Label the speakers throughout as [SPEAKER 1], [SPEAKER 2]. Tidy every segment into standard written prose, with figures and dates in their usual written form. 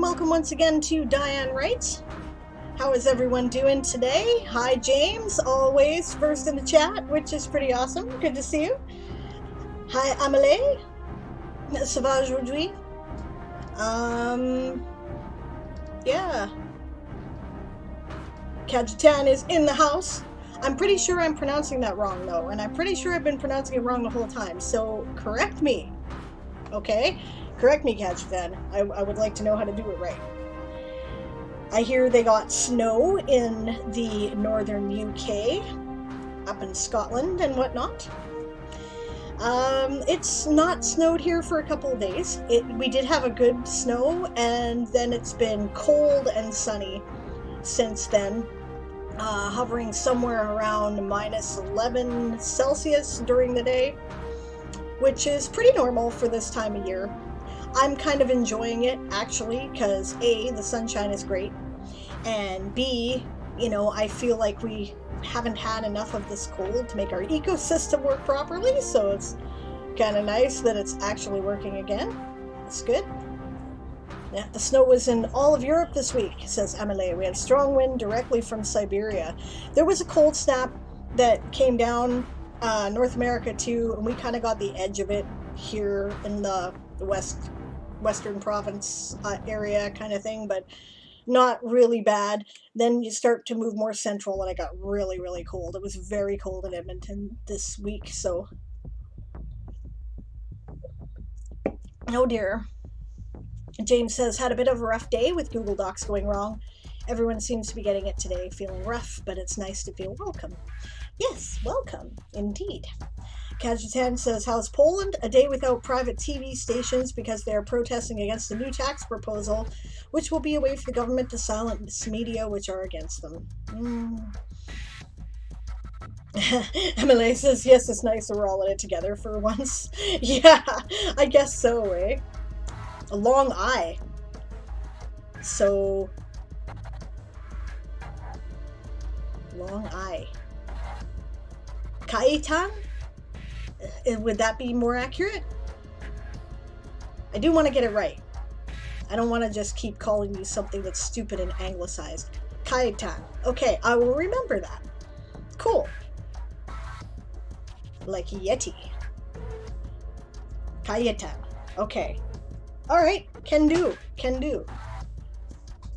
[SPEAKER 1] and welcome once again to Diane Writes. How is everyone doing today? Hi James, always first in the chat, which is pretty awesome. Good to see you. Hi Amélie, ça va aujourd'hui? Yeah. Kajitan is in the house. I'm pretty sure I'm pronouncing that wrong though, and I'm pretty sure I've been pronouncing it wrong the whole time, so correct me. Okay? Correct me, Kajitan. I would like to know how to do it right. I hear they got snow in the northern UK, up in Scotland and whatnot. It's not snowed here for a couple of days. We did have a good snow, and then it's been cold and sunny since then, hovering somewhere around -11 Celsius during the day, which is pretty normal for this time of year. I'm kind of enjoying it, actually, because A, the sunshine is great, and B, I feel like we haven't had enough of this cold to make our ecosystem work properly, so it's kind of nice that it's actually working again. It's good. Yeah, the snow was in all of Europe this week, says Emily. We had strong wind directly from Siberia. There was a cold snap that came down North America too, and we kind of got the edge of it here in the western province area kind of thing, but not really bad. Then you start to move more central, and it got really, really cold. It was very cold in Edmonton this week, so oh dear. James says, had a bit of a rough day with Google Docs going wrong. Everyone seems to be getting it today, feeling rough, but it's nice to feel welcome. Yes, welcome, indeed. Kajitan says, how's Poland? A day without private TV stations because they are protesting against a new tax proposal, which will be a way for the government to silence media which are against them. Emily says, yes, it's nice that we're all in it together for once. Yeah, I guess so, eh? A long I. So, long I. Kaitan? Would that be more accurate? I do want to get it right. I don't want to just keep calling you something that's stupid and anglicized. Kaitan. Okay, I will remember that. Cool. Like Yeti. Kaitan. Okay. Alright, can do.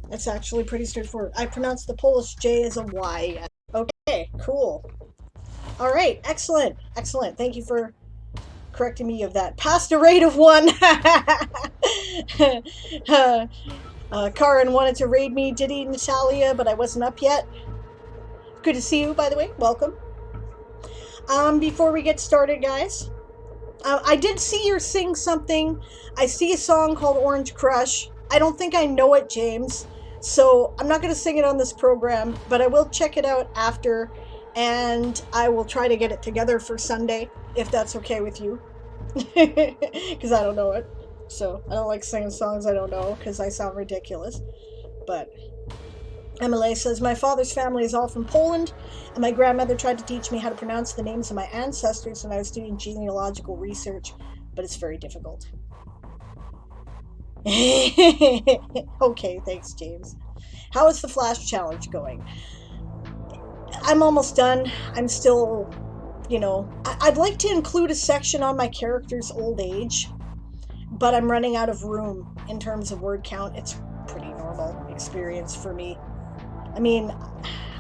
[SPEAKER 1] That's actually pretty straightforward. I pronounced the Polish J as a Y. Okay, cool. Alright, excellent. Thank you for correcting me of that. Past a rate of 1. Karin wanted to raid me, did he, Natalia, but I wasn't up yet. Good to see you, by the way. Welcome. Before we get started, guys, I did see her sing something. I see a song called Orange Crush. I don't think I know it, James, so I'm not going to sing it on this program, but I will check it out after, and I will try to get it together for Sunday, if that's okay with you, because I don't know it. So I don't like singing songs I don't know, because I sound ridiculous. But Emily says, my father's family is all from Poland, and my grandmother tried to teach me how to pronounce the names of my ancestors when I was doing genealogical research, but it's very difficult. Okay, thanks, James. How is the Flash challenge going? I'm almost done. I'm still, I'd like to include a section on my character's old age, but I'm running out of room in terms of word count. It's pretty normal experience for me. I mean,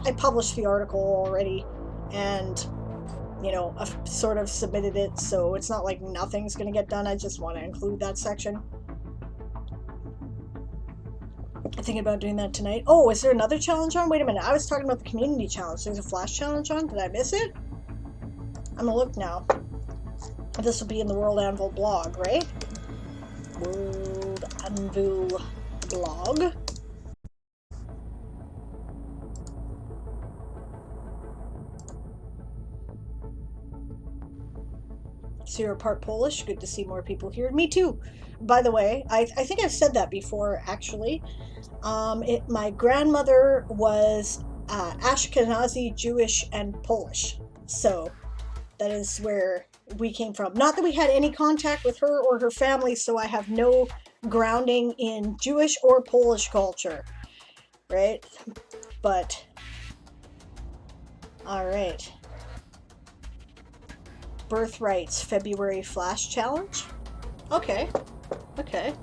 [SPEAKER 1] I published the article already, and, I've sort of submitted it, so it's not like nothing's going to get done. I just want to include that section. I'm thinking about doing that tonight. Oh, is there another challenge on? Wait a minute. I was talking about the community challenge. There's a Flash challenge on? Did I miss it? I'm going to look now. This will be in the World Anvil blog, right? World Anvil blog. So you're part Polish. Good to see more people here. Me too. By the way, I think I've said that before, actually. My grandmother was Ashkenazi, Jewish, and Polish. So that is where we came from. Not that we had any contact with her or her family, so I have no grounding in Jewish or Polish culture, right? But, all right. Birthrights February Flash Challenge. Okay. Okay.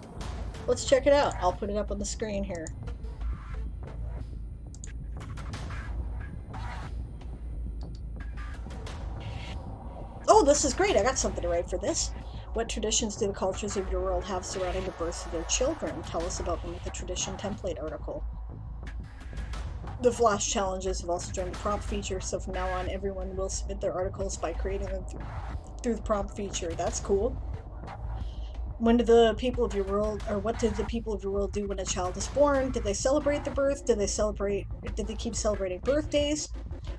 [SPEAKER 1] Let's check it out. I'll put it up on the screen here. Oh, this is great. I got something to write for this. What traditions do the cultures of your world have surrounding the births of their children? Tell us about them with the tradition template article. The Flash challenges have also joined the prompt feature, so from now on, everyone will submit their articles by creating them through the prompt feature. That's cool. When did the people of your world, or what did the people of your world do when a child is born? Did they celebrate the birth? Did they keep celebrating birthdays?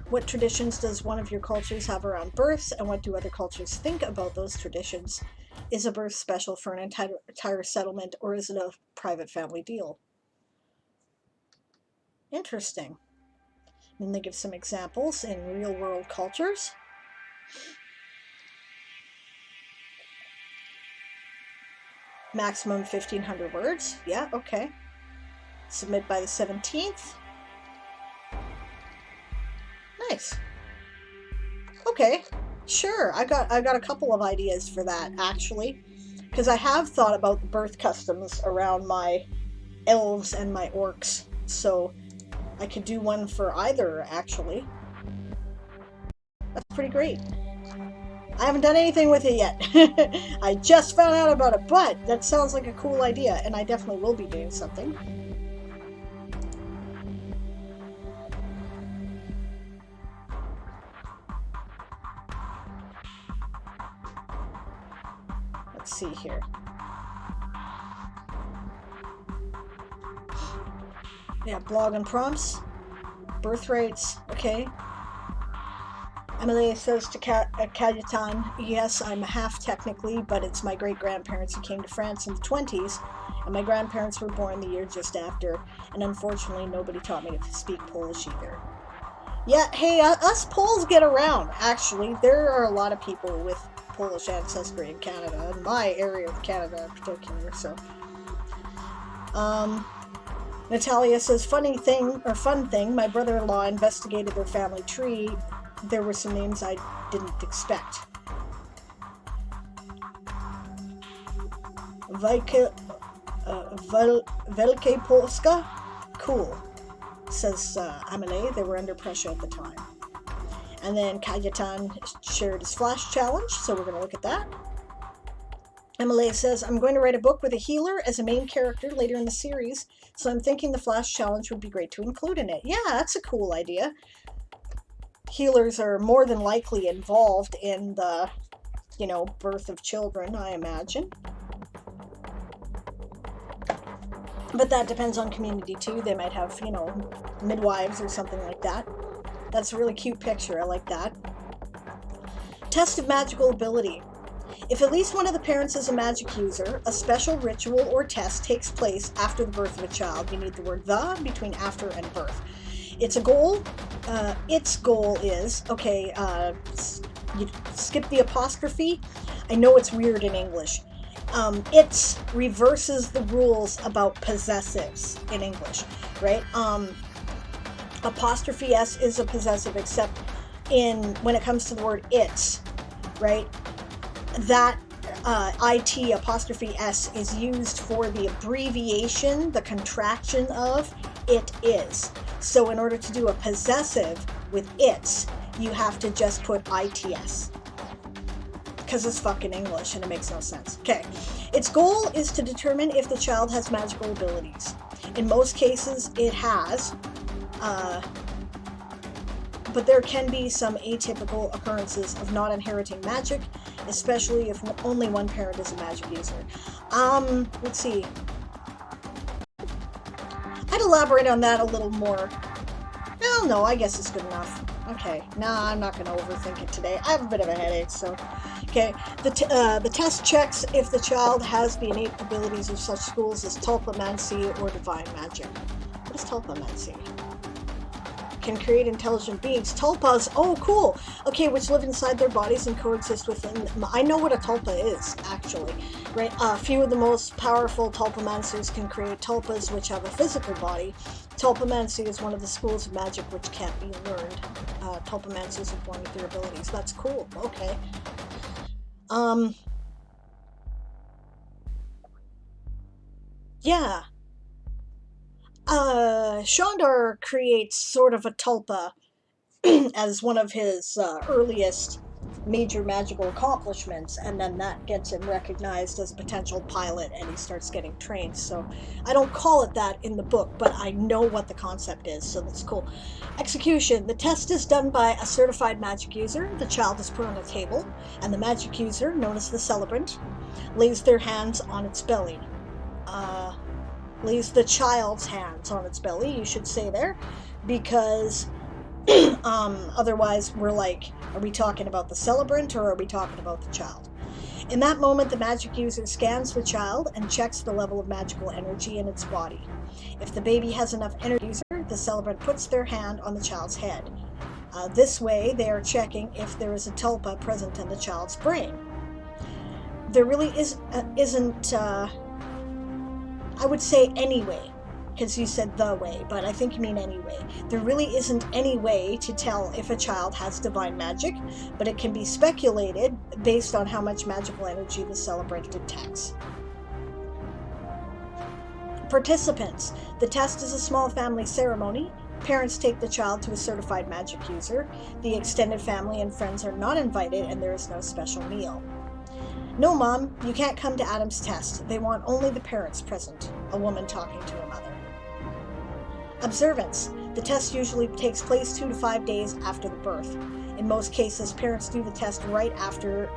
[SPEAKER 1] What traditions does one of your cultures have around births, and what do other cultures think about those traditions? Is a birth special for an entire settlement, or is it a private family deal? Interesting. And they give some examples in real world cultures. Maximum 1,500 words. Yeah, okay. Submit by the 17th. Nice. Okay, sure. I got a couple of ideas for that, actually, because I have thought about the birth customs around my elves and my orcs, so I could do one for either, actually. That's pretty great. I haven't done anything with it yet. I just found out about it, but that sounds like a cool idea, and I definitely will be doing something. Let's see here. Yeah, blog and prompts. Birthrights, okay. Emily says to Cayetan, yes, I'm half technically, but it's my great-grandparents who came to France in the 20s, and my grandparents were born the year just after, and unfortunately nobody taught me to speak Polish either. Yeah, hey, us Poles get around, actually. There are a lot of people with Polish ancestry in Canada, in my area of Canada in particular, so. Natalia says, fun thing, my brother-in-law investigated their family tree. There were some names I didn't expect. Velke Polska? Cool, says Amelie. They were under pressure at the time. And then Cayetan shared his Flash challenge, so we're going to look at that. Emily says, I'm going to write a book with a healer as a main character later in the series, so I'm thinking the Flash challenge would be great to include in it. Yeah, that's a cool idea. Healers are more than likely involved in the, birth of children, I imagine. But that depends on community too. They might have, midwives or something like that. That's a really cute picture. I like that. Test of magical ability. If at least one of the parents is a magic user, a special ritual or test takes place after the birth of a child. You need the word "the" between after and birth. Its goal is, okay, you skip the apostrophe. I know it's weird in English. It reverses the rules about possessives in English, right? Apostrophe S is a possessive, except when it comes to the word it's, right? That IT apostrophe S is used for the abbreviation, the contraction of it is. So in order to do a possessive with it's, you have to just put ITS. Because it's fucking English and it makes no sense. Okay. Its goal is to determine if the child has magical abilities. In most cases, it has. But there can be some atypical occurrences of not inheriting magic, especially if only one parent is a magic user. Let's see. I'd elaborate on that a little more. Well, no, I guess it's good enough. Okay, nah, I'm not going to overthink it today. I have a bit of a headache, so... Okay, the test checks if the child has the innate abilities of such schools as tulpomancy or divine magic. What is tulpomancy? can create intelligent beings. Tulpas, oh cool. Okay, which live inside their bodies and coexist within them. I know what a tulpa is, actually. Right? Few of the most powerful tulpamancers can create tulpas which have a physical body. Tulpamancy is one of the schools of magic which can't be learned. Tulpamancers are born with their abilities. That's cool. Okay. Yeah. Shondar creates sort of a tulpa as one of his earliest major magical accomplishments, and then that gets him recognized as a potential pilot and he starts getting trained. So I don't call it that in the book, but I know what the concept is, so that's cool. Execution. The test is done by a certified magic user. The child is put on a table, and the magic user, known as the celebrant, lays their hands on its belly. Lays the child's hands on its belly, you should say there, because otherwise we're like, are we talking about the celebrant or are we talking about the child? In that moment, the magic user scans the child and checks the level of magical energy in its body. If the baby has enough energy, the celebrant puts their hand on the child's head. This way, they are checking if there is a tulpa present in the child's brain. There really isn't I would say anyway, because you said the way, but I think you mean anyway. There really isn't any way to tell if a child has divine magic, but it can be speculated based on how much magical energy the celebrant detects. Participants. The test is a small family ceremony. Parents take the child to a certified magic user. The extended family and friends are not invited, and there is no special meal. No, Mom, you can't come to Adam's test. They want only the parents present. A woman talking to a mother. Observance. The test usually takes place 2 to 5 days after the birth. In most cases, parents do the test right after,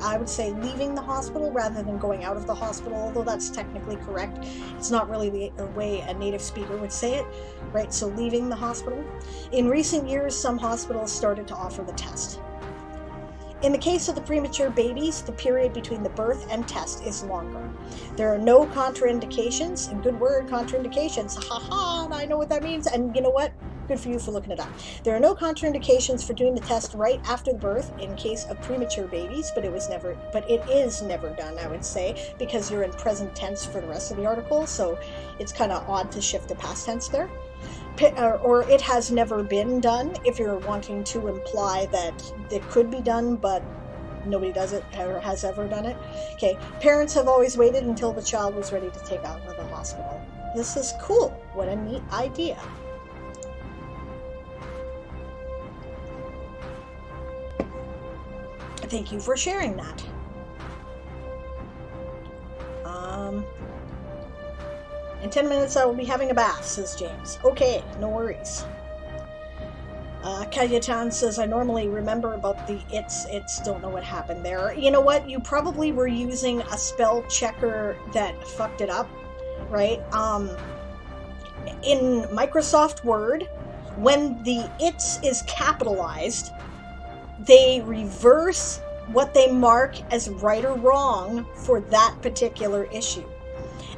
[SPEAKER 1] I would say, leaving the hospital rather than going out of the hospital, although that's technically correct. It's not really the way a native speaker would say it, right? So leaving the hospital. In recent years, some hospitals started to offer the test. In the case of the premature babies, the period between the birth and test is longer. There are no contraindications, and good word, contraindications, haha, I know what that means, and you know what? Good for you for looking it up. There are no contraindications for doing the test right after the birth in case of premature babies, but it is never done, I would say, because you're in present tense for the rest of the article, so it's kind of odd to shift to past tense there. Or it has never been done, if you're wanting to imply that it could be done, but nobody does it or has ever done it. Okay, parents have always waited until the child was ready to take out of the hospital. This is cool. What a neat idea. Thank you for sharing that. In 10 minutes I will be having a bath, says James. Okay, no worries. Cayetane says, I normally remember about the it's, don't know what happened there. You know what? You probably were using a spell checker that fucked it up, right? In Microsoft Word, when the it's is capitalized, they reverse what they mark as right or wrong for that particular issue.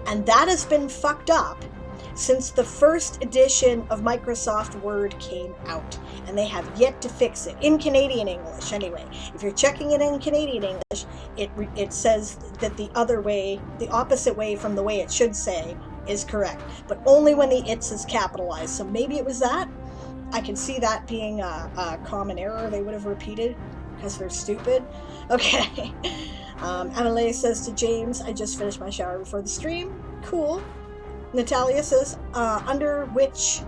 [SPEAKER 1] And that has been fucked up since the first edition of Microsoft Word came out. And they have yet to fix it. In Canadian English, anyway. If you're checking it in Canadian English, it says that the other way, the opposite way from the way it should say, is correct. But only when the it's is capitalized. So maybe it was that. I can see that being a common error they would have repeated because they're stupid. Okay. Emily says to James, I just finished my shower before the stream. Cool. Natalia says, under which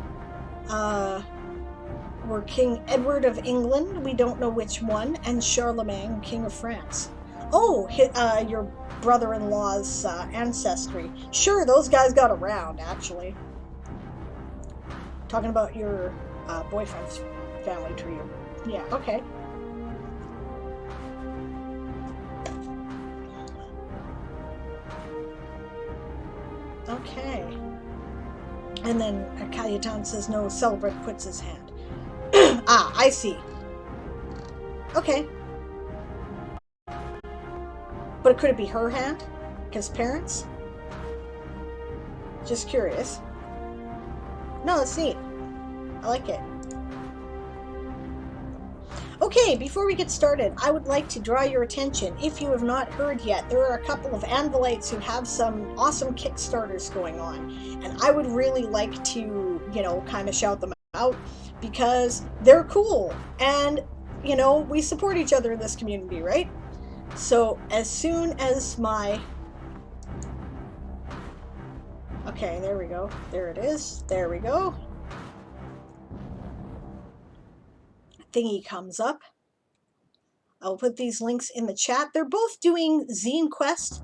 [SPEAKER 1] were King Edward of England, we don't know which one, and Charlemagne, King of France. Oh, your brother-in-law's ancestry. Sure, those guys got around, actually. Talking about your boyfriend's family tree. Yeah, okay. Okay. And then Cayetane says, no, celebrant puts his hand. Ah, I see. Okay. But could it be her hand? Because parents? Just curious. No, it's neat. I like it. Okay, before we get started, I would like to draw your attention, if you have not heard yet, there are a couple of Anvilites who have some awesome Kickstarters going on, and I would really like to, kind of shout them out because they're cool, and, we support each other in this community, right? So, as soon as my... Okay, there we go. There it is. There we go. Thingy comes up. I'll put these links in the chat. They're both doing Zine Quest,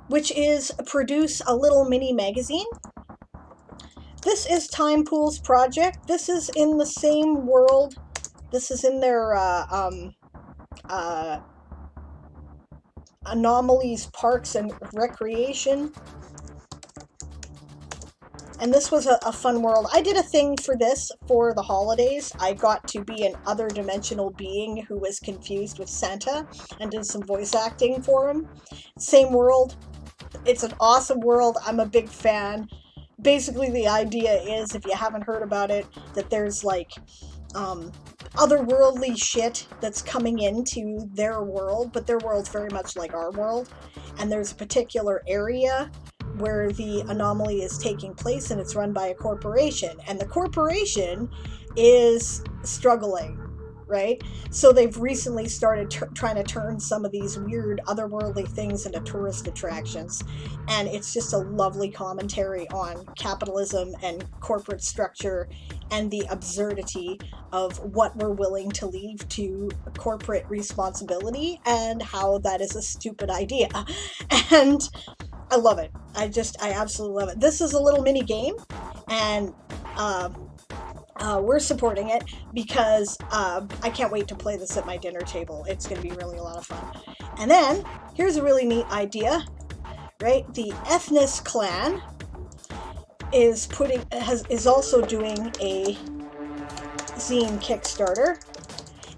[SPEAKER 1] which is produce a little mini magazine. This is Time Pool's project. This is in the same world. This is in their Anomalies, Parks, and Recreation. And this was a fun world. I did a thing for this for the holidays. I got to be an other dimensional being who was confused with Santa and did some voice acting for him. Same world. It's an awesome world. I'm a big fan. Basically, the idea is, if you haven't heard about it, that there's like otherworldly shit that's coming into their world, but their world's very much like our world. And there's a particular area where the anomaly is taking place, and it's run by a corporation, and the corporation is struggling, right? So they've recently started trying to turn some of these weird otherworldly things into tourist attractions, and it's just a lovely commentary on capitalism and corporate structure and the absurdity of what we're willing to leave to corporate responsibility and how that is a stupid idea. And I love it. I absolutely love it. This is a little mini game, and we're supporting it because I can't wait to play this at my dinner table. It's going to be really a lot of fun. And then, here's a really neat idea, right? The Ethnis clan is also doing a zine Kickstarter,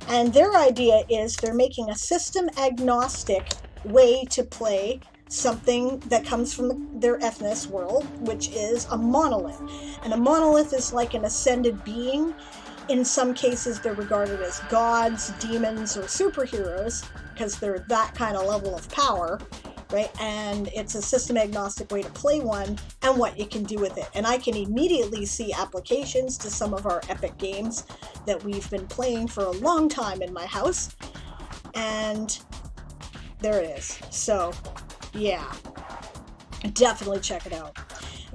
[SPEAKER 1] and their idea is they're making a system agnostic way to play something that comes from their Ethnis world, which is a monolith. And a monolith is like an ascended being. In some cases, they're regarded as gods, demons, or superheroes because they're that kind of level of power, right? And it's a system agnostic way to play one and what you can do with it. And I can immediately see applications to some of our epic games that we've been playing for a long time in my house. And there it is. So, yeah, definitely check it out.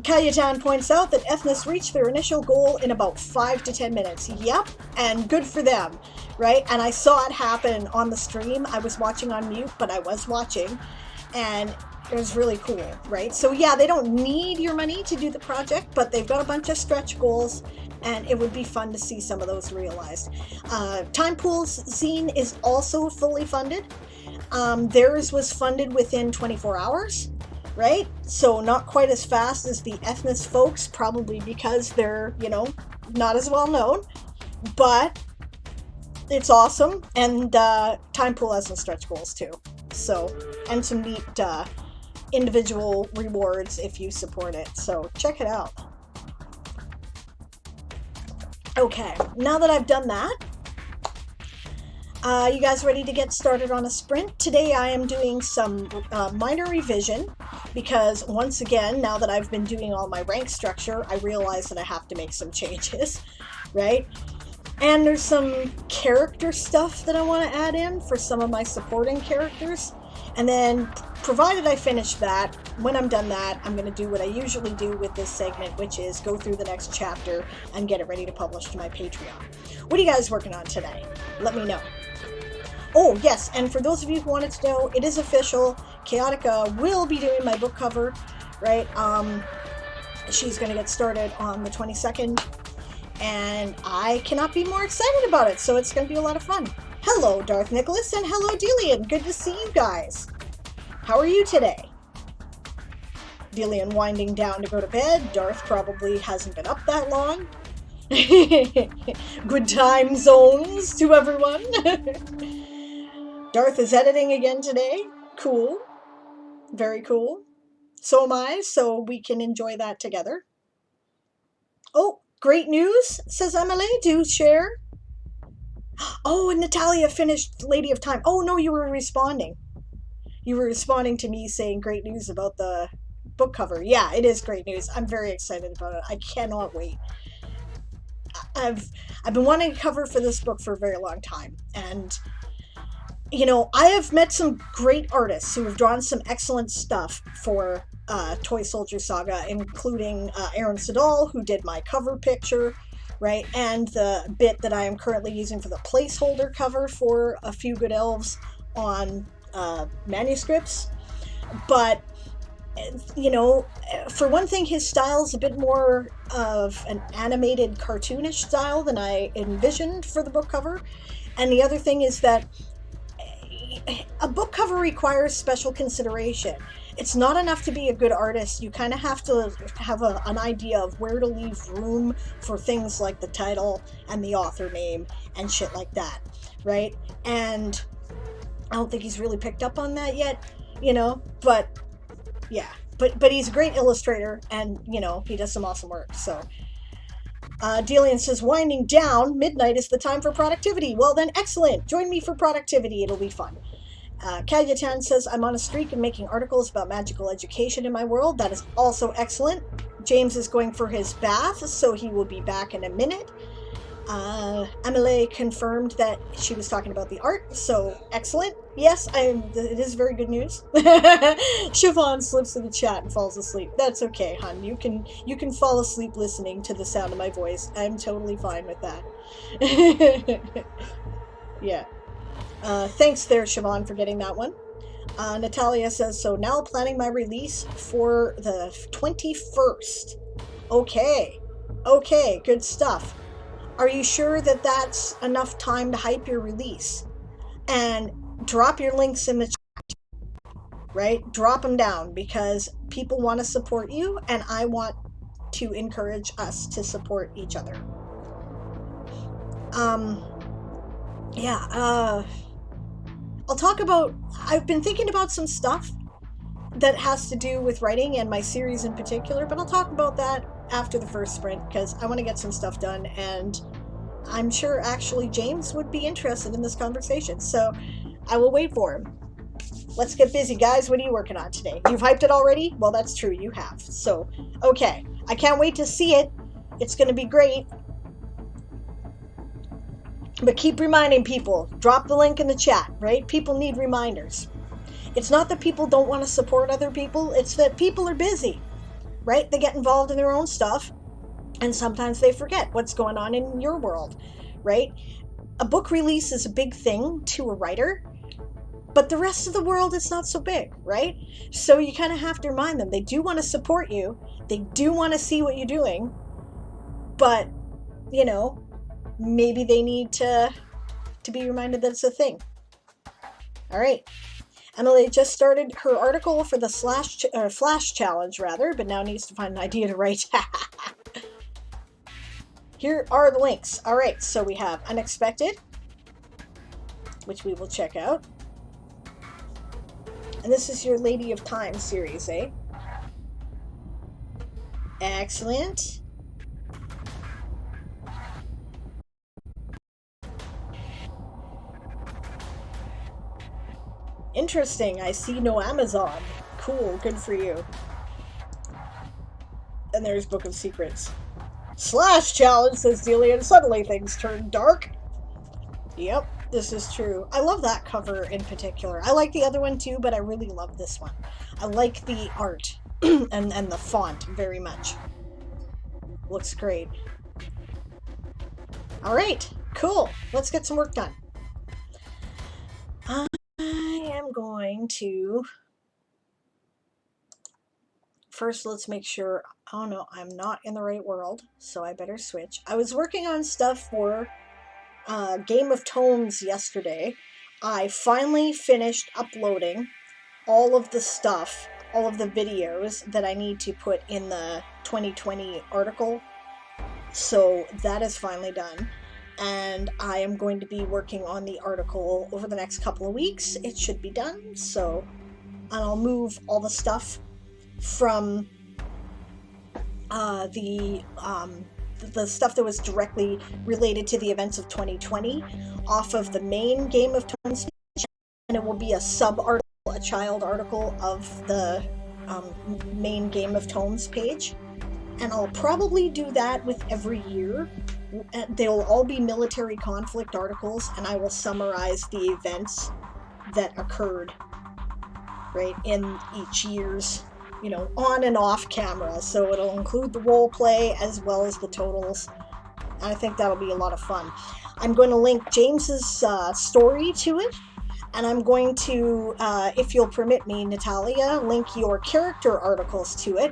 [SPEAKER 1] Kayatan points out that Ethnis reached their initial goal in about 5 to 10 minutes. Yep, and good for them, right? And I saw it happen on the stream. I was watching on mute, but I was watching, and it was really cool, right? So yeah, they don't need your money to do the project, but they've got a bunch of stretch goals, and it would be fun to see some of those realized. Time Pool's zine is also fully funded. Theirs was funded within 24 hours, right? So not quite as fast as the Ethnis folks, probably because they're, not as well known, but it's awesome. And Time Pool has some stretch goals too. So, and some neat individual rewards if you support it. So check it out. Okay, now that I've done that, you guys ready to get started on a sprint? Today I am doing some minor revision because, once again, now that I've been doing all my rank structure, I realize that I have to make some changes, right? And there's some character stuff that I want to add in for some of my supporting characters. And then, provided I finish that, when I'm done that, I'm going to do what I usually do with this segment, which is go through the next chapter and get it ready to publish to my Patreon. What are you guys working on today? Let me know. Oh, yes, and for those of you who wanted to know, it is official. Chaotica will be doing my book cover, right? She's going to get started on the 22nd, and I cannot be more excited about it, so it's going to be a lot of fun. Hello, Darth Nicholas, and hello, Delian. Good to see you guys. How are you today? Delian winding down to go to bed. Darth probably hasn't been up that long. Good time zones to everyone. Darth is editing again today. Cool. Very cool. So am I, so we can enjoy that together. Oh, great news, says Emily. Do share. Oh, and Natalia finished Lady of Time. Oh, no, you were responding. You were responding to me saying great news about the book cover. Yeah, it is great news. I'm very excited about it. I cannot wait. I've I've been wanting a cover for this book for a very long time, and I have met some great artists who have drawn some excellent stuff for Toy Soldier Saga, including Aaron Sedal, who did my cover picture, right, and the bit that I am currently using for the placeholder cover for A Few Good Elves on manuscripts. But for one thing, his style is a bit more of an animated, cartoonish style than I envisioned for the book cover. And the other thing is that a book cover requires special consideration. It's not enough to be a good artist. You kind of have to have an idea of where to leave room for things like the title and the author name and shit like that, right? And I don't think he's really picked up on that yet, but yeah. But he's a great illustrator, and he does some awesome work. So Delian says, winding down, midnight is the time for productivity. Well then, excellent. Join me for productivity. It'll be fun. Kagyatan says, I'm on a streak of making articles about magical education in my world. That is also excellent. James is going for his bath, so he will be back in a minute. Emily confirmed that she was talking about the art, so excellent. Yes, it is very good news. Siobhan slips in the chat and falls asleep. That's okay, hon. You can fall asleep listening to the sound of my voice. I'm totally fine with that. Yeah. Thanks there, Siobhan, for getting that one. Natalia says, so now planning my release for the 21st. Okay, good stuff. Are you sure that that's enough time to hype your release? And drop your links in the chat, right? Drop them down, because people want to support you, and I want to encourage us to support each other. I'll talk about, I've been thinking about some stuff that has to do with writing and my series in particular, but I'll talk about that after the first sprint, because I want to get some stuff done, and I'm sure actually James would be interested in this conversation, so I will wait for him. Let's get busy, guys. What are you working on today? You've hyped it already? Well, that's true, you have. So, okay. I can't wait to see it. It's going to be great. But keep reminding people. Drop the link in the chat, right? People need reminders. It's not that people don't want to support other people. It's that people are busy, right? They get involved in their own stuff, and sometimes they forget what's going on in your world, right? A book release is a big thing to a writer, but the rest of the world is not so big, right? So you kind of have to remind them. They do want to support you. They do want to see what you're doing, but, maybe they need to be reminded that it's a thing. All right. Emily just started her article for the Flash challenge, but now needs to find an idea to write. Here are the links. All right, so we have Unexpected, which we will check out. And this is your Lady of Time series, eh? Excellent. Interesting. I see no Amazon. Cool. Good for you. And there's Book of Secrets. Slash challenge, says Delia, and suddenly things turn dark. Yep, this is true. I love that cover in particular. I like the other one too, but I really love this one. I like the art and the font very much. Looks great. All right, cool. Let's get some work done. I am going to... First, let's make sure... Oh no, I'm not in the right world, so I better switch. I was working on stuff for Game of Tomes yesterday. I finally finished uploading all of the stuff, all of the videos that I need to put in the 2020 article. So that is finally done. And I am going to be working on the article over the next couple of weeks. It should be done. So, and I'll move all the stuff from the the stuff that was directly related to the events of 2020 off of the main Game of Thrones page, and it will be a sub article, a child article of the main Game of Thrones page. And I'll probably do that with every year. They'll all be military conflict articles, and I will summarize the events that occurred, right, in each year's, on and off camera. So it'll include the role play as well as the totals. And I think that'll be a lot of fun. I'm going to link James's story to it. And I'm going to, if you'll permit me, Natalia, link your character articles to it.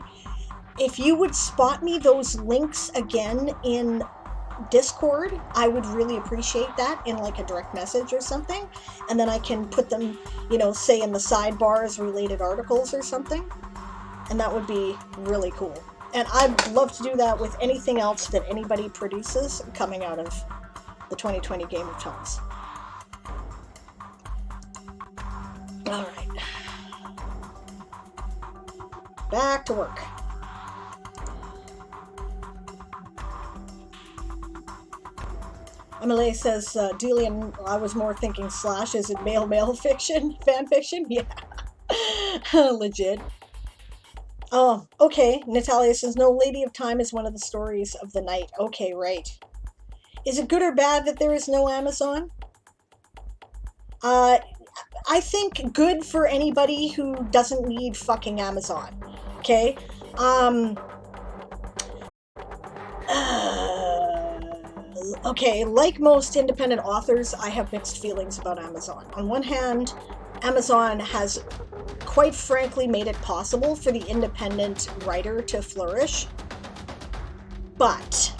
[SPEAKER 1] If you would spot me those links again in Discord, I would really appreciate that in like a direct message or something. And then I can put them, say in the sidebar as related articles or something. And that would be really cool. And I'd love to do that with anything else that anybody produces coming out of the 2020 Game of Thrones. All right. Back to work. Emily says, Dealian, I was more thinking / is it male fiction, fan fiction? Yeah. Legit. Oh, okay. Natalia says, no, Lady of Time is one of the stories of the night. Okay, right. Is it good or bad that there is no Amazon? I think good for anybody who doesn't need fucking Amazon. Okay? Okay, like most independent authors, I have mixed feelings about Amazon. On one hand, Amazon has quite frankly made it possible for the independent writer to flourish, but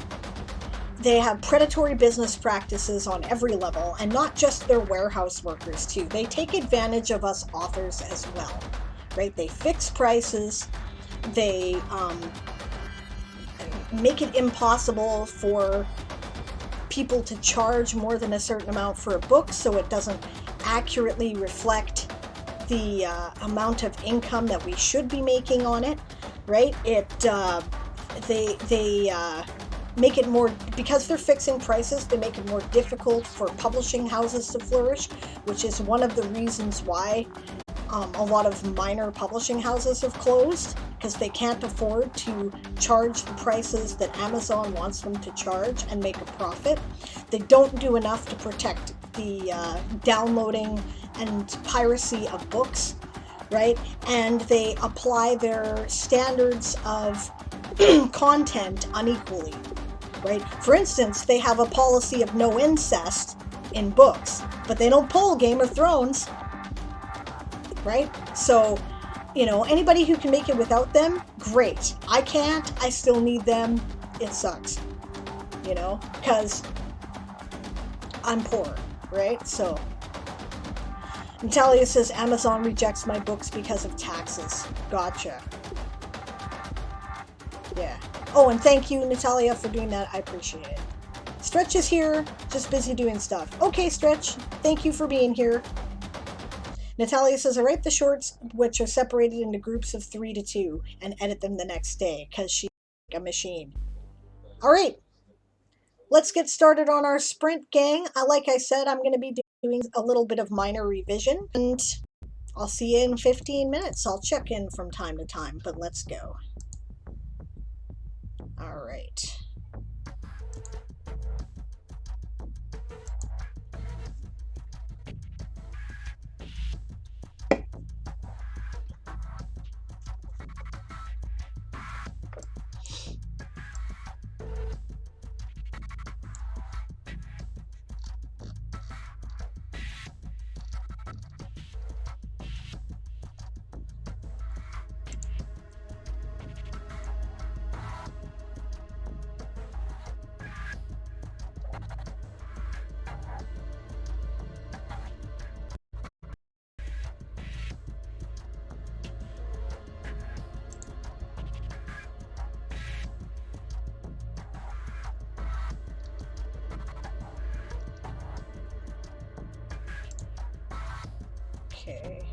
[SPEAKER 1] they have predatory business practices on every level, and not just their warehouse workers too. They take advantage of us authors as well, right? They fix prices, they make it impossible for people to charge more than a certain amount for a book, so it doesn't accurately reflect the amount of income that we should be making on it, right? They make it more, because they're fixing prices, they make it more difficult for publishing houses to flourish, which is one of the reasons why a lot of minor publishing houses have closed, because they can't afford to charge the prices that Amazon wants them to charge and make a profit. They don't do enough to protect the downloading and piracy of books, right? And they apply their standards of content unequally, right? For instance, they have a policy of no incest in books, but they don't pull Game of Thrones, right? So, anybody who can make it without them, great. I can't, I still need them. It sucks, because I'm poor, right? So, Natalia says, Amazon rejects my books because of taxes. Gotcha. Yeah. Oh, and thank you, Natalia, for doing that. I appreciate it. Stretch is here, just busy doing stuff. Okay, Stretch, thank you for being here. Natalia says, I write the shorts, which are separated into groups of 3 to 2, and edit them the next day, because she's like a machine. All right, let's get started on our sprint, gang. Like I said, I'm going to be doing a little bit of minor revision, and I'll see you in 15 minutes. I'll check in from time to time, but let's go. All right. Okay.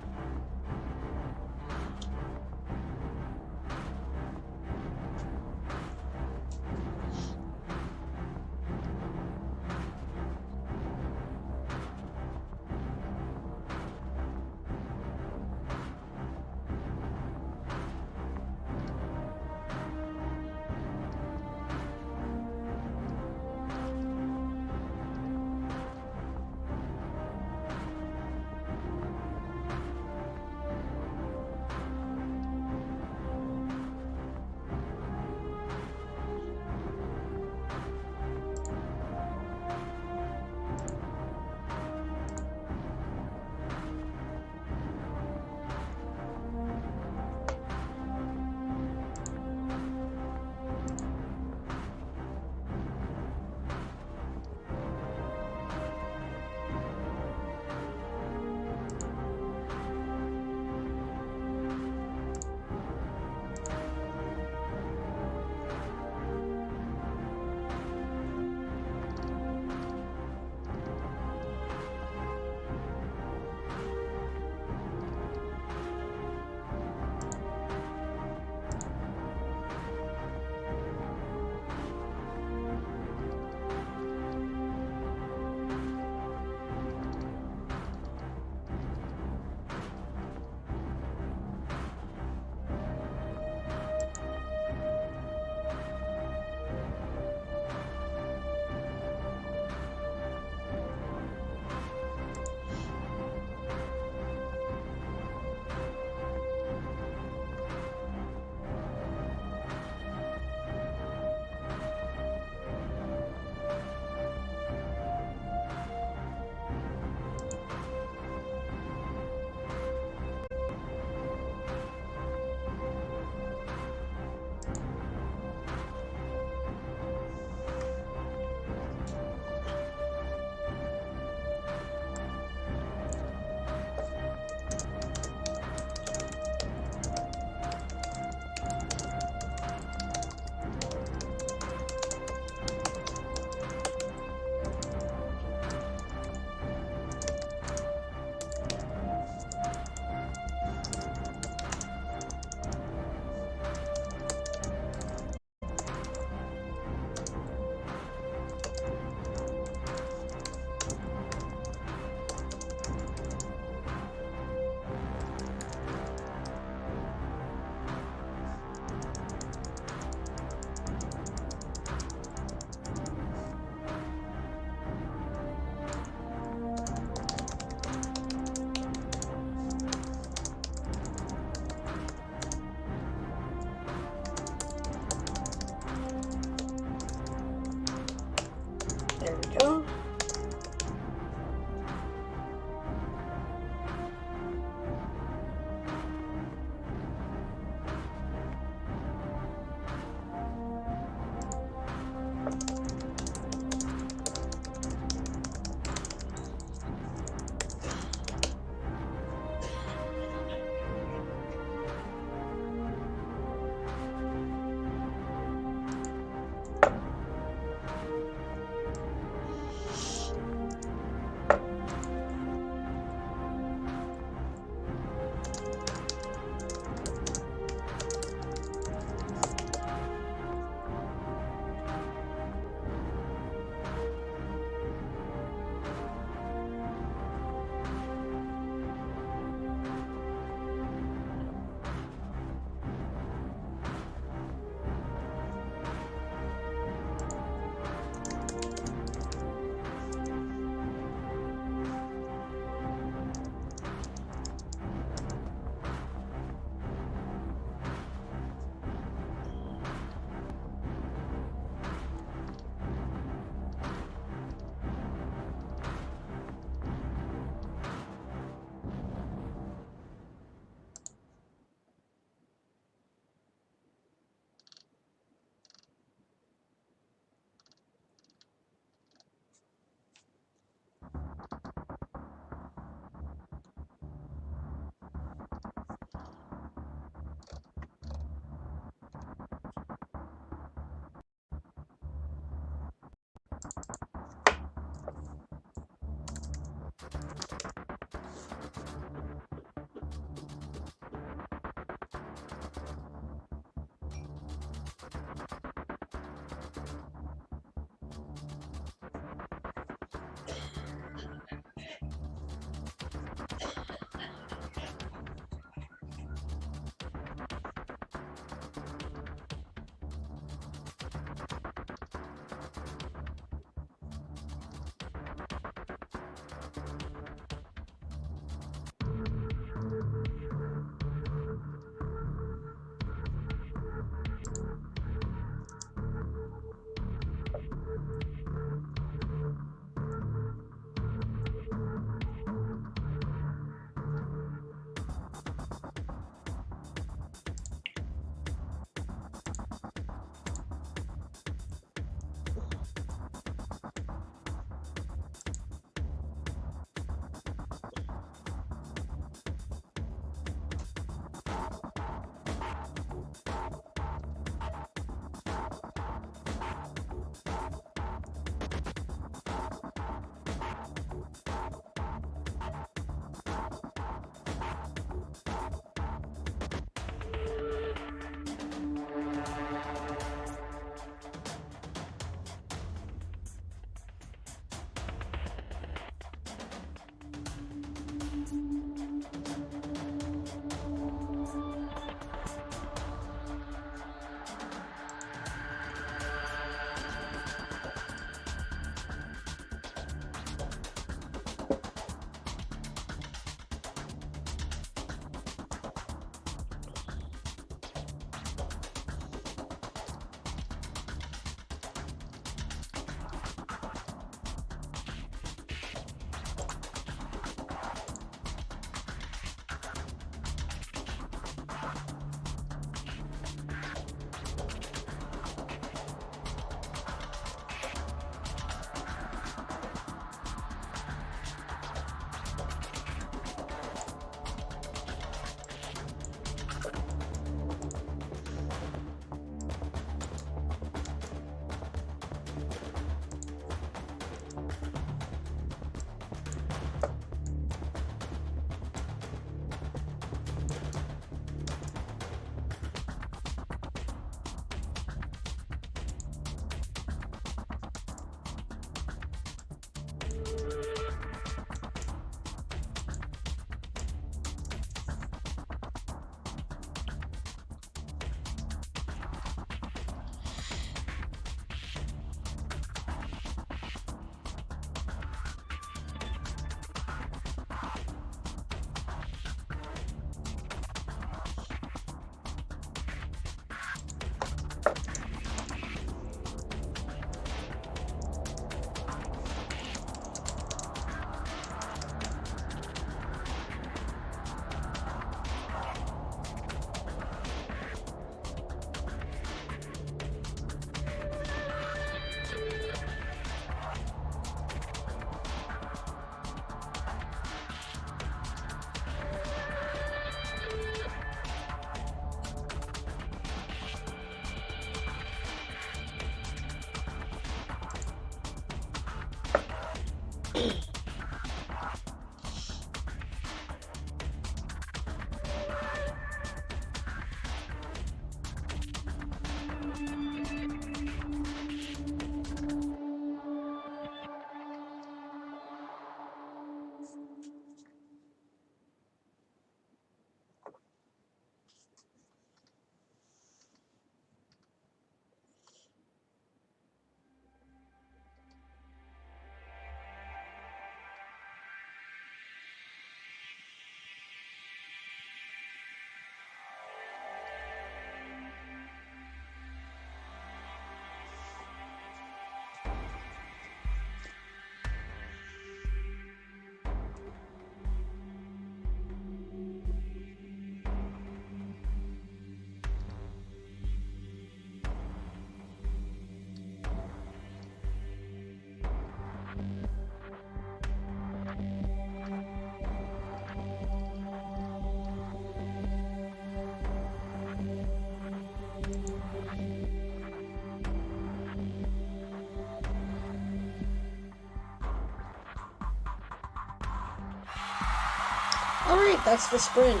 [SPEAKER 1] Alright, that's the sprint.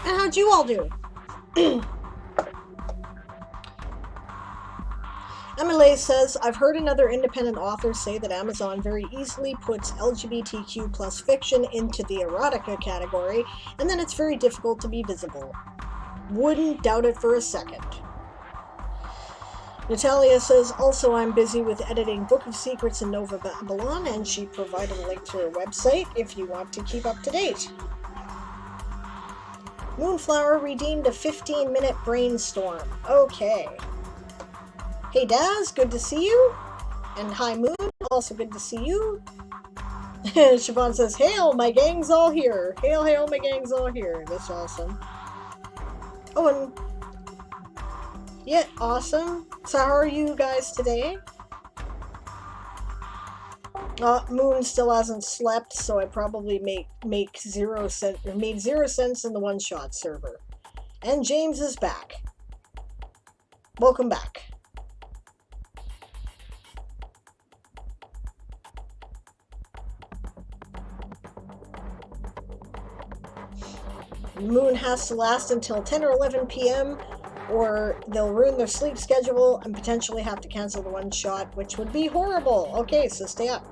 [SPEAKER 1] And how'd you all do? Emily says, I've heard another independent author say that Amazon very easily puts LGBTQ plus fiction into the erotica category, and then it's very difficult to be visible. Wouldn't doubt it for a second. Natalia says, also I'm busy with editing Book of Secrets and Nova Babylon, and she provided a link to her website if you want to keep up to date. Moonflower redeemed a 15-minute brainstorm. Okay. Hey Daz, good to see you. And hi Moon, also good to see you. Siobhan says, hail, my gang's all here. Hail, hail, my gang's all here. That's awesome. Oh, and yeah, awesome. So how are you guys today? Moon still hasn't slept, so I probably made 0 cents in the one-shot server. And James is back. Welcome back. Moon has to last until 10 or 11 p.m. or they'll ruin their sleep schedule and potentially have to cancel the one shot, which would be horrible. Okay, so stay up.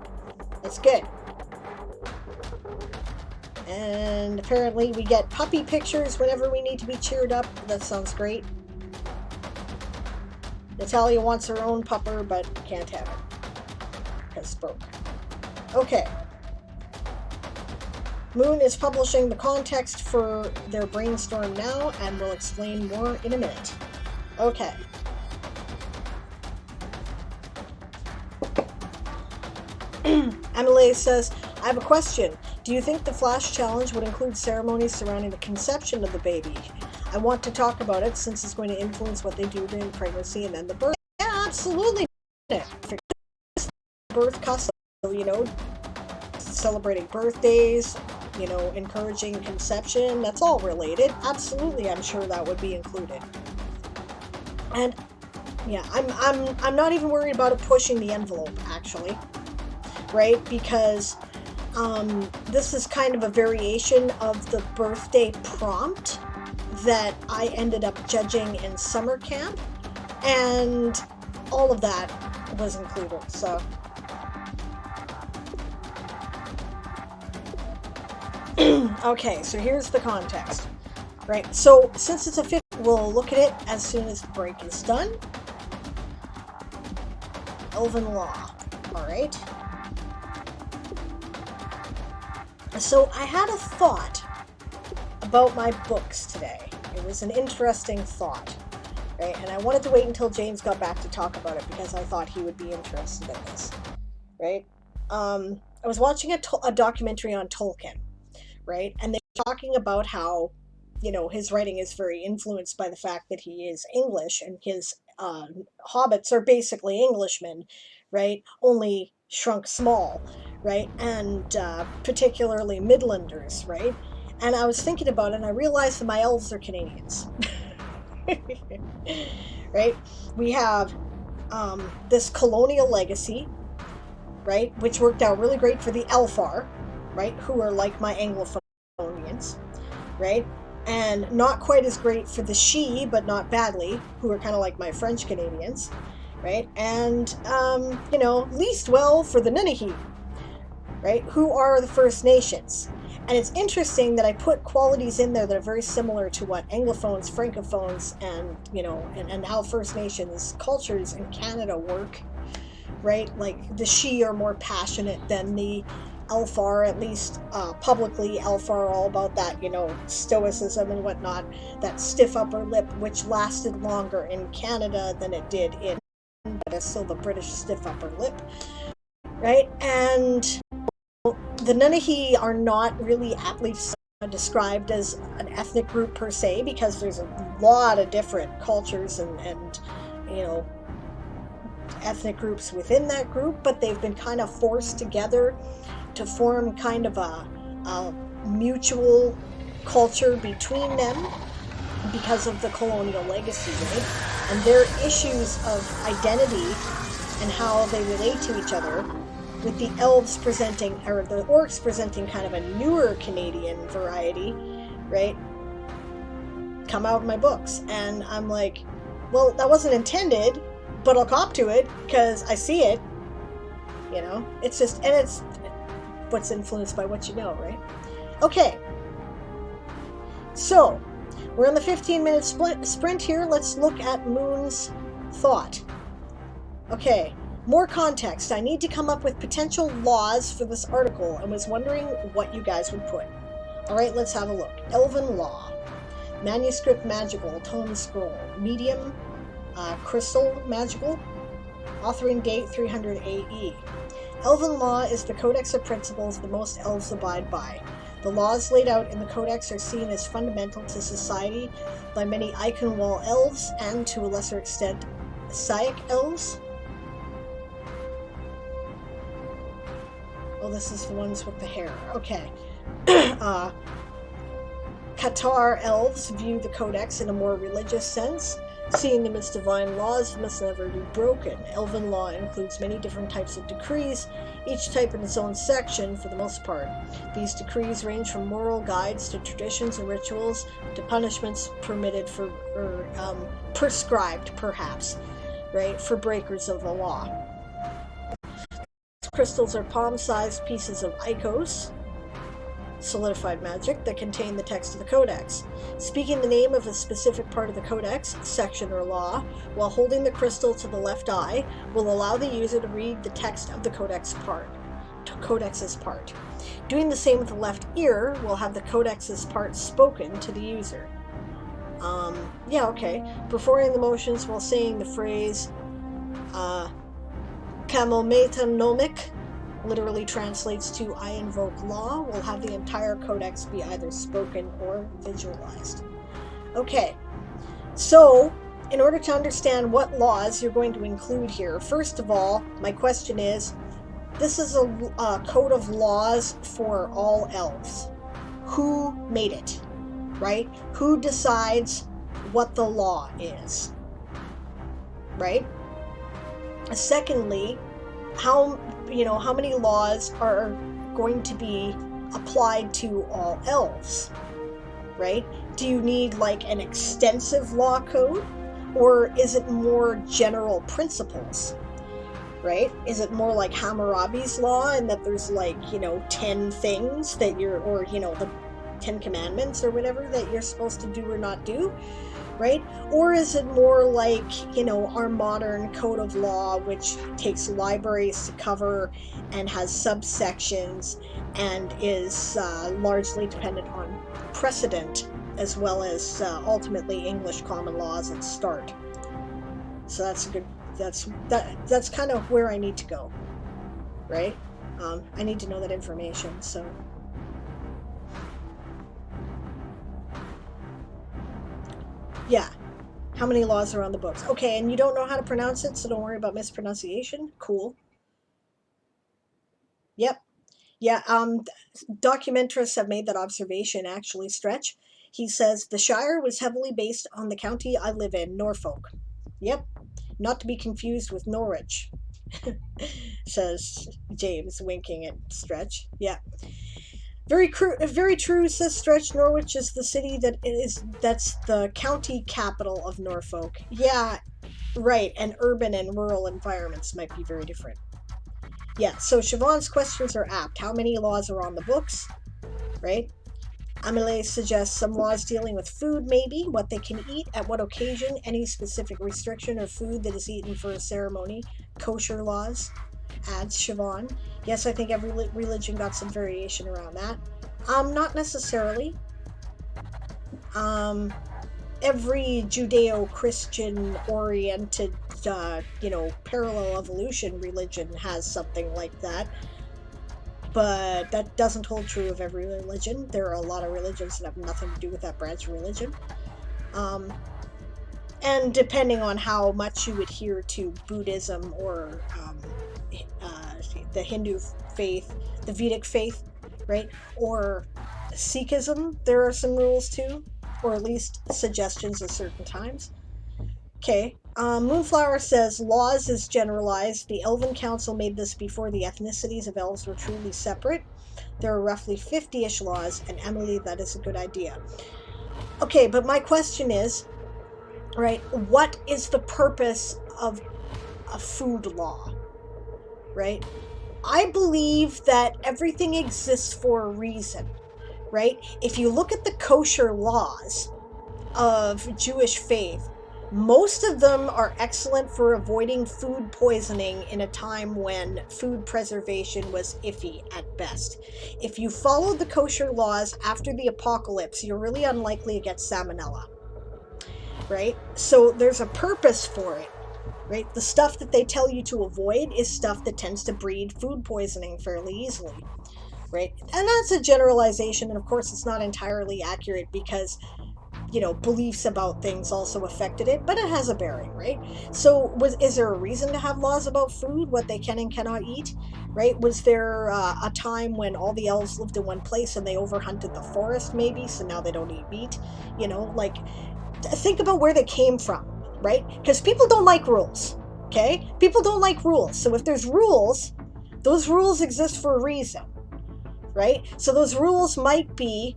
[SPEAKER 1] That's good. And apparently we get puppy pictures whenever we need to be cheered up. That sounds great. Natalia wants her own pupper, but can't have it. Because it's broke. Okay. Moon is publishing the context for their brainstorm now, and will explain more in a minute. Okay. Emily says, I have a question. Do you think the Flash Challenge would include ceremonies surrounding the conception of the baby? I want to talk about it since it's going to influence what they do during pregnancy and then the birth. Yeah, absolutely. Birth custom, you know, celebrating birthdays, you know, encouraging conception, that's all related. Absolutely, I'm sure that would be included. And yeah, I'm not even worried about it pushing the envelope, actually, right? Because this is kind of a variation of the birthday prompt that I ended up judging in summer camp, and all of that was included. So okay, so here's the context, right? So since it's a 50, we'll look at it as soon as the break is done. Elven law, all right? So I had a thought about my books today. It was an interesting thought, right? And I wanted to wait until James got back to talk about it because I thought he would be interested in this, right? I was watching a documentary on Tolkien, right? And they're talking about how, you know, his writing is very influenced by the fact that he is English, and his hobbits are basically Englishmen, right? Only shrunk small, right? And particularly Midlanders, right? And I was thinking about it, and I realized that my elves are Canadians. Right? We have this colonial legacy, right? Which worked out really great for the Elfar, right? Who are like my Anglophonians, right? And not quite as great for the She, but not badly, who are kind of like my French Canadians, right? And, you know, least well for the Nunnehi, right? Who are the First Nations. And it's interesting that I put qualities in there that are very similar to what Anglophones, Francophones, and, you know, and how First Nations cultures in Canada work, right? Like the She are more passionate than the Elfar, at least publicly. Elfar are all about that, you know, stoicism and whatnot, that stiff upper lip, which lasted longer in Canada than it did in, but it's still the British stiff upper lip, right? And the Nunnehi are not really aptly described as an ethnic group per se, because there's a lot of different cultures and you know, ethnic groups within that group, but they've been kind of forced together to form kind of a mutual culture between them because of the colonial legacy, right? And their issues of identity and how they relate to each other with the elves presenting, or the orcs presenting kind of a newer Canadian variety, right, come out in my books. And I'm like, well, that wasn't intended, but I'll cop to it because I see it. You know, it's just, and it's what's influenced by what you know, right? Okay. So, we're on the 15-minute sprint here. Let's look at Moon's thought. Okay, more context. I need to come up with potential laws for this article and was wondering what you guys would put. Alright, let's have a look. Elven law. Manuscript magical, tome scroll. Medium, crystal magical. Authoring date 300 AE. Elven law is the codex of principles the most elves abide by. The laws laid out in the codex are seen as fundamental to society by many Eichenwald elves and, to a lesser extent, Psionic elves. Oh, this is the ones with the hair. Okay. Qatar elves view the codex in a more religious sense, seeing them as divine laws must never be broken. Elven law includes many different types of decrees, each type in its own section for the most part. These decrees range from moral guides to traditions and rituals to punishments permitted for, or prescribed perhaps, right, for breakers of the law. Crystals are palm-sized pieces of Eikos, solidified magic, that contain the text of the codex. Speaking the name of a specific part of the codex, section, or law, while holding the crystal to the left eye, will allow the user to read the text of the codex's part. Doing the same with the left ear will have the codex's part spoken to the user. Yeah, okay. Performing the motions while saying the phrase, Kamometanomic, literally translates to I invoke law, will have the entire codex be either spoken or visualized. Okay, so in order to understand what laws you're going to include here, first of all, my question is, this is a code of laws for all elves. Who made it, right? Who decides what the law is, right? Secondly, how many laws are going to be applied to all elves, right? Do you need like an extensive law code, or is it more general principles, right? Is it more like Hammurabi's law, and that there's like, 10 things that or the 10 commandments or whatever that you're supposed to do or not do, right? Or is it more like, our modern code of law, which takes libraries to cover and has subsections and is largely dependent on precedent, as well as ultimately English common law as its start. So that's kind of where I need to go, right? I need to know that information, so. Yeah. How many laws are on the books? Okay, and you don't know how to pronounce it, so don't worry about mispronunciation. Cool. Yep. Yeah, documentarists have made that observation, actually, Stretch. He says, the Shire was heavily based on the county I live in, Norfolk. Yep. Not to be confused with Norwich, says James, winking at Stretch. Yeah. Very true, says Stretch. Norwich is the city that's the county capital of Norfolk. Yeah, right, and urban and rural environments might be very different. Yeah, so Siobhan's questions are apt. How many laws are on the books, right? Amelie suggests some laws dealing with food, maybe, what they can eat, at what occasion, any specific restriction of food that is eaten for a ceremony, kosher laws, adds Siobhan. Yes, I think every religion got some variation around that. Not necessarily. Every Judeo-Christian oriented, parallel evolution religion has something like that. But that doesn't hold true of every religion. There are a lot of religions that have nothing to do with that branch of religion. And depending on how much you adhere to Buddhism or the Hindu faith, the Vedic faith, right? Or Sikhism, there are some rules too, or at least suggestions at certain times. Okay. Moonflower says laws is generalized. The Elven Council made this before the ethnicities of elves were truly separate. There are roughly 50-ish laws, and Emily, that is a good idea. Okay, but my question is, right, what is the purpose of a food law, right? I believe that everything exists for a reason, right? If you look at the kosher laws of Jewish faith, most of them are excellent for avoiding food poisoning in a time when food preservation was iffy at best. If you follow the kosher laws after the apocalypse, you're really unlikely to get salmonella, right? So there's a purpose for it, right? The stuff that they tell you to avoid is stuff that tends to breed food poisoning fairly easily, right? And that's a generalization, and of course it's not entirely accurate because beliefs about things also affected it, but it has a bearing, right? So is there a reason to have laws about food, what they can and cannot eat, right? Was there a time when all the elves lived in one place and they overhunted the forest maybe, so now they don't eat meat? Like, think about where they came from, right? Because people don't like rules, okay? People don't like rules. So if there's rules, those rules exist for a reason, right? So those rules might be,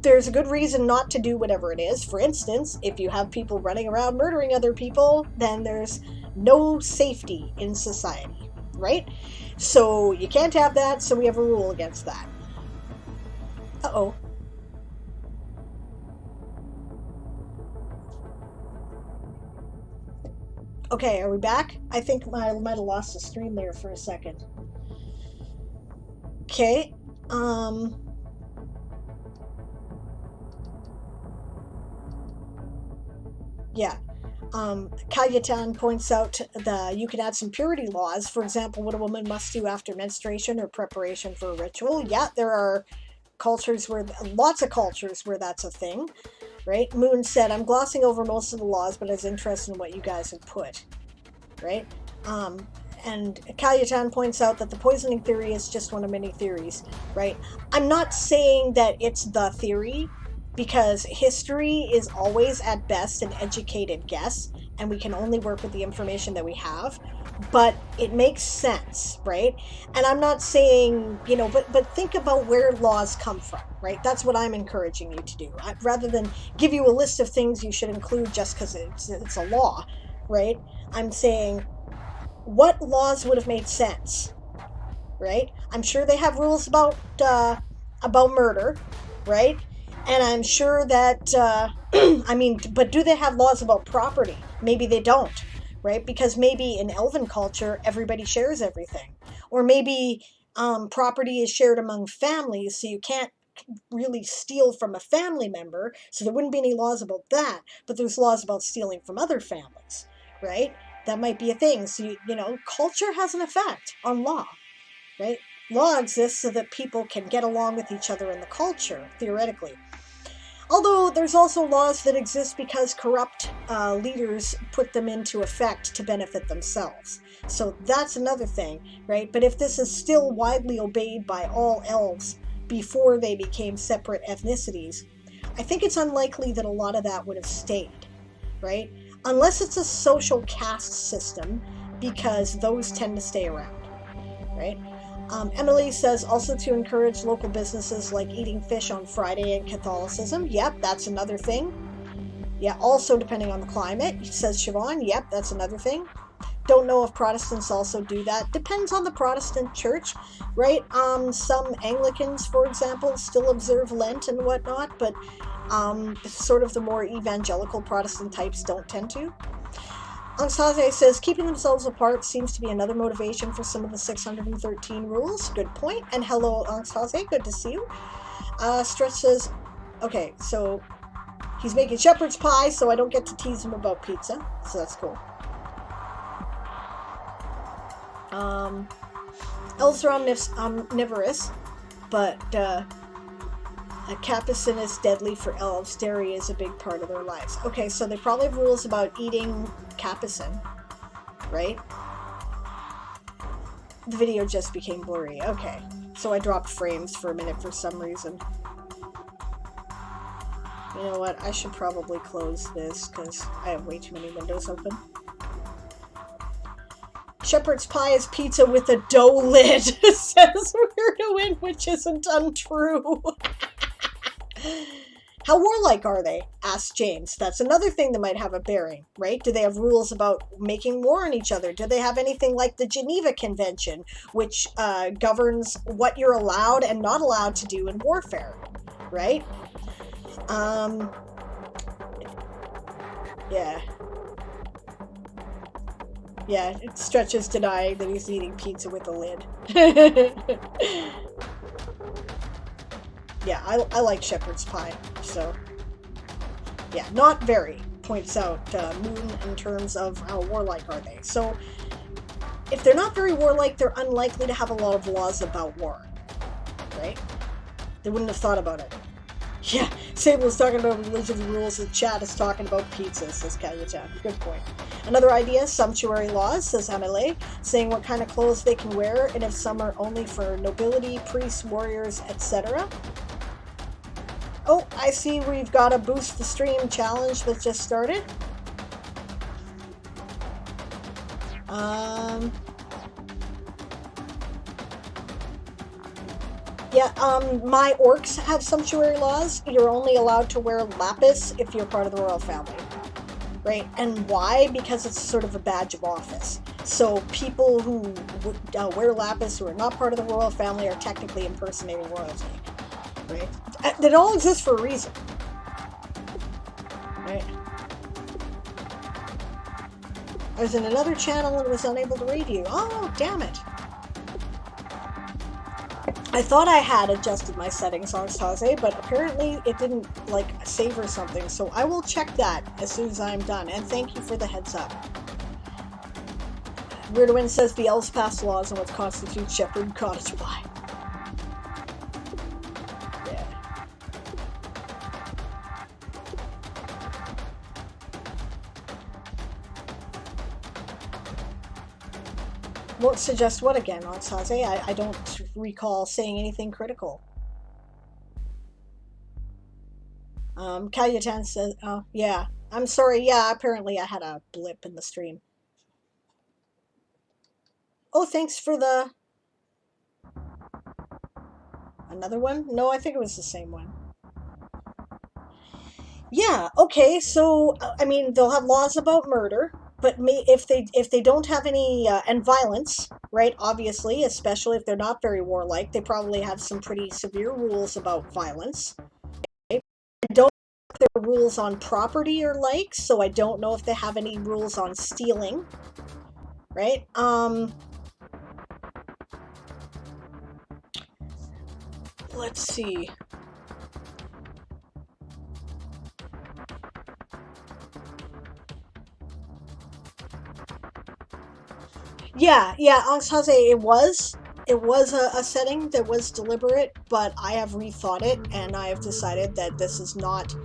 [SPEAKER 1] there's a good reason not to do whatever it is. For instance, if you have people running around murdering other people, then there's no safety in society, right? So you can't have that, so we have a rule against that. Uh-oh. Okay, are we back? I think I might have lost the stream there for a second. Okay. Yeah. Cayetane points out that you can add some purity laws. For example, what a woman must do after menstruation or preparation for a ritual. Yeah, there are lots of cultures where that's a thing, right? Moon said, I'm glossing over most of the laws, but I was interested in what you guys have put, right? And Cayetane points out that the poisoning theory is just one of many theories, right? I'm not saying that it's the theory, because history is always at best an educated guess, and we can only work with the information that we have, but it makes sense, right? And I'm not saying, but think about where laws come from, right? That's what I'm encouraging you to do. Rather than give you a list of things you should include just because it's a law, right? I'm saying, what laws would have made sense, right? I'm sure they have rules about murder, right? And I'm sure that but do they have laws about property? Maybe they don't, right? Because maybe in Elven culture everybody shares everything, or maybe property is shared among families, so you can't really steal from a family member, so there wouldn't be any laws about that. But there's laws about stealing from other families, right? That might be a thing. So culture has an effect on law, right? Law exists so that people can get along with each other in the culture, theoretically. Although there's also laws that exist because corrupt leaders put them into effect to benefit themselves. So that's another thing, right? But if this is still widely obeyed by all elves before they became separate ethnicities, I think it's unlikely that a lot of that would have stayed, right? Unless it's a social caste system, because those tend to stay around, right? Emily says also to encourage local businesses like eating fish on Friday in Catholicism. Yep, that's another thing. Yeah, also depending on the climate, says Siobhan. Yep, that's another thing. Don't know if Protestants also do that. Depends on the Protestant church, right? Some Anglicans, for example, still observe Lent and whatnot, but sort of the more evangelical Protestant types don't tend to. Anstaze says, keeping themselves apart seems to be another motivation for some of the 613 rules. Good point. And hello, Anstaze. Good to see you. Stretch says, okay, so he's making shepherd's pie, so I don't get to tease him about pizza. So that's cool. Elves are omnivorous, but capsaicin is deadly for elves. Dairy is a big part of their lives. Okay, so they probably have rules about eating capsaicin, right? The video just became blurry. Okay, so I dropped frames for a minute for some reason. You know what? I should probably close this because I have way too many windows open. Shepherd's pie is pizza with a dough lid, says Weirdo, which isn't untrue. How warlike are they? Asked James. That's another thing that might have a bearing, right? Do they have rules about making war on each other? Do they have anything like the Geneva Convention, which governs what you're allowed and not allowed to do in warfare, right? Yeah. Yeah, it Stretches denying that he's eating pizza with a lid. Yeah, I like shepherd's pie, so... Yeah, not very, points out Moon in terms of how warlike are they. So, if they're not very warlike, they're unlikely to have a lot of laws about war, right? They wouldn't have thought about it. Yeah, Sable is talking about religious rules, the chat is talking about pizza, says Kayuchan. Good point. Another idea, sumptuary laws, says Amele, saying what kind of clothes they can wear, and if some are only for nobility, priests, warriors, etc. Oh, I see we've got a boost the stream challenge that just started. Yeah, my orcs have sumptuary laws. You're only allowed to wear lapis if you're part of the royal family. Right? And why? Because it's sort of a badge of office. So people who wear lapis who are not part of the royal family are technically impersonating royalty. Right? It all exists for a reason. Right? I was in another channel and was unable to read you. Oh, damn it. I thought I had adjusted my settings on Saze, but apparently it didn't, like, save or something, so I will check that as soon as I'm done, and thank you for the heads up. Weirdo says the elves passed laws on what constitutes shepherd and cottage pie. Yeah. Won't suggest what again on Saze? I don't recall saying anything critical. Kayutan says, oh, yeah. I'm sorry, yeah, apparently I had a blip in the stream. Oh, thanks for the... Another one? No, I think it was the same one. Yeah, okay, so, I mean, they'll have laws about murder, but if they don't have any, and violence, right, obviously, especially if they're not very warlike, they probably have some pretty severe rules about violence. Right? I don't know if there are rules on property or like, so I don't know if they have any rules on stealing, right? Let's see. Yeah, Oxhaze, it was a setting that was deliberate, but I have rethought it, and I have decided that this is not...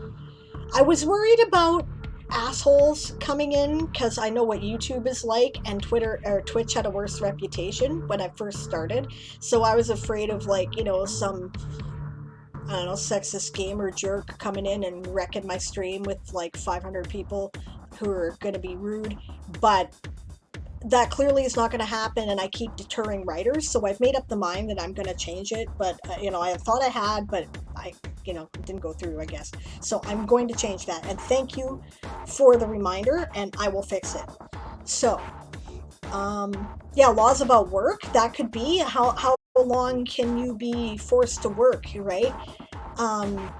[SPEAKER 1] I was worried about assholes coming in, because I know what YouTube is like, and Twitch had a worse reputation when I first started, so I was afraid of, like, you know, some, I don't know, sexist gamer jerk coming in and wrecking my stream with, like, 500 people who are gonna be rude, but... that clearly is not going to happen, and I keep deterring writers, so I've made up the mind that I'm going to change it, but, you know, I thought I had, but you know, it didn't go through, I guess. So I'm going to change that, and thank you for the reminder, and I will fix it. So, yeah, laws about work, that could be, how long can you be forced to work, right?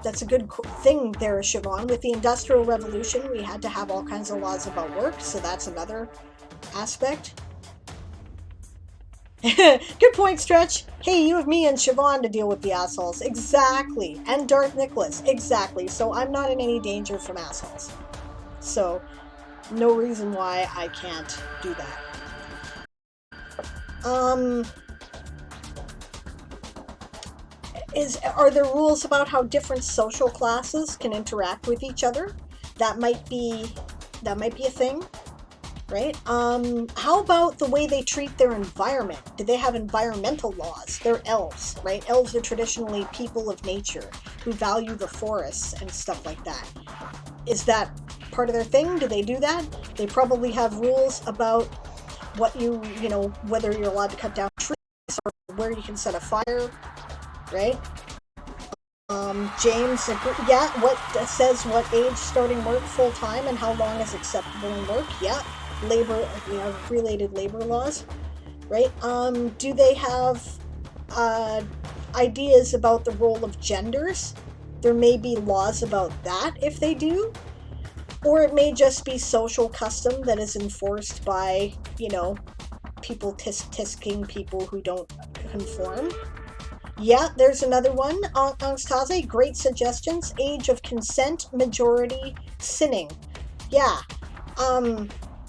[SPEAKER 1] That's a good thing there, Siobhan. With the Industrial Revolution, we had to have all kinds of laws about work, so that's another aspect. Good point, Stretch. Hey, you have me and Siobhan to deal with the assholes. Exactly. And Darth Nicholas. Exactly. So I'm not in any danger from assholes. So, no reason why I can't do that. Are there rules about how different social classes can interact with each other? That might be a thing. Right? How about the way they treat their environment? Do they have environmental laws? They're elves, right? Elves are traditionally people of nature who value the forests and stuff like that. Is that part of their thing? Do they do that? They probably have rules about what you know, whether you're allowed to cut down trees or where you can set a fire, right? James, yeah, what says what age starting work full time and how long is acceptable in work? Yeah, labor, related labor laws, right? Do they have ideas about the role of genders? There may be laws about that if they do, or it may just be social custom that is enforced by, you know, people tisking people who don't conform. Yeah, there's another one. Angstase, great suggestions. Age of consent, majority, sinning. Yeah,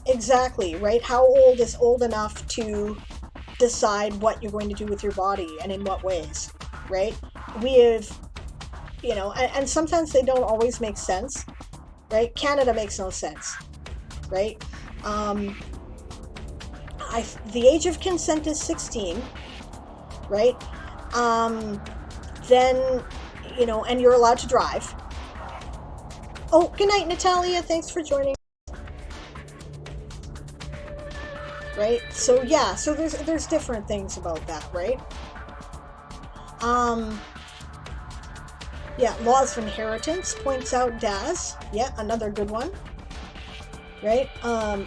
[SPEAKER 1] exactly, right? How old is old enough to decide what you're going to do with your body and in what ways, right? We have, you know, and sometimes they don't always make sense, right? Canada makes no sense, right? The age of consent is 16, right? Then, you know, and you're allowed to drive. Oh, good night, Natalia. Thanks for joining. Right? So yeah, so there's different things about that, right? Yeah, laws of inheritance points out Daz. Yeah, another good one. Right?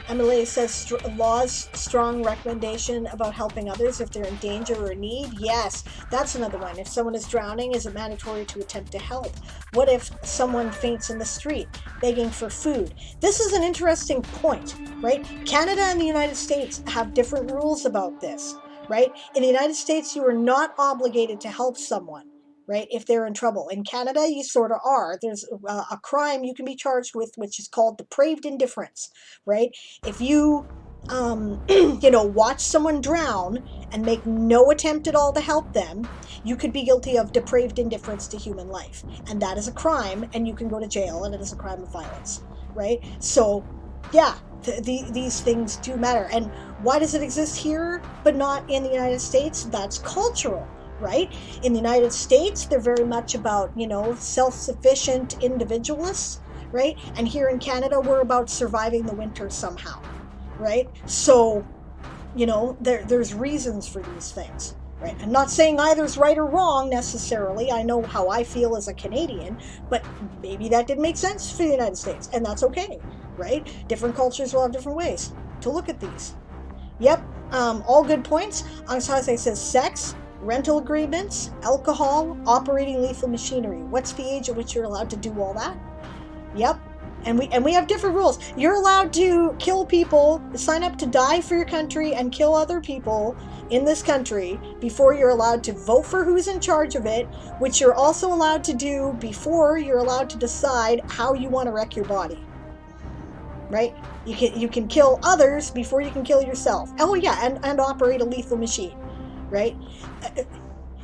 [SPEAKER 1] Emily says laws, strong recommendation about helping others if they're in danger or need. Yes, that's another one. If someone is drowning, is it mandatory to attempt to help? What if someone faints in the street, begging for food? This is an interesting point, right? Canada and the United States have different rules about this, right? In the United States, you are not obligated to help someone, right, if they're in trouble. In Canada, you sort of are. There's a crime you can be charged with, which is called depraved indifference, right? If you, you know, watch someone drown and make no attempt at all to help them, you could be guilty of depraved indifference to human life. And that is a crime, and you can go to jail, and it is a crime of violence, right? So, yeah, these things do matter. And why does it exist here, but not in the United States? That's cultural. Right? In the United States, they're very much about, you know, self-sufficient individualists, right? And here in Canada, we're about surviving the winter somehow, right? So, you know, there's reasons for these things, right? I'm not saying either's right or wrong necessarily. I know how I feel as a Canadian, but maybe that didn't make sense for the United States, and that's okay, right? Different cultures will have different ways to look at these. Yep, all good points. Angstase says sex, rental agreements, alcohol, operating lethal machinery. What's the age at which you're allowed to do all that? Yep. And we have different rules. You're allowed to kill people, sign up to die for your country and kill other people in this country before you're allowed to vote for who's in charge of it, which you're also allowed to do before you're allowed to decide how you want to wreck your body. Right? You can kill others before you can kill yourself. Oh yeah, and operate a lethal machine. Right?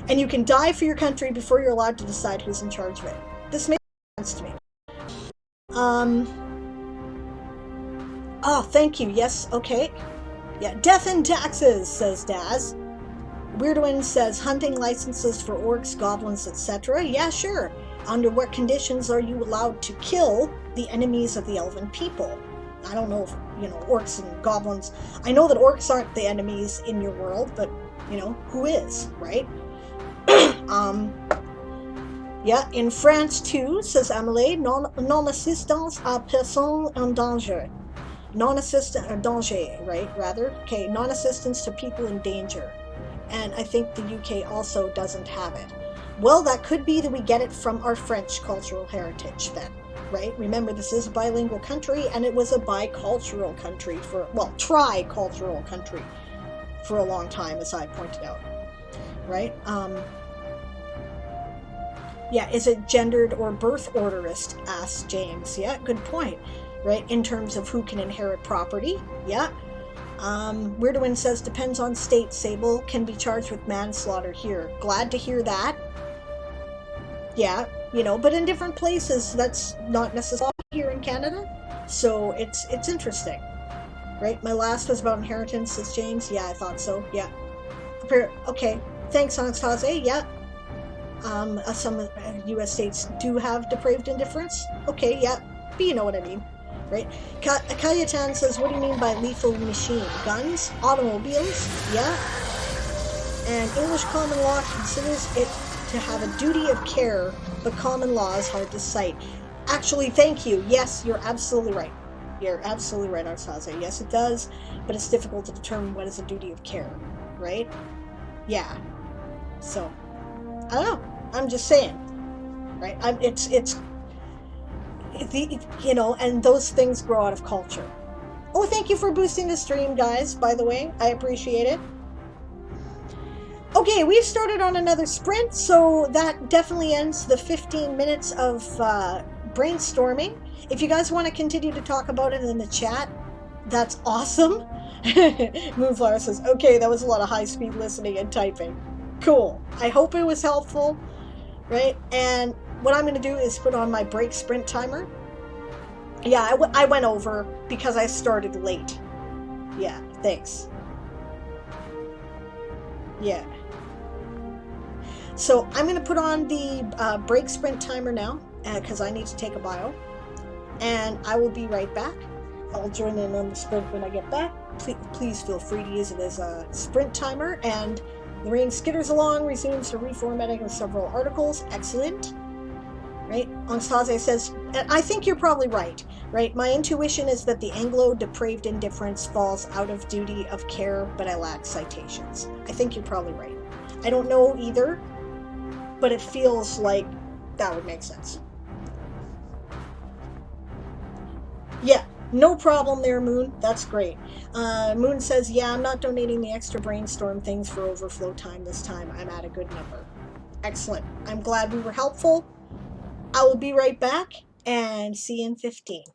[SPEAKER 1] And you can die for your country before you're allowed to decide who's in charge of it. This makes sense to me. Oh, thank you. Yes, okay. Yeah, death and taxes, says Daz. Weirdwin says hunting licenses for orcs, goblins, etc. Yeah, sure. Under what conditions are you allowed to kill the enemies of the elven people? I don't know if, you know, orcs and goblins. I know that orcs aren't the enemies in your world, but you know, who is, right? Yeah, in France too, says Amélie, non-assistance à personne en danger. Non-assistance, danger, right, rather? Okay, non-assistance to people in danger. And I think the UK also doesn't have it. Well, that could be that we get it from our French cultural heritage then, right? Remember, this is a bilingual country, and it was a bicultural country for, well, tri-cultural country for a long time, as I pointed out, right? Yeah, is it gendered or birth orderist, asks James. Yeah, good point, right? In terms of who can inherit property, yeah. Weirdwin says, depends on state, Sable, can be charged with manslaughter here. Glad to hear that. Yeah, you know, but in different places, that's not necessarily here in Canada, so it's interesting. Right? My last was about inheritance, says James. Yeah, I thought so. Yeah. Okay. Thanks, Anastasia. Yeah. Some U.S. states do have depraved indifference. Okay, yeah, but you know what I mean, right? Kayetan says, what do you mean by lethal machine? Guns? Automobiles? Yeah. And English common law considers it to have a duty of care, but common law is hard to cite. Actually, thank you. Yes, you're absolutely right. You're absolutely right, Arsaze. Yes, it does, but it's difficult to determine what is a duty of care, right? Yeah. So, I don't know. I'm just saying, right? And those things grow out of culture. Oh, thank you for boosting the stream, guys, by the way. I appreciate it. Okay, we've started on another sprint, so that definitely ends the 15 minutes of brainstorming. If you guys want to continue to talk about it in the chat, that's awesome. Moonflower says, okay, that was a lot of high-speed listening and typing. Cool. I hope it was helpful, right? And what I'm going to do is put on my break sprint timer. Yeah, I went over because I started late. Yeah, thanks. Yeah. So I'm going to put on the break sprint timer now because I need to take a bio. And I will be right back. I'll join in on the sprint when I get back. Please feel free to use it as a sprint timer. And the rain skitters along, resumes the reformatting of several articles. Excellent. Right? Anastasia says, and I think you're probably right. My intuition is that the Anglo depraved indifference falls out of duty of care, but I lack citations. I think you're probably right. I don't know either, but it feels like that would make sense. Yeah, no problem there, Moon. That's great. Moon says, yeah, I'm not donating the extra brainstorm things for overflow time this time. I'm at a good number. Excellent. I'm glad we were helpful. I will be right back and see you in 15.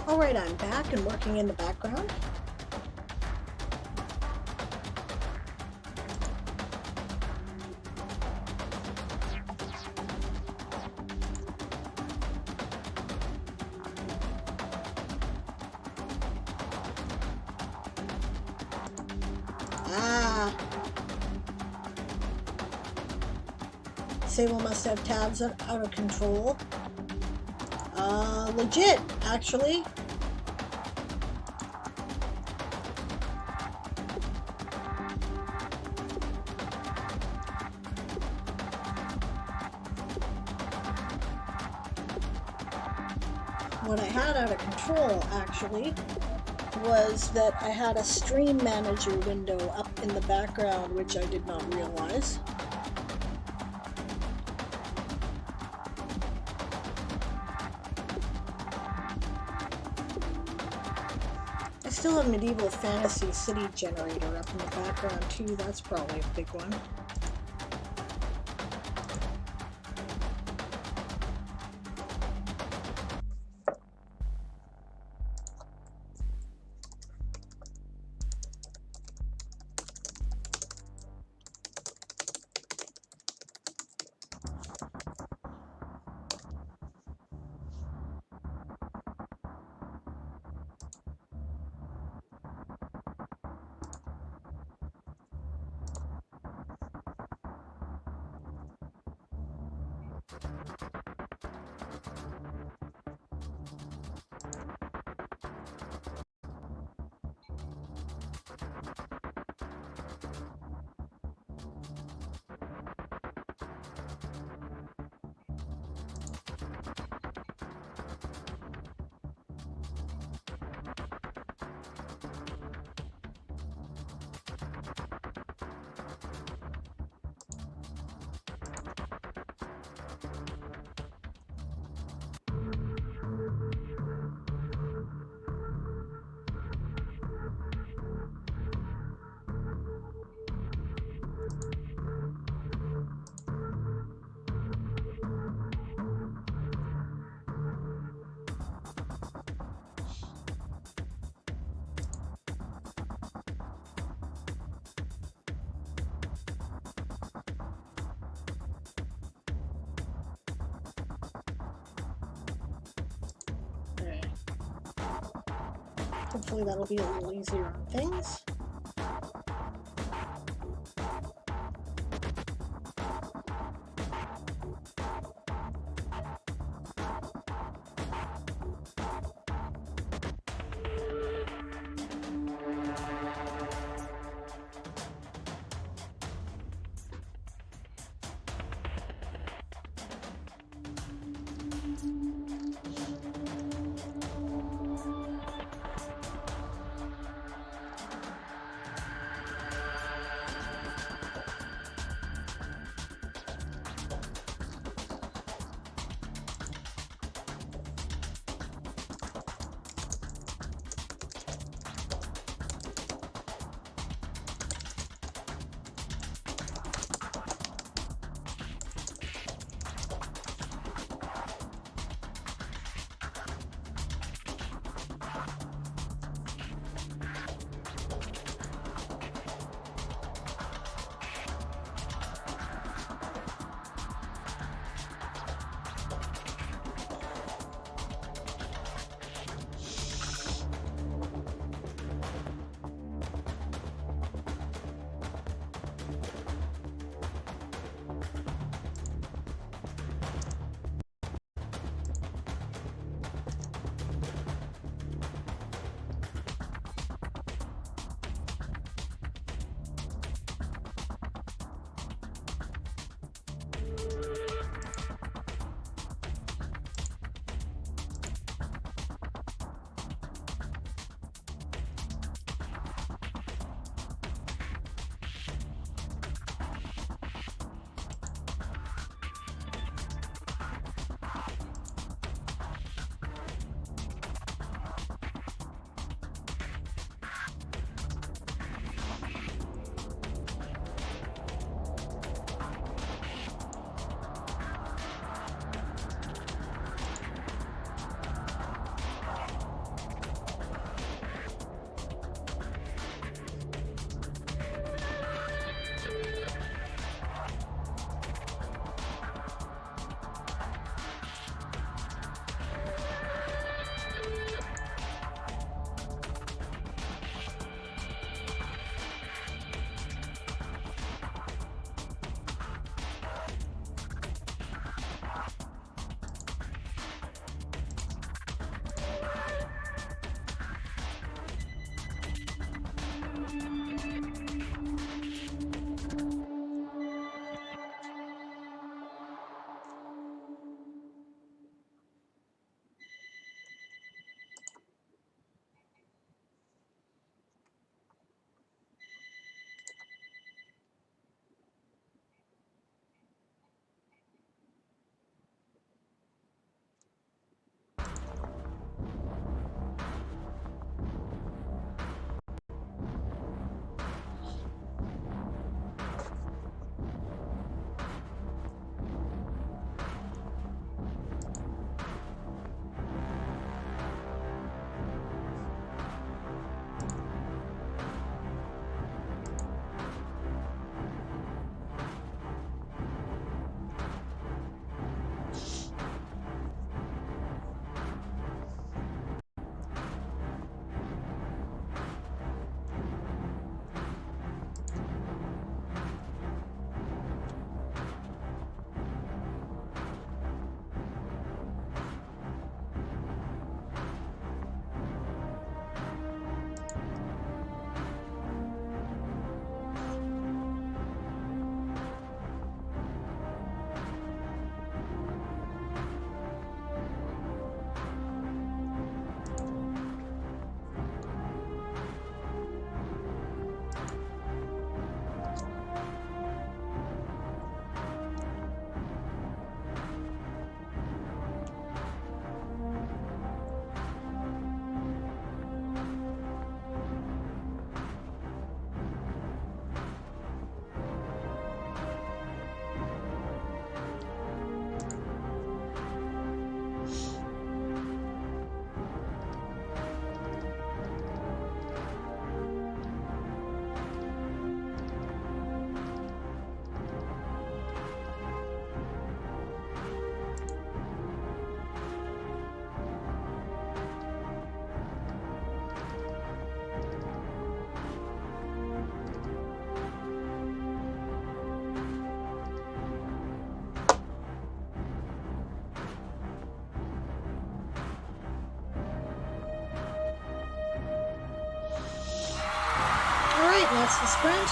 [SPEAKER 1] Alright, I'm back and working in the background. Sable must have tabs out of control. Legit, actually. What I had out of control, actually, was that I had a stream manager window up in the background, which I did not realize. I still have Medieval Fantasy City Generator up in the background too. That's probably a big one. Hopefully that'll be a little easier on things. That's the sprint.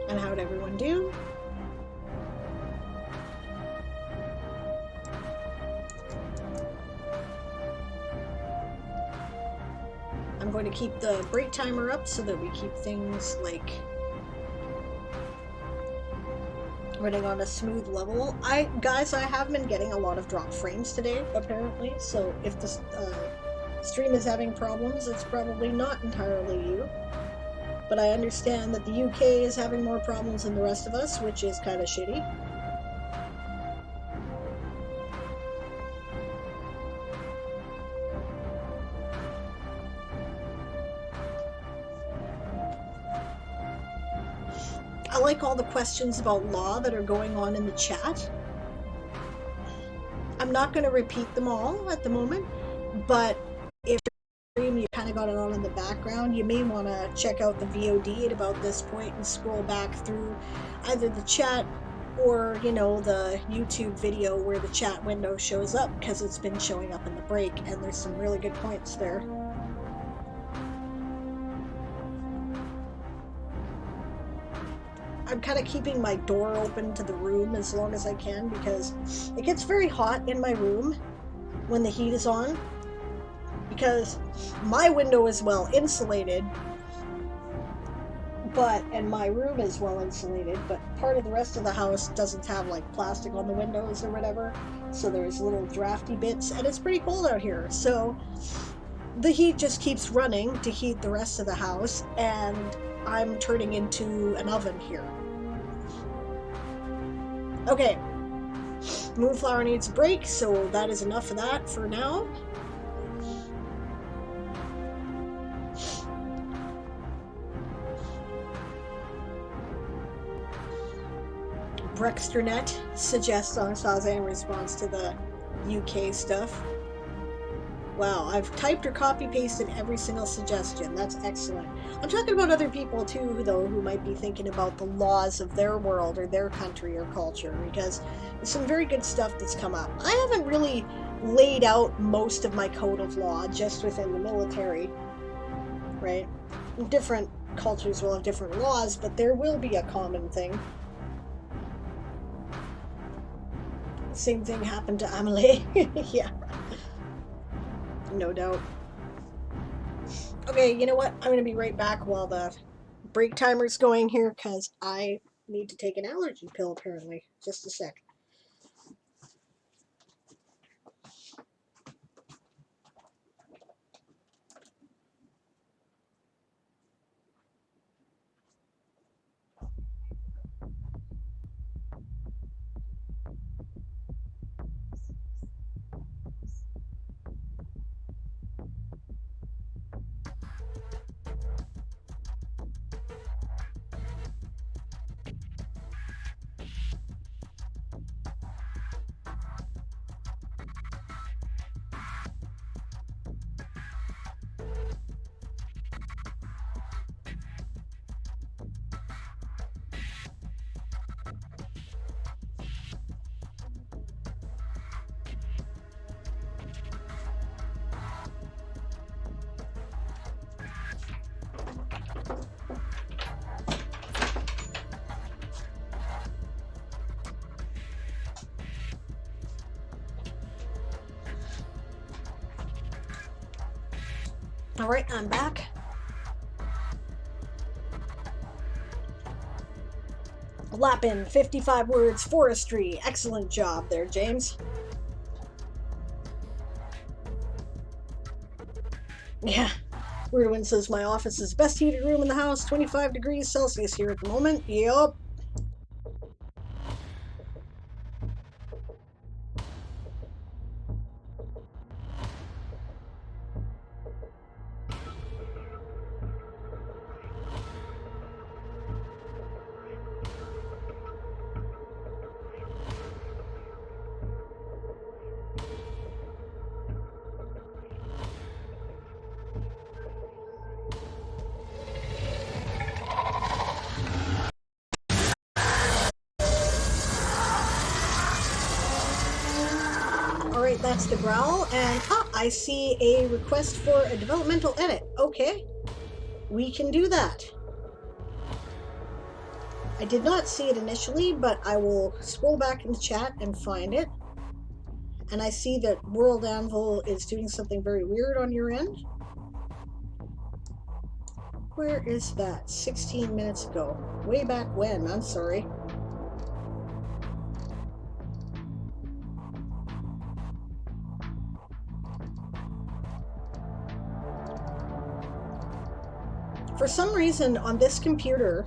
[SPEAKER 1] And how'd everyone do? I'm going to keep the break timer up so that we keep things like running on a smooth level. Guys, I have been getting a lot of drop frames today, apparently, so if the stream is having problems, it's probably not entirely you. But I understand that the UK is having more problems than the rest of us, which is kind of shitty. I like all the questions about law that are going on in the chat. I'm not going to repeat them all at the moment, but if you kind of got it on in the background, you may want to check out the VOD at about this point and scroll back through either the chat or, you know, the YouTube video where the chat window shows up, because it's been showing up in the break, and there's some really good points there. I'm kind of keeping my door open to the room as long as I can, because it gets very hot in my room when the heat is on, because my window is well insulated, and my room is well insulated, but part of the rest of the house doesn't have like plastic on the windows or whatever, so there's little drafty bits, and it's pretty cold out here, so the heat just keeps running to heat the rest of the house, and I'm turning into an oven here. Okay, Moonflower needs a break, so that is enough of that for now. Brexternet suggests Anastasia in response to the UK stuff. Wow, I've typed or copy-pasted every single suggestion. That's excellent. I'm talking about other people too, though, who might be thinking about the laws of their world or their country or culture, because there's some very good stuff that's come up. I haven't really laid out most of my code of law just within the military, right? Different cultures will have different laws, but there will be a common thing. Same thing happened to Amelie. Yeah. No doubt. Okay, you know what? I'm going to be right back while the break timer's going here, because I need to take an allergy pill, apparently. Just a sec. Alright, I'm back. Lappin, 55 words, forestry. Excellent job there, James. Yeah. Weirdwin says my office is best heated room in the house, 25 degrees Celsius here at the moment. Yup. Alright, that's the growl, and I see a request for a developmental edit. Okay, we can do that. I did not see it initially, but I will scroll back in the chat and find it. And I see that World Anvil is doing something very weird on your end. Where is that? 16 minutes ago. Way back when, I'm sorry. For some reason on this computer,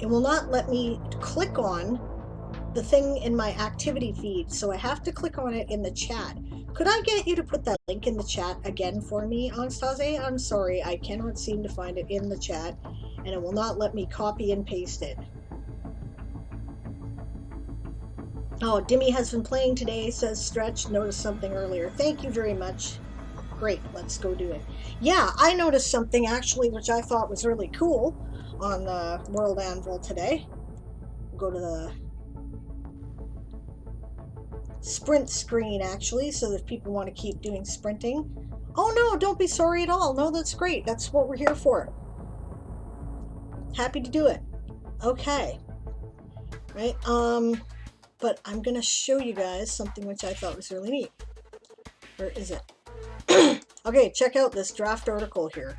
[SPEAKER 1] it will not let me click on the thing in my activity feed, so I have to click on it in the chat. Could I get you to put that link in the chat again for me, Anastasia? I'm sorry, I cannot seem to find it in the chat, and it will not let me copy and paste it. Oh, Dimmy has been playing today, says Stretch. Noticed something earlier. Thank you very much. Great, let's go do it. Yeah, I noticed something actually which I thought was really cool on the World Anvil today. Go to the sprint screen actually, so that if people want to keep doing sprinting. Oh no, don't be sorry at all. No, that's great. That's what we're here for. Happy to do it. Okay. Right, but I'm gonna show you guys something which I thought was really neat. Where is it? Okay, check out this draft article here,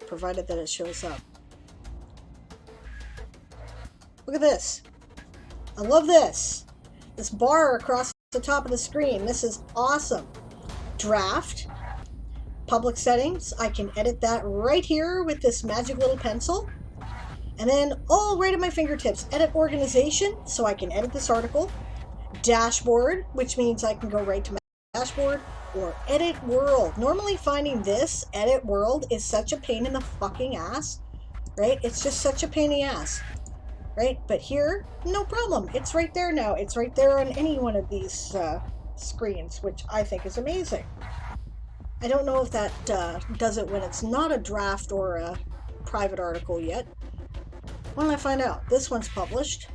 [SPEAKER 1] provided that it shows up. Look at this. I love this. This bar across the top of the screen. This is awesome. Draft. Public settings. I can edit that right here with this magic little pencil. And then all right at my fingertips. Edit organization, so I can edit this article. Dashboard, which means I can go right to my dashboard. Or edit world. Normally finding this edit world is such a pain in the fucking ass. Right? It's just such a pain in the ass. Right? But here, no problem. It's right there now. It's right there on any one of these screens, which I think is amazing. I don't know if that does it when it's not a draft or a private article yet. Why don't I find out? This one's published.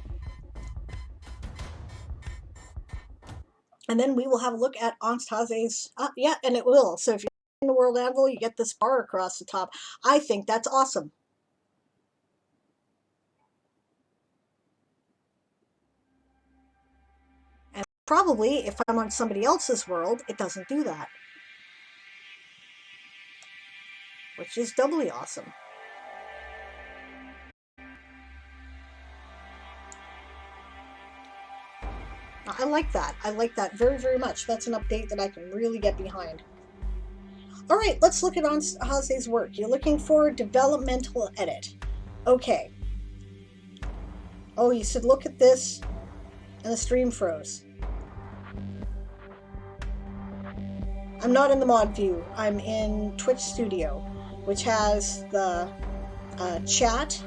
[SPEAKER 1] And then we will have a look at Anastasia's, yeah, and it will. So if you're in the World Anvil, you get this bar across the top. I think that's awesome. And probably, if I'm on somebody else's world, it doesn't do that. Which is doubly awesome. I like that. I like that very, very much. That's an update that I can really get behind. All right, let's look at Anastasia's work. You're looking for developmental edit. Okay. Oh, you said look at this, and the stream froze. I'm not in the mod view. I'm in Twitch Studio, which has the chat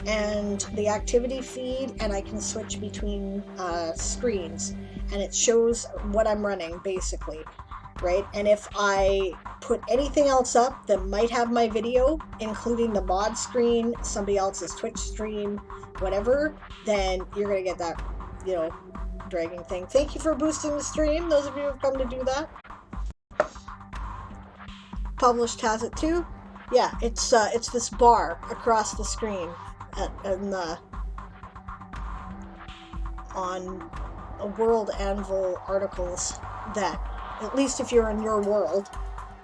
[SPEAKER 1] and the activity feed, and I can switch between screens, and it shows what I'm running basically, right? And if I put anything else up that might have my video, including the mod screen, somebody else's Twitch stream, whatever, then you're gonna get that, you know, dragging thing. Thank you for boosting the stream, those of you who have come to do that. Published has it too. Yeah, it's this bar across the screen. On a World Anvil articles that, at least if you're in your world,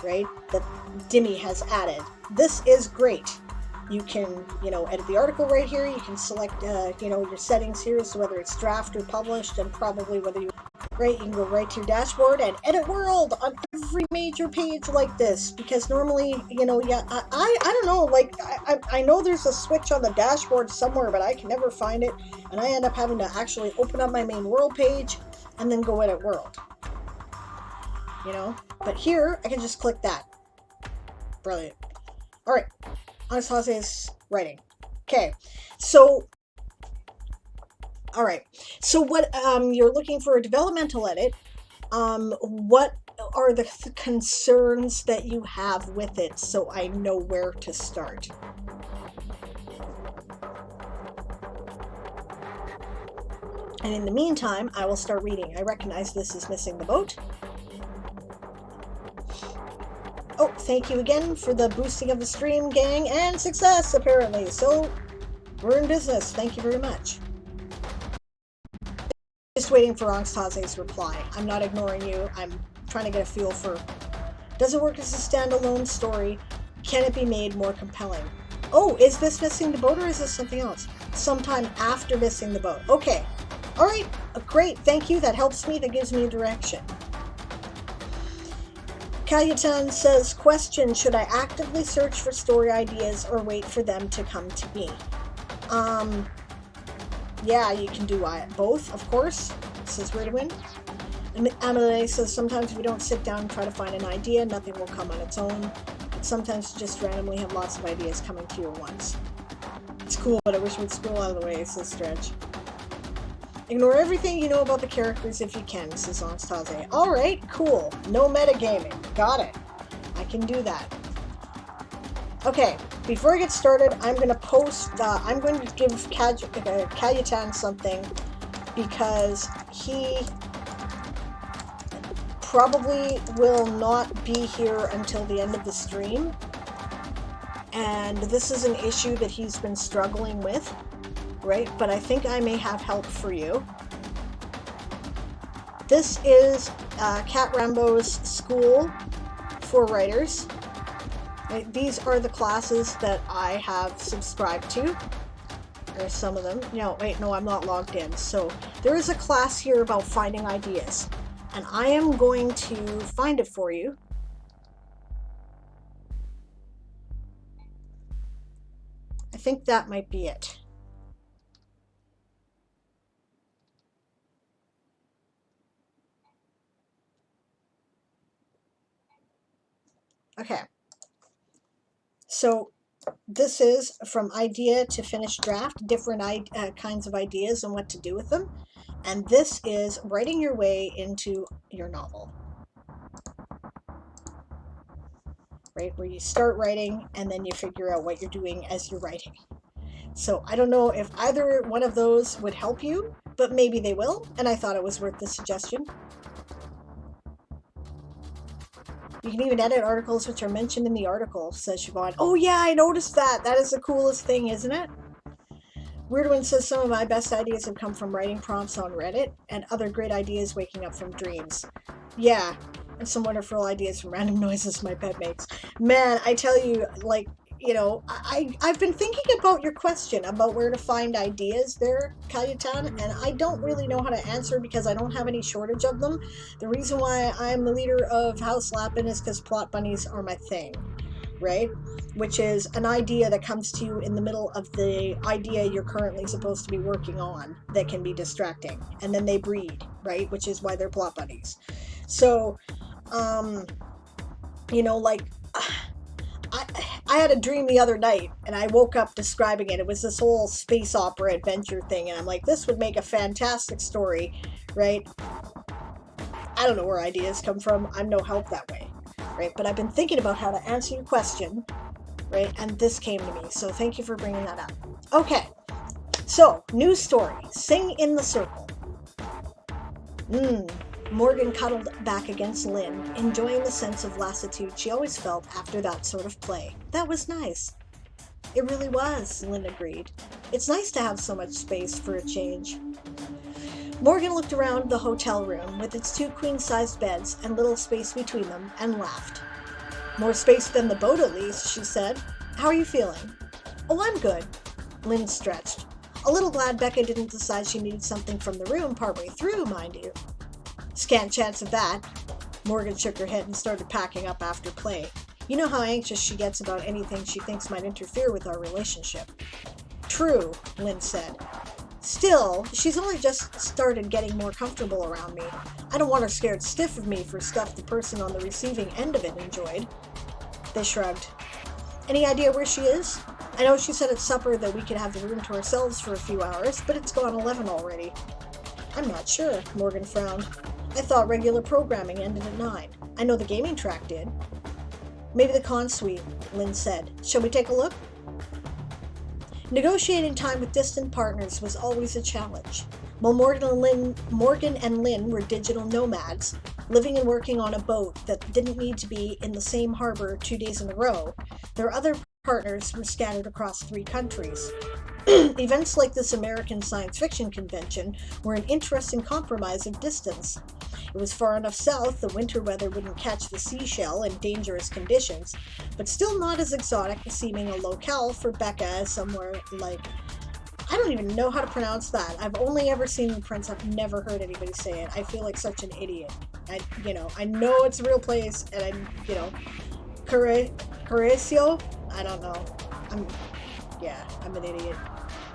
[SPEAKER 1] right, that Dimmy has added. This is great. You can, you know, edit the article right here. You can select, you know, your settings here, so whether it's draft or published, and probably whether you, right, you can go right to your dashboard and edit world on every major page like this, because normally, you know, yeah, I don't know, like, I know there's a switch on the dashboard somewhere, but I can never find it, and I end up having to actually open up my main world page and then go edit world, you know, but here I can just click that. Brilliant. All right, Anastasia's writing. Okay, so all right, so what you're looking for a developmental edit. What are the concerns that you have with it, so I know where to start? And in the meantime, I will start reading. I recognize this is Missing the Boat. Oh, thank you again for the boosting of the stream, gang, and success, apparently. So, we're in business. Thank you very much. Just waiting for Angstaze's reply. I'm not ignoring you. I'm trying to get a feel for... Does it work as a standalone story? Can it be made more compelling? Oh, is this Missing the Boat or is this something else? Sometime after Missing the Boat. Okay. All right. Great. Thank you. That helps me. That gives me a direction. Kayetan says, question, should I actively search for story ideas or wait for them to come to me? Yeah, you can do both, of course, says Ridwin. And Amelie says, sometimes if you don't sit down and try to find an idea, nothing will come on its own. But sometimes you just randomly have lots of ideas coming to you at once. It's cool, but I wish we'd scroll out of the way, says Stretch. Ignore everything you know about the characters if you can, says Anastasia. Alright, cool. No metagaming. Got it. I can do that. Okay, before I get started, I'm going to I'm going to give Kayetan something because he probably will not be here until the end of the stream. And this is an issue that he's been struggling with. Right, but I think I may have help for you. This is Cat Rambo's School for Writers. Right, these are the classes that I have subscribed to. There's some of them. No, wait, no, I'm not logged in. So there is a class here about finding ideas, and I am going to find it for you. I think that might be it. Okay, so this is from idea to finished draft, different kinds of ideas and what to do with them. And this is writing your way into your novel. Right, where you start writing and then you figure out what you're doing as you're writing. So I don't know if either one of those would help you, but maybe they will, and I thought it was worth the suggestion. You can even edit articles which are mentioned in the article, says Siobhan. Oh yeah, I noticed that. That is the coolest thing, isn't it? Weirdwin says some of my best ideas have come from writing prompts on Reddit, and other great ideas waking up from dreams. Yeah, and some wonderful ideas from random noises my pet makes. Man, I tell you, like, you know, I've been thinking about your question about where to find ideas there, Kayetan, and I don't really know how to answer because I don't have any shortage of them. The reason why I'm the leader of House Lappin is because plot bunnies are my thing, right? Which is an idea that comes to you in the middle of the idea you're currently supposed to be working on that can be distracting. And then they breed, right? Which is why they're plot bunnies. So, you know, like... I had a dream the other night, and I woke up describing it. It was this whole space opera adventure thing, and I'm like, this would make a fantastic story, right? I don't know where ideas come from. I'm no help that way, right? But I've been thinking about how to answer your question, right? And this came to me, so thank you for bringing that up. Okay, so, new story. Sing in the Circle. Morgan cuddled back against Lynn, enjoying the sense of lassitude she always felt after that sort of play. That was nice. It really was, Lynn agreed. It's nice to have so much space for a change. Morgan looked around the hotel room with its 2 queen-sized beds and little space between them and laughed. More space than the boat, at least, she said. How are you feeling? Oh, I'm good. Lynn stretched. A little glad Becca didn't decide she needed something from the room partway through, mind you. Scant chance of that. Morgan shook her head and started packing up after play. You know how anxious she gets about anything she thinks might interfere with our relationship. True, Lynn said. Still, she's only just started getting more comfortable around me. I don't want her scared stiff of me for stuff the person on the receiving end of it enjoyed. They shrugged. Any idea where she is? I know she said at supper that we could have the room to ourselves for a few hours, but it's gone 11 already. I'm not sure, Morgan frowned. I thought regular programming ended at 9. I know the gaming track did. Maybe the con suite, Lynn said. Shall we take a look? Negotiating time with distant partners was always a challenge. While Morgan and Lynn were digital nomads, living and working on a boat that didn't need to be in the same harbor 2 days in a row, their other partners were scattered across 3 countries. Events like this American science fiction convention were an interesting compromise of distance. It was far enough south the winter weather wouldn't catch the seashell in dangerous conditions, but still not as exotic as seeming a locale for Becca as somewhere like, I don't even know how to pronounce that. I've only ever seen the prints. I've never heard anybody say it. I feel like such an idiot. I know it's a real place, and Correcio? I don't know. I'm an idiot.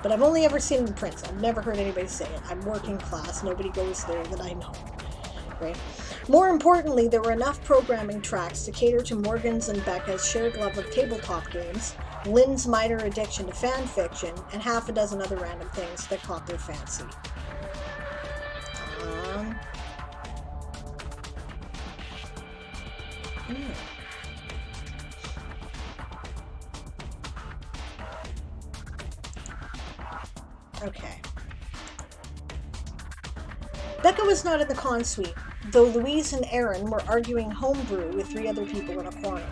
[SPEAKER 1] But I've only ever seen the prints. I've never heard anybody say it. I'm working class. Nobody goes there that I know. Right? More importantly, there were enough programming tracks to cater to Morgan's and Becca's shared love of tabletop games, Lynn's minor addiction to fan fiction, and half a dozen other random things that caught their fancy. Okay. Becca was not in the con suite, though Louise and Aaron were arguing homebrew with 3 other people in a corner.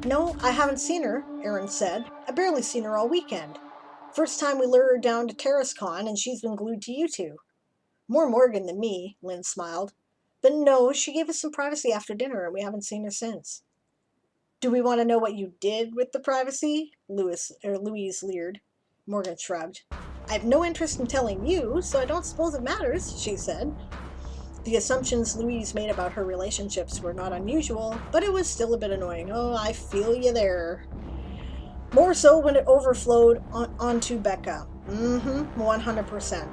[SPEAKER 1] No, I haven't seen her, Aaron said. I barely seen her all weekend. First time we lured her down to TerraceCon, and she's been glued to you two. More Morgan than me, Lynn smiled. But no, she gave us some privacy after dinner, and we haven't seen her since. Do we want to know what you did with the privacy? Louise leered. Morgan shrugged. I have no interest in telling you, so I don't suppose it matters, she said. The assumptions Louise made about her relationships were not unusual, but it was still a bit annoying. Oh, I feel you there. More so when it overflowed onto Becca. 100%.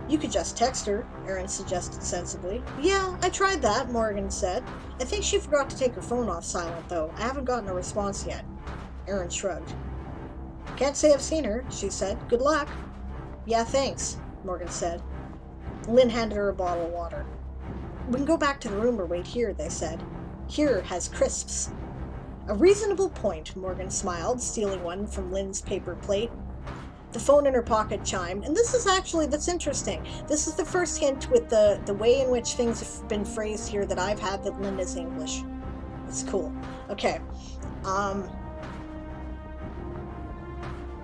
[SPEAKER 1] You could just text her, Aaron suggested sensibly. Yeah, I tried that, Morgan said. I think she forgot to take her phone off silent, though. I haven't gotten a response yet. Aaron shrugged. Can't say I've seen her, she said. Good luck. Yeah, thanks, Morgan said. Lynn handed her a bottle of water. We can go back to the room or wait here, they said. Here has crisps. A reasonable point, Morgan smiled, stealing one from Lynn's paper plate. The phone in her pocket chimed, and that's interesting. This is the first hint with the way in which things have been phrased here that I've had that Lynn is English. It's cool. Okay.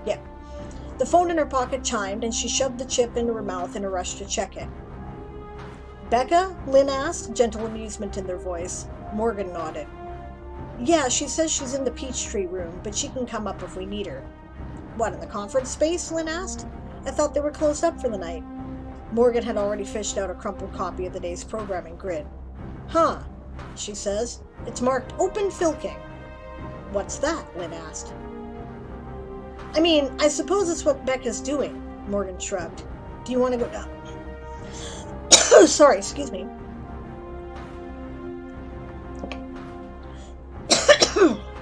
[SPEAKER 1] Yeah. The phone in her pocket chimed, and she shoved the chip into her mouth in a rush to check it. Becca? Lynn asked, gentle amusement in their voice. Morgan nodded. Yeah, she says she's in the Peachtree room, but she can come up if we need her. What, in the conference space? Lynn asked. I thought they were closed up for the night. Morgan had already fished out a crumpled copy of the day's programming grid. Huh, she says. It's marked Open Filking. What's that? Lynn asked. I mean, I suppose it's what Becca's doing, Morgan shrugged. Do you want to go down? Sorry, excuse me.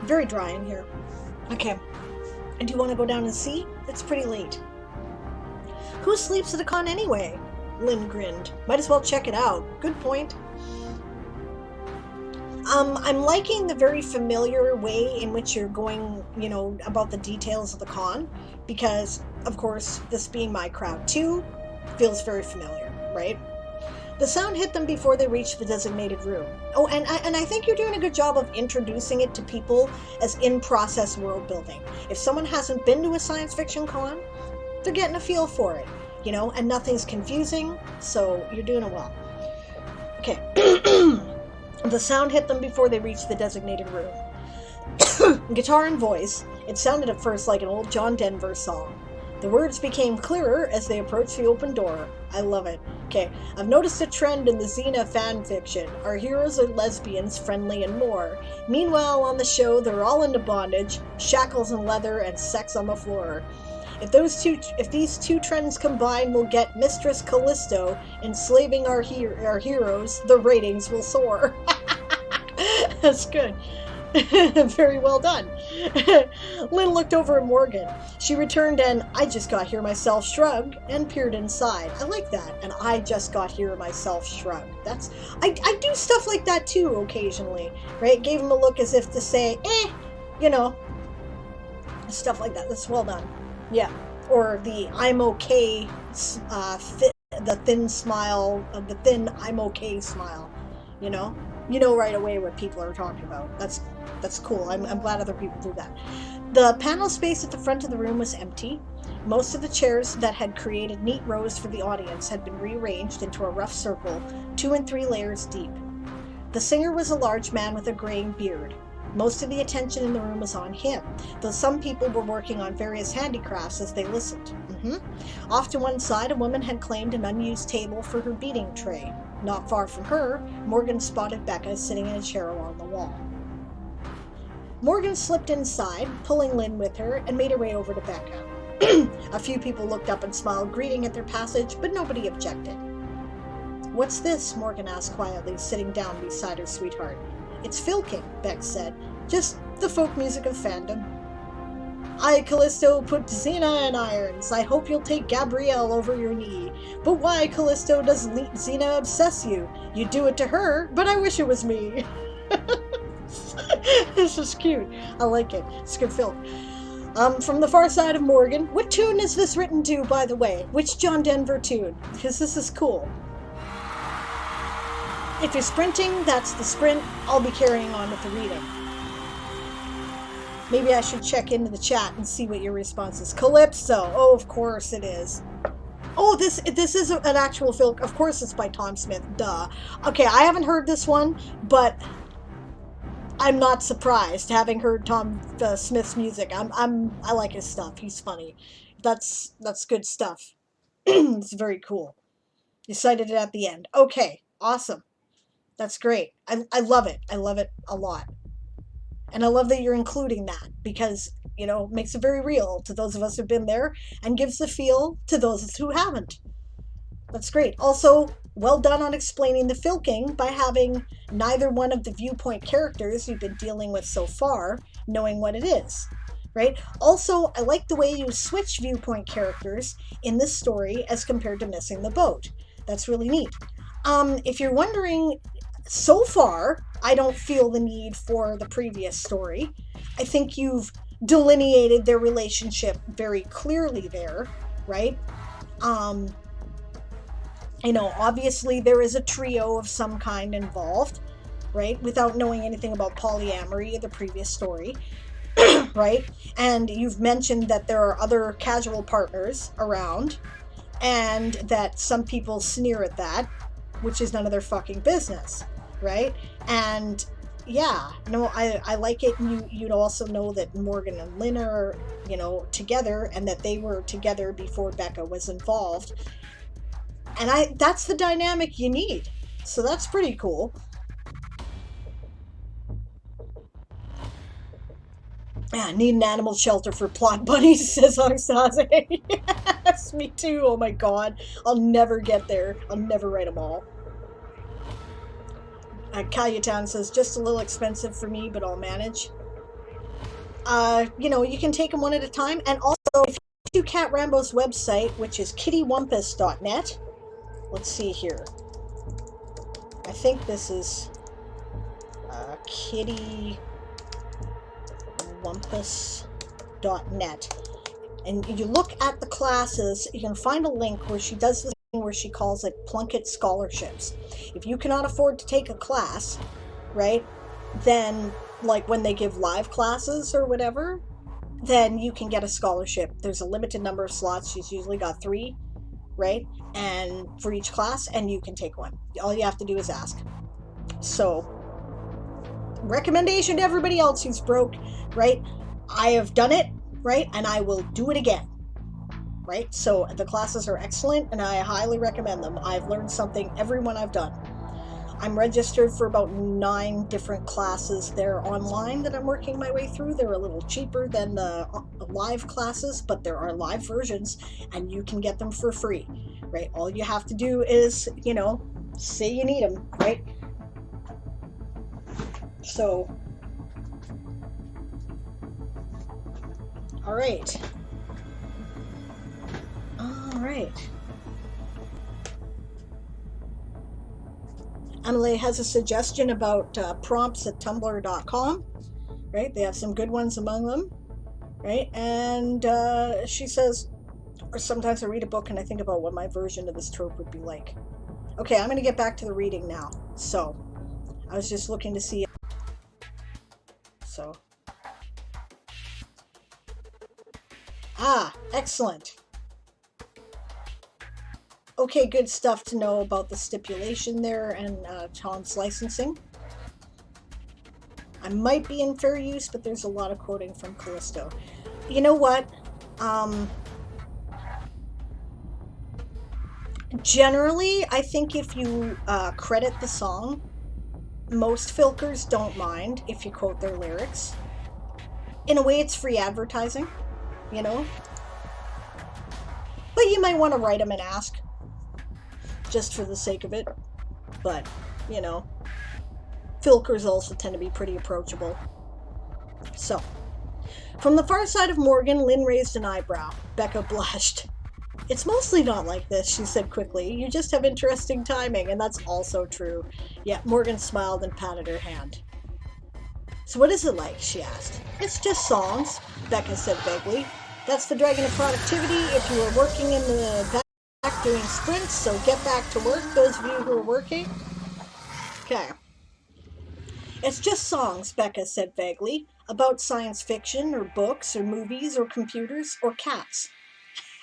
[SPEAKER 1] Very dry in here. Okay. And do you want to go down and see? It's pretty late. Who sleeps at a con anyway? Lynn grinned. Might as well check it out. Good point. I'm liking the very familiar way in which you're going, about the details of the con, because, of course, this being my crowd too, feels very familiar, right? The sound hit them before they reached the designated room. Oh, and I think you're doing a good job of introducing it to people as in-process world building. If someone hasn't been to a science fiction con, they're getting a feel for it, and nothing's confusing, so you're doing it well. Okay. The sound hit them before they reached the designated room. Guitar and voice, it sounded at first like an old John Denver song. The words became clearer as they approached the open door. I love it. Okay, I've noticed a trend in the Xena fan fiction. Our heroes are lesbians, friendly, and more. Meanwhile, on the show, they're all into bondage, shackles and leather, and sex on the floor. If these two trends combine, we'll get Mistress Callisto enslaving our heroes. The ratings will soar. That's good. Very well done. Lynn looked over at Morgan. She returned an I just got here myself shrug and peered inside. I like that. And I just got here myself shrug. I do stuff like that too occasionally, right? Gave him a look as if to say, stuff like that. That's well done. Yeah. Or the I'm okay fit the thin smile, the thin I'm okay smile. You know, right away what people are talking about. That's cool. I'm glad other people do that. The panel space at the front of the room was empty. Most of the chairs that had created neat rows for the audience had been rearranged into a rough circle, 2 and 3 layers deep. The singer was a large man with a graying beard. Most of the attention in the room was on him, though some people were working on various handicrafts as they listened. Off to one side, a woman had claimed an unused table for her beating tray. Not far from her, Morgan spotted Becca sitting in a chair along the wall. Morgan slipped inside, pulling Lynn with her, and made her way over to Becca. A few people looked up and smiled, greeting at their passage, but nobody objected. "What's this?" Morgan asked quietly, sitting down beside her sweetheart. "It's filking," Beck said. "Just the folk music of fandom." "I, Callisto, put Xena in irons. I hope you'll take Gabrielle over your knee. But why, Callisto, does Xena obsess you? You do it to her, but I wish it was me." This is cute. I like it. It's good film. From the far side of Morgan, what tune is this written to, by the way? Which John Denver tune? Because this is cool. If you're sprinting, that's the sprint. I'll be carrying on with the reading. Maybe I should check into the chat and see what your response is. Calypso. Oh, of course it is. Oh, this is an actual film. Of course it's by Tom Smith. Duh. Okay, I haven't heard this one, but I'm not surprised having heard Tom Smith's music. I like his stuff. He's funny. That's good stuff. It's very cool. You cited it at the end. Okay, awesome. That's great. I love it. I love it a lot. And I love that you're including that because, makes it very real to those of us who've been there and gives the feel to those who haven't. That's great. Also, well done on explaining the filking by having neither one of the viewpoint characters you've been dealing with so far knowing what it is, right? Also, I like the way you switch viewpoint characters in this story as compared to missing the boat. That's really neat. If you're wondering, so far, I don't feel the need for the previous story. I think you've delineated their relationship very clearly there, right? Obviously there is a trio of some kind involved, right? Without knowing anything about polyamory or the previous story, right? And you've mentioned that there are other casual partners around and that some people sneer at that, which is none of their fucking business, right? And yeah, no, I like it. And you'd also know that Morgan and Lynn are, together and that they were together before Becca was involved. And that's the dynamic you need. So that's pretty cool. I need an animal shelter for plot bunnies, says Anastasia. Yes, me too. Oh my god. I'll never get there. I'll never write them all. Kayutan says, just a little expensive for me, but I'll manage. You can take them one at a time. And also, if you do Cat Rambo's website, which is kittywumpus.net. Let's see here. I think this is kittywumpus.net. And you look at the classes, you can find a link where she does this thing where she calls it Plunkett Scholarships. If you cannot afford to take a class, right, then like when they give live classes or whatever, then you can get a scholarship. There's a limited number of slots. She's usually got 3, right? And for each class, and you can take one. All you have to do is ask. So, recommendation to everybody else who's broke, right? I have done it, right? And I will do it again, right? So the classes are excellent, and I highly recommend them. I've learned something every one I've done. I'm registered for about 9 different classes there online that I'm working my way through. They're a little cheaper than the live classes, but there are live versions, and you can get them for free, right? All you have to do is, say you need them, right? So, all right. Emily has a suggestion about prompts at tumblr.com, right? They have some good ones among them, right? And she says, Or sometimes I read a book and I think about what my version of this trope would be like. Okay, I'm going to get back to the reading now. So, I was just looking to see. So. Ah, excellent. Okay, good stuff to know about the stipulation there and Tom's licensing. I might be in fair use, but there's a lot of quoting from Callisto. You know what? Generally, I think if you credit the song, most filkers don't mind if you quote their lyrics. In a way, it's free advertising, you know? But you might want to write them and ask, just for the sake of it. But, you know, filkers also tend to be pretty approachable. So, from the far side of Morgan, Lynn raised an eyebrow. Becca blushed. It's mostly not like this, she said quickly. You just have interesting timing, and that's also true. Yet Morgan smiled and patted her hand. So what is it like? She asked. It's just songs, Becca said vaguely. That's the dragon of productivity if you are working in the back doing sprints, so get back to work, those of you who are working. Okay. It's just songs, Becca said vaguely, about science fiction, or books, or movies, or computers, or cats.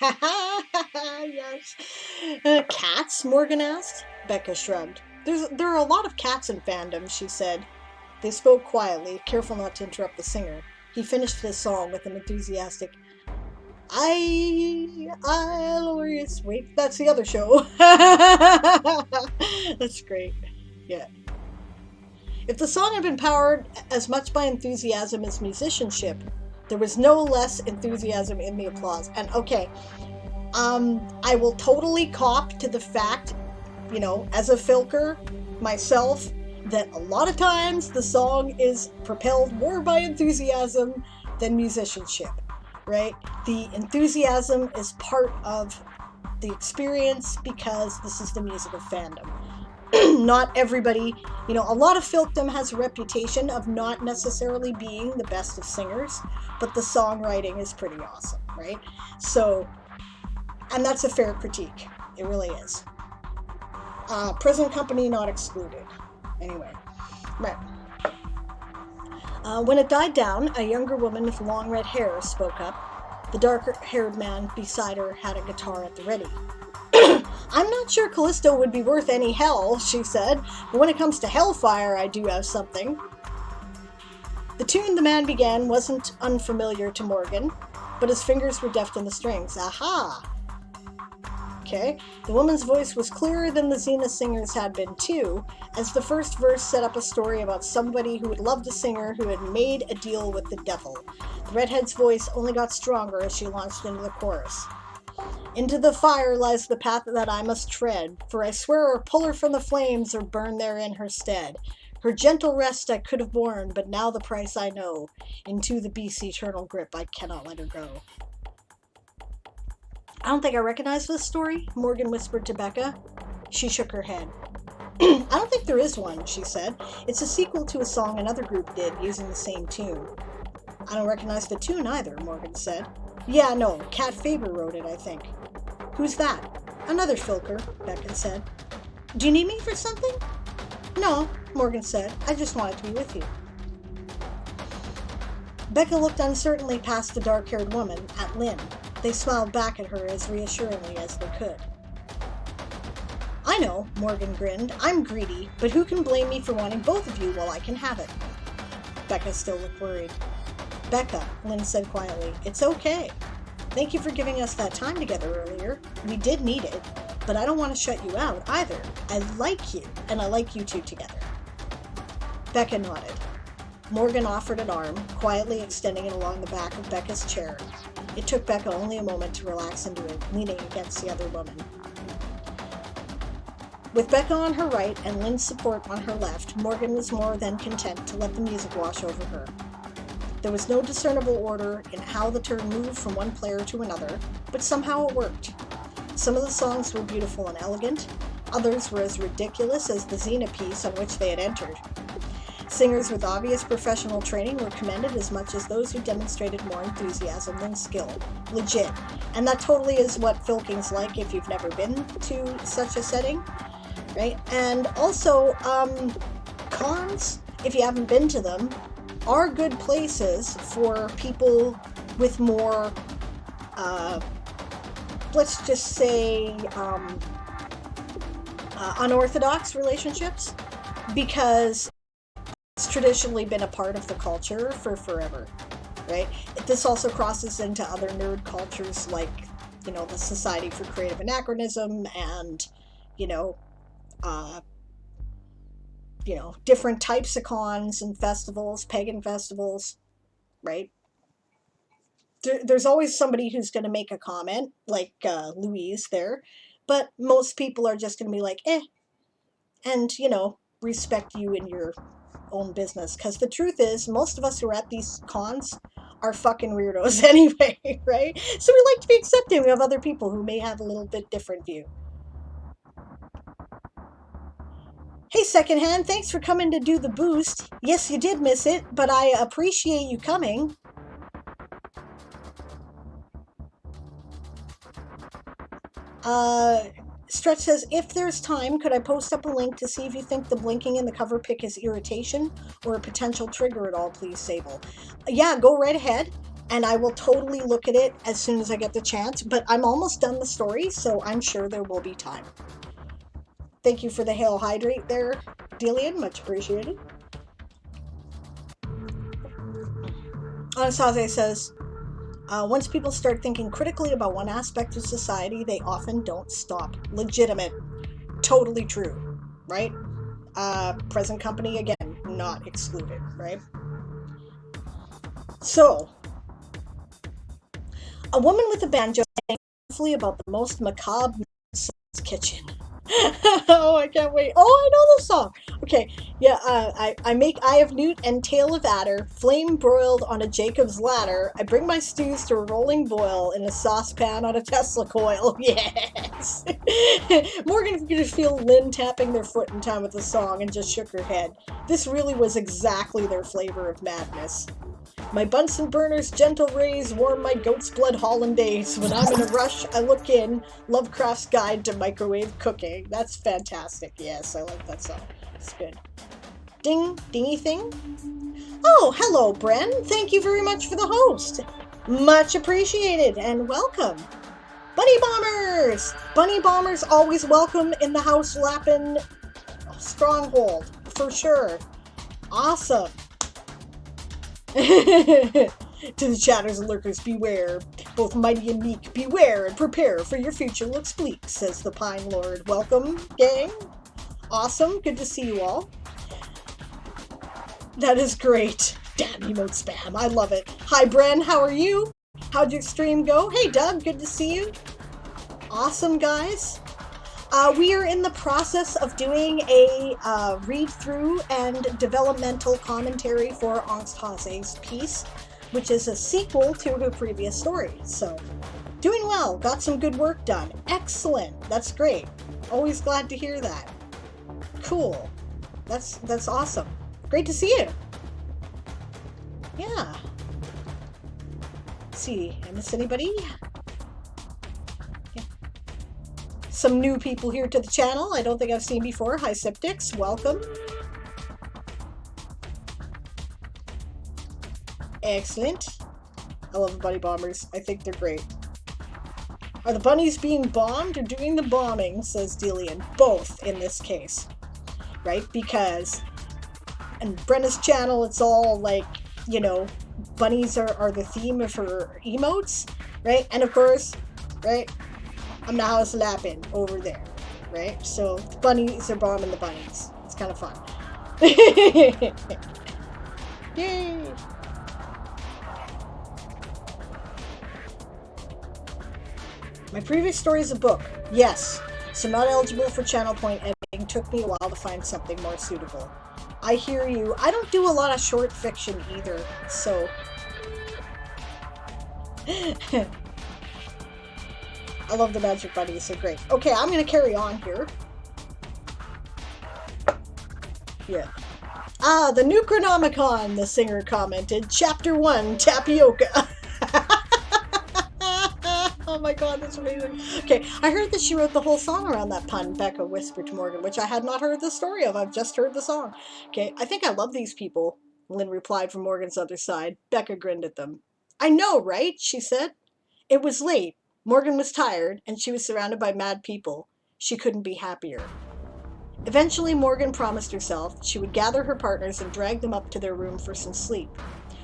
[SPEAKER 1] Ha ha ha! Yes. Cats? Morgan asked. Becca shrugged. There are a lot of cats in fandom, she said. They spoke quietly, careful not to interrupt the singer. He finished his song with an enthusiastic, Glorious. Wait, that's the other show. That's great. Yeah. If the song had been powered as much by enthusiasm as musicianship, there was no less enthusiasm in the applause. And okay, I will totally cop to the fact, you know, as a filker myself, that a lot of times the song is propelled more by enthusiasm than musicianship, right? The enthusiasm is part of the experience because this is the music of fandom. Not everybody, you know, a lot of filkdom has a reputation of not necessarily being the best of singers, but the songwriting is pretty awesome, right? So, and that's a fair critique. It really is. Present company not excluded. Anyway, right. When it died down, a younger woman with long red hair spoke up. The darker-haired man beside her had a guitar at the ready. I'm not sure Callisto would be worth any hell, she said, but when it comes to hellfire, I do have something. The tune the man began wasn't unfamiliar to Morgan, but his fingers were deft on the strings. Aha! Okay, the woman's voice was clearer than the Xena singer's had been too, as the first verse set up a story about somebody who had loved a singer who had made a deal with the devil. The redhead's voice only got stronger as she launched into the chorus. Into the fire lies the path that I must tread, for I swear or pull her from the flames or burn there in her stead. Her gentle rest I could have borne, but now the price I know. Into the beast's eternal grip I cannot let her go. I don't think I recognize this story, Morgan whispered to Becca. She shook her head. I don't think there is one, she said. It's a sequel to a song another group did using the same tune. I don't recognize the tune either, Morgan said. Yeah, no, Cat Faber wrote it, I think. Who's that? Another filker, Becca said. Do you need me for something? No, Morgan said. I just wanted to be with you. Becca looked uncertainly past the dark-haired woman at Lynn. They smiled back at her as reassuringly as they could. I know, Morgan grinned. I'm greedy, but who can blame me for wanting both of you while I can have it? Becca still looked worried. Becca, Lynn said quietly, it's okay. Thank you for giving us that time together earlier. We did need it, but I don't want to shut you out either. I like you, and I like you two together. Becca nodded. Morgan offered an arm, quietly extending it along the back of Becca's chair. It took Becca only a moment to relax into it, leaning against the other woman. With Becca on her right and Lynn's support on her left, Morgan was more than content to let the music wash over her. There was no discernible order in how the turn moved from one player to another, but somehow it worked. Some of the songs were beautiful and elegant, others were as ridiculous as the Xena piece on which they had entered. Singers with obvious professional training were commended as much as those who demonstrated more enthusiasm than skill. Legit. And that totally is what filking's like if you've never been to such a setting, right? And also, cons, if you haven't been to them, are good places for people with more, let's just say, unorthodox relationships, because it's traditionally been a part of the culture for forever, right? This also crosses into other nerd cultures like, you know, the Society for Creative Anachronism and, different types of cons and festivals, pagan festivals, right? There's always somebody who's going to make a comment, like Louise there, but most people are just going to be like, and, respect you in your own business. Because the truth is, most of us who are at these cons are fucking weirdos anyway, right? So we like to be accepting of other people who may have a little bit different view. Hey, Secondhand, thanks for coming to do the boost. Yes, you did miss it, but I appreciate you coming. Stretch says, if there's time, could I post up a link to see if you think the blinking in the cover pic is irritation or a potential trigger at all, please, Sable? Yeah, go right ahead, and I will totally look at it as soon as I get the chance, but I'm almost done the story, so I'm sure there will be time. Thank you for the hail hydrate there, Delian, much appreciated. Anasaze says, once people start thinking critically about one aspect of society, they often don't stop. Legitimate. Totally true, right? Present company, again, not excluded, right? So, a woman with a banjo saying about the most macabre kitchen. Oh, I can't wait. Oh, I know this song. Okay, yeah, I have newt and tail of adder, flame broiled on a Jacob's ladder. I bring my stews to a rolling boil in a saucepan on a Tesla coil. Yes! Morgan could feel Lynn tapping their foot in time with the song and just shook her head. This really was exactly their flavor of madness. My Bunsen burner's gentle rays warm my goat's blood hollandaise. When I'm in a rush, I look in. Lovecraft's Guide to Microwave Cooking. That's fantastic. Yes, I like that song. It's good. Ding, dingy thing. Oh, hello, Bren. Thank you very much for the host. Much appreciated and welcome. Bunny Bombers! Bunny Bombers always welcome in the House Lappin' stronghold, for sure. Awesome. To the chatters and lurkers, beware. Both mighty and meek, beware and prepare, for your future looks bleak, says the Pine Lord. Welcome, gang. Awesome. Good to see you all. That is great. Damn emote spam. I love it. Hi, Bren. How are you? How'd your stream go? Hey, Doug. Good to see you. Awesome, guys. We are in the process of doing a read-through and developmental commentary for Angsthase's piece, which is a sequel to her previous story. So, doing well. Got some good work done. Excellent. That's great. Always glad to hear that. Cool. That's awesome. Great to see you. Yeah. Let's see, I miss anybody? Some new people here to the channel I don't think I've seen before. Hi, Septics. Welcome. Excellent. I love the bunny bombers. I think they're great. Are the bunnies being bombed or doing the bombing, says Delian. Both in this case. Right? Because on Brenna's channel, it's all like, bunnies are the theme of her emotes. Right? And of course, right? I'm the house lapping over there, right? So the bunnies are bombing the bunnies. It's kind of fun. Yay! My previous story is a book. Yes. So not eligible for channel point editing. Took me a while to find something more suitable. I hear you. I don't do a lot of short fiction either, so... I love the Magic Bunnies, so great. Okay, I'm going to carry on here. Yeah. Ah, the Necronomicon, the singer commented. Chapter 1, Tapioca. Oh my god, that's amazing. Okay, I heard that she wrote the whole song around that pun, Becca whispered to Morgan, which I had not heard the story of. I've just heard the song. Okay, I think I love these people, Lynn replied from Morgan's other side. Becca grinned at them. I know, right? She said. It was late. Morgan was tired, and she was surrounded by mad people. She couldn't be happier. Eventually, Morgan promised herself she would gather her partners and drag them up to their room for some sleep.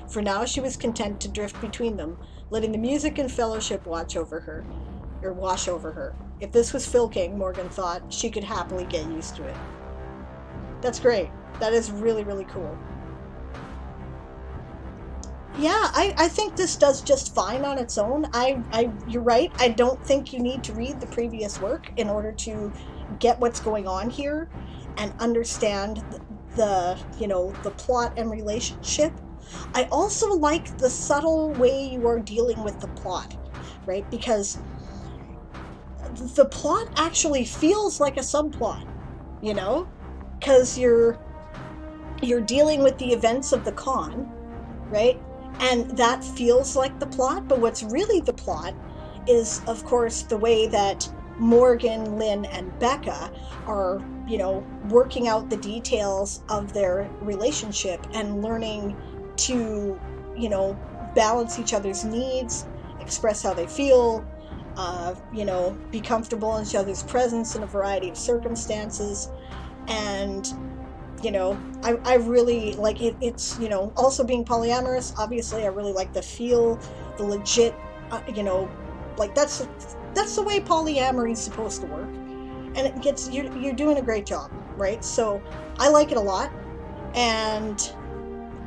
[SPEAKER 1] For now, she was content to drift between them, letting the music and fellowship wash over her. If this was filking, Morgan thought, she could happily get used to it. That's great. That is really, really cool. Yeah, I think this does just fine on its own. You're right. I don't think you need to read the previous work in order to get what's going on here and understand the plot and relationship. I also like the subtle way you are dealing with the plot, right? Because the plot actually feels like a subplot, you know? Because you're dealing with the events of the con, right? And that feels like the plot, but what's really the plot is, of course, the way that Morgan, Lynn, and Becca are, working out the details of their relationship and learning to, balance each other's needs, express how they feel, be comfortable in each other's presence in a variety of circumstances. And I really like it. It's, also being polyamorous, obviously I really like the feel, the legit, like that's the way polyamory is supposed to work. And it gets, you're doing a great job, right? So I like it a lot, and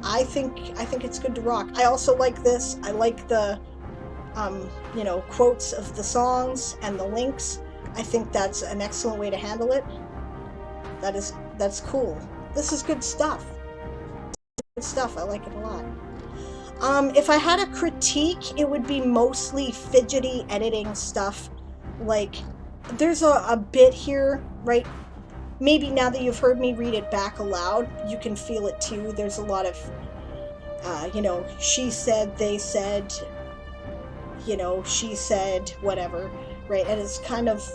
[SPEAKER 1] I think it's good to rock. I also like this. I like the quotes of the songs and the links. I think that's an excellent way to handle it. That's cool. This is good stuff. Good stuff. I like it a lot. If I had a critique, it would be mostly fidgety editing stuff. Like, there's a bit here, right? Maybe now that you've heard me read it back aloud, you can feel it too. There's a lot of, she said, they said, she said, whatever, right? And it's kind of,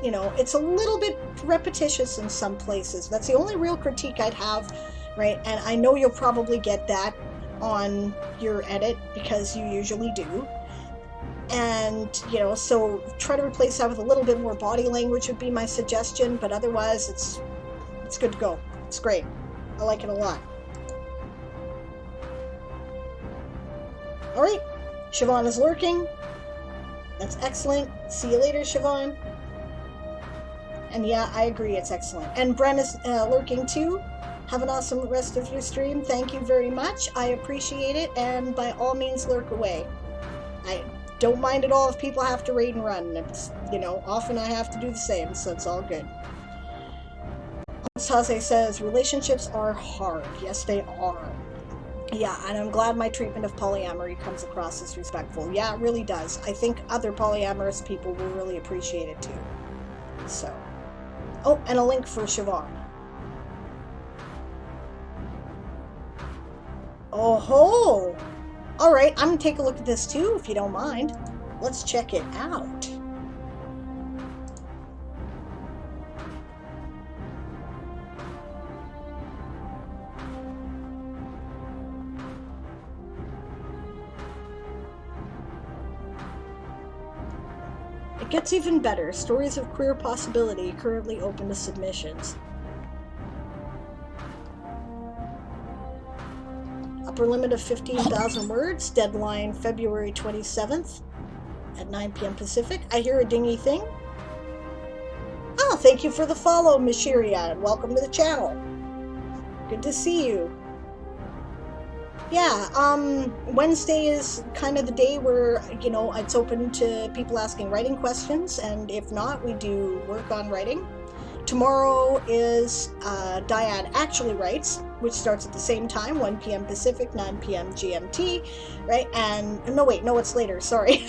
[SPEAKER 1] it's a little bit repetitious in some places. That's the only real critique I'd have, right? And I know you'll probably get that on your edit because you usually do. And, so try to replace that with a little bit more body language would be my suggestion, but otherwise it's good to go. It's great. I like it a lot. All right, Siobhan is lurking. That's excellent. See you later, Siobhan. And yeah, I agree, it's excellent. And Bren is lurking too. Have an awesome rest of your stream. Thank you very much. I appreciate it, and by all means, lurk away. I don't mind at all if people have to raid and run. It's, often I have to do the same, so it's all good. Hase says, relationships are hard. Yes, they are. Yeah, and I'm glad my treatment of polyamory comes across as respectful. Yeah, it really does. I think other polyamorous people will really appreciate it too. So. Oh, and a link for Siobhan. Oh ho! Alright, I'm gonna take a look at this too, if you don't mind. Let's check it out. It gets even better. Stories of queer possibility currently open to submissions. Upper limit of 15,000 words. Deadline February 27th at 9 p.m. Pacific. I hear a dingy thing. Oh, thank you for the follow, Mishiria, and welcome to the channel. Good to see you. Yeah, Wednesday is kind of the day where, it's open to people asking writing questions, and if not, we do work on writing. Tomorrow is Diane Actually Writes, which starts at the same time, 1 p.m. Pacific, 9 p.m. GMT, right? And, no, it's later, sorry.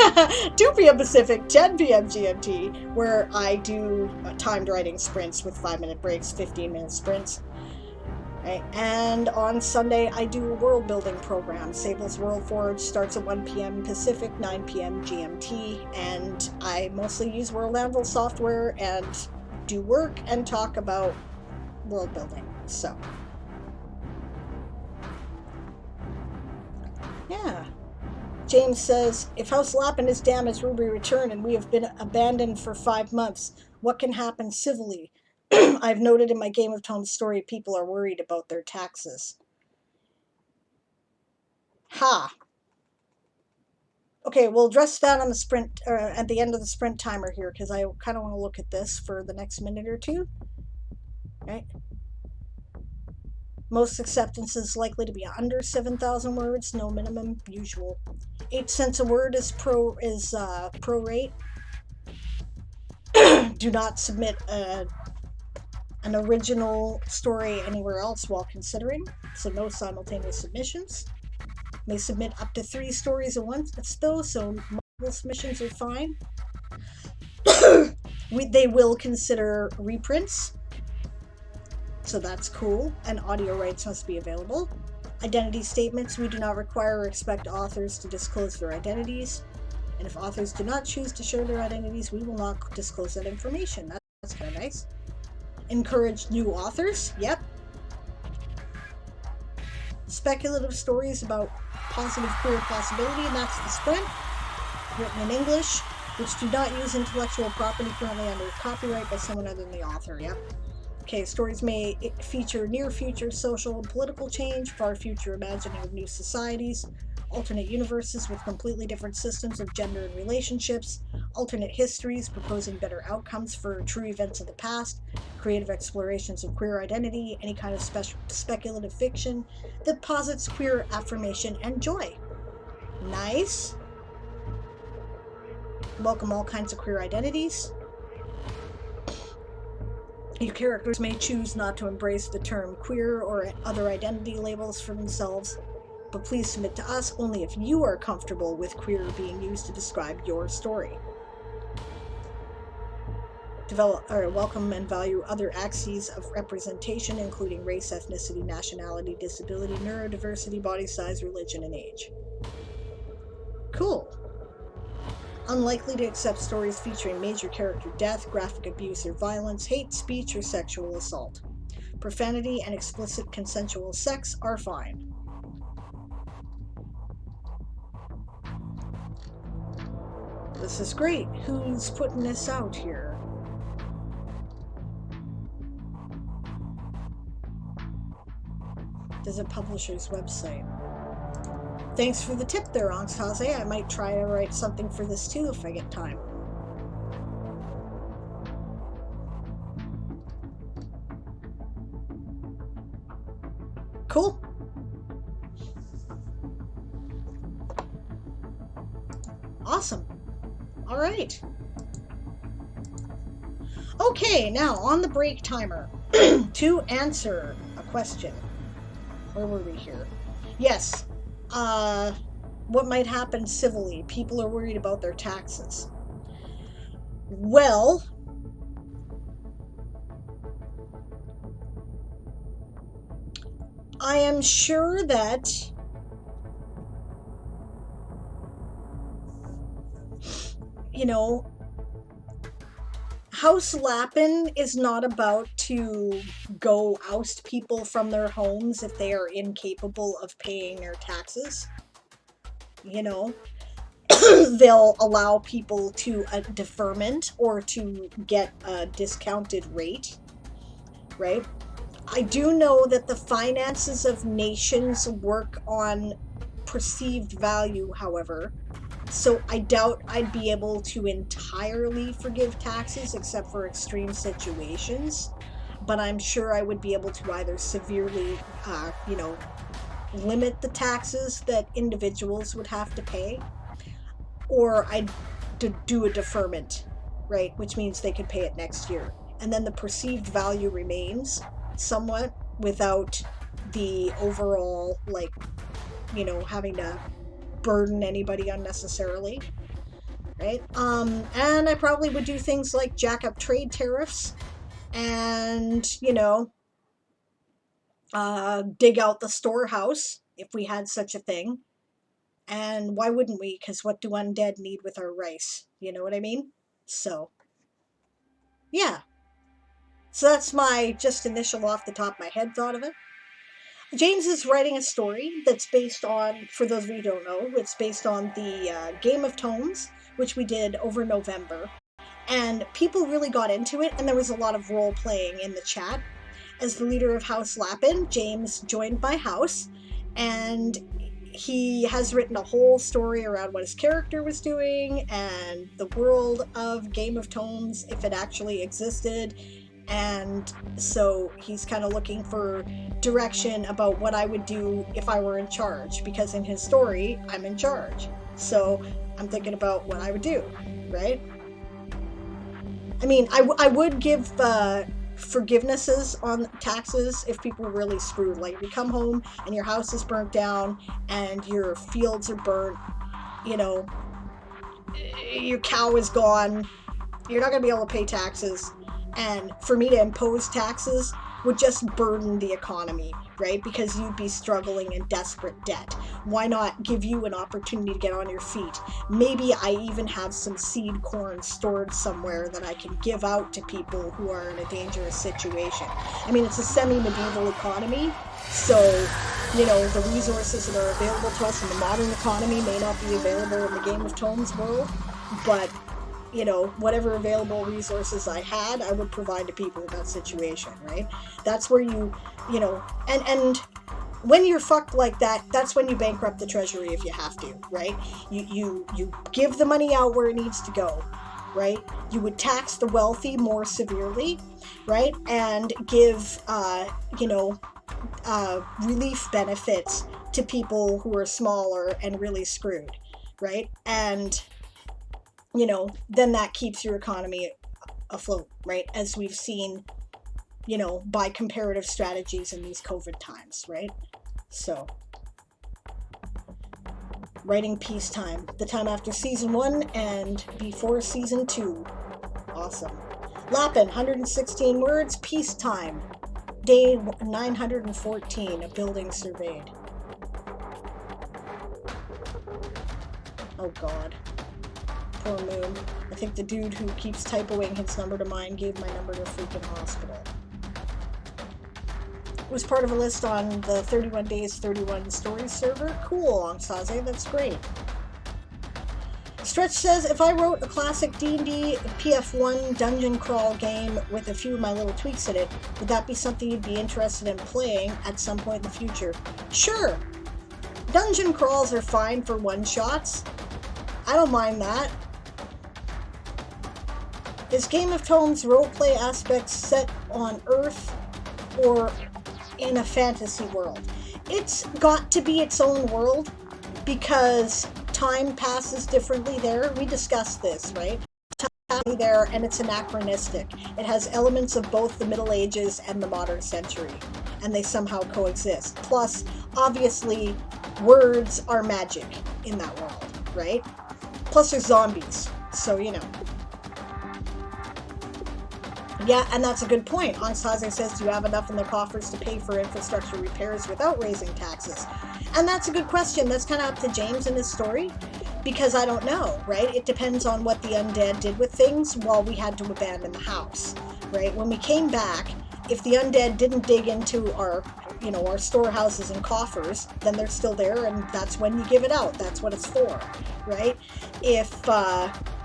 [SPEAKER 1] 2 p.m. Pacific, 10 p.m. GMT, where I do timed writing sprints with 5-minute breaks, 15-minute sprints. Right? And on Sunday, I do a world building program. Sable's World Forge starts at 1 p.m. Pacific, 9 p.m. GMT, and I mostly use World Anvil software and do work and talk about world building. So, yeah. James says, if House Lappin is damaged, Ruby return, and we have been abandoned for 5 months, what can happen civilly? I've noted in my Game of Thrones story people are worried about their taxes. Ha! Okay, we'll address that on the sprint, or at the end of the sprint timer here, because I kind of want to look at this for the next minute or two. Right? Most acceptances likely to be under 7,000 words, no minimum, usual. 8 cents a word is pro rate. Do not submit an original story anywhere else while considering, so no simultaneous submissions. May submit up to 3 stories at once though, so multiple submissions are fine. They will consider reprints, so that's cool, and audio rights must be available. Identity statements, we do not require or expect authors to disclose their identities, and if authors do not choose to share their identities, we will not disclose that information. That's kind of nice. Encourage new authors, yep. Speculative stories about positive queer possibility, and that's the sprint, written in English, which do not use intellectual property currently under copyright by someone other than the author, yep. Okay, stories may feature near future social and political change, far future imagining of new societies, alternate universes with completely different systems of gender and relationships, alternate histories proposing better outcomes for true events of the past, creative explorations of queer identity, any kind of speculative fiction that posits queer affirmation and joy. Nice. Welcome all kinds of queer identities. Your characters may choose not to embrace the term queer or other identity labels for themselves, but please submit to us only if you are comfortable with queer being used to describe your story. Welcome and value other axes of representation, including race, ethnicity, nationality, disability, neurodiversity, body size, religion, and age. Cool. Unlikely to accept stories featuring major character death, graphic abuse or violence, hate speech, or sexual assault. Profanity and explicit consensual sex are fine. This is great. Who's putting this out here? There's a publisher's website. Thanks for the tip there, Angstase. I might try to write something for this too if I get time. Cool. Awesome. All right. Okay, now on the break timer to answer a question. Where were we here? Yes. What might happen civilly? People are worried about their taxes. Well, I am sure that House Lappin is not about to go oust people from their homes if they are incapable of paying their taxes. They'll allow people to deferment or to get a discounted rate, right? I do know that the finances of nations work on perceived value, however, so I doubt I'd be able to entirely forgive taxes except for extreme situations, but I'm sure I would be able to either severely, limit the taxes that individuals would have to pay, or I'd do a deferment, right, which means they could pay it next year. And then the perceived value remains somewhat without the overall, having to burden anybody unnecessarily, right? And I probably would do things like jack up trade tariffs and, dig out the storehouse if we had such a thing. And why wouldn't we? Because what do undead need with our rice? You know what I mean? So, yeah. So that's my just initial off the top of my head thought of it. James is writing a story that's based on, for those of you who don't know, it's based on the Game of Tomes, which we did over November. And people really got into it, and there was a lot of role playing in the chat. As the leader of House Lappin, James joined my house, and he has written a whole story around what his character was doing and the world of Game of Tomes, if it actually existed. And so he's kind of looking for direction about what I would do if I were in charge, because in his story, I'm in charge. So I'm thinking about what I would do, right? I mean, I would give forgivenesses on taxes if people were really screwed. Like, if you come home and your house is burnt down and your fields are burnt, you know, your cow is gone, you're not going to be able to pay taxes. And for me to impose taxes would just burden the economy, right? Because you'd be struggling in desperate debt. Why not give you an opportunity to get on your feet? Maybe I even have some seed corn stored somewhere that I can give out to people who are in a dangerous situation. I mean, it's a semi-medieval economy, so, you know, the resources that are available to us in the modern economy may not be available in the Game of Tomes world, but you know, whatever available resources I had, I would provide to people in that situation, right? That's where you know, and when you're fucked like that, that's when you bankrupt the treasury if you have to, right? You give the money out where it needs to go, right? You would tax the wealthy more severely, right? And give, you know, relief benefits to people who are smaller and really screwed, right? And you know, then that keeps your economy afloat, right? As we've seen, you know, by comparative strategies in these COVID times, right? So, writing peacetime, the time after season 1 and before season 2. Awesome. Lappin, 116 words, peacetime. Day 914, a building surveyed. Oh God. Poor Moon. I think the dude who keeps typoing his number to mine gave my number to a freaking hospital. It was part of a list on the 31 Days, 31 Stories server. Cool, Angsaze, that's great. Stretch says, if I wrote a classic D&D PF1 dungeon crawl game with a few of my little tweaks in it, would that be something you'd be interested in playing at some point in the future? Sure. Dungeon crawls are fine for one-shots. I don't mind that. Is Game of Tomes roleplay aspects set on Earth or in a fantasy world? It's got to be its own world because time passes differently there. We discussed this, right? Time passes there, and it's anachronistic. It has elements of both the Middle Ages and the modern century, and they somehow coexist. Plus, obviously, words are magic in that world, right? Plus, there's zombies, so you know. Yeah, and that's a good point. Ansaze says, do you have enough in the coffers to pay for infrastructure repairs without raising taxes? And that's a good question. That's kind of up to James and his story, because I don't know, right? It depends on what the undead did with things while we had to abandon the house, right? When we came back, if the undead didn't dig into our, you know, our storehouses and coffers, then they're still there, and that's when you give it out. That's what it's for, right? If,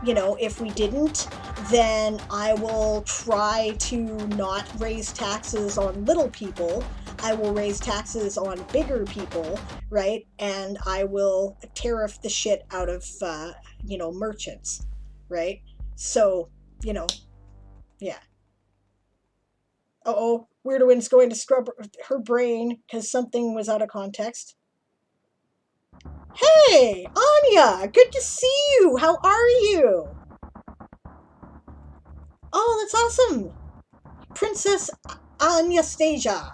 [SPEAKER 1] you know, if we didn't, then I will try to not raise taxes on little people. I will raise taxes on bigger people, right? And I will tariff the shit out of, you know, merchants, right? So, you know, yeah. Uh-oh, Weirdowin's going to scrub her brain because something was out of context. Hey, Anya, good to see you. How are you? Oh, that's awesome. Princess Anastasia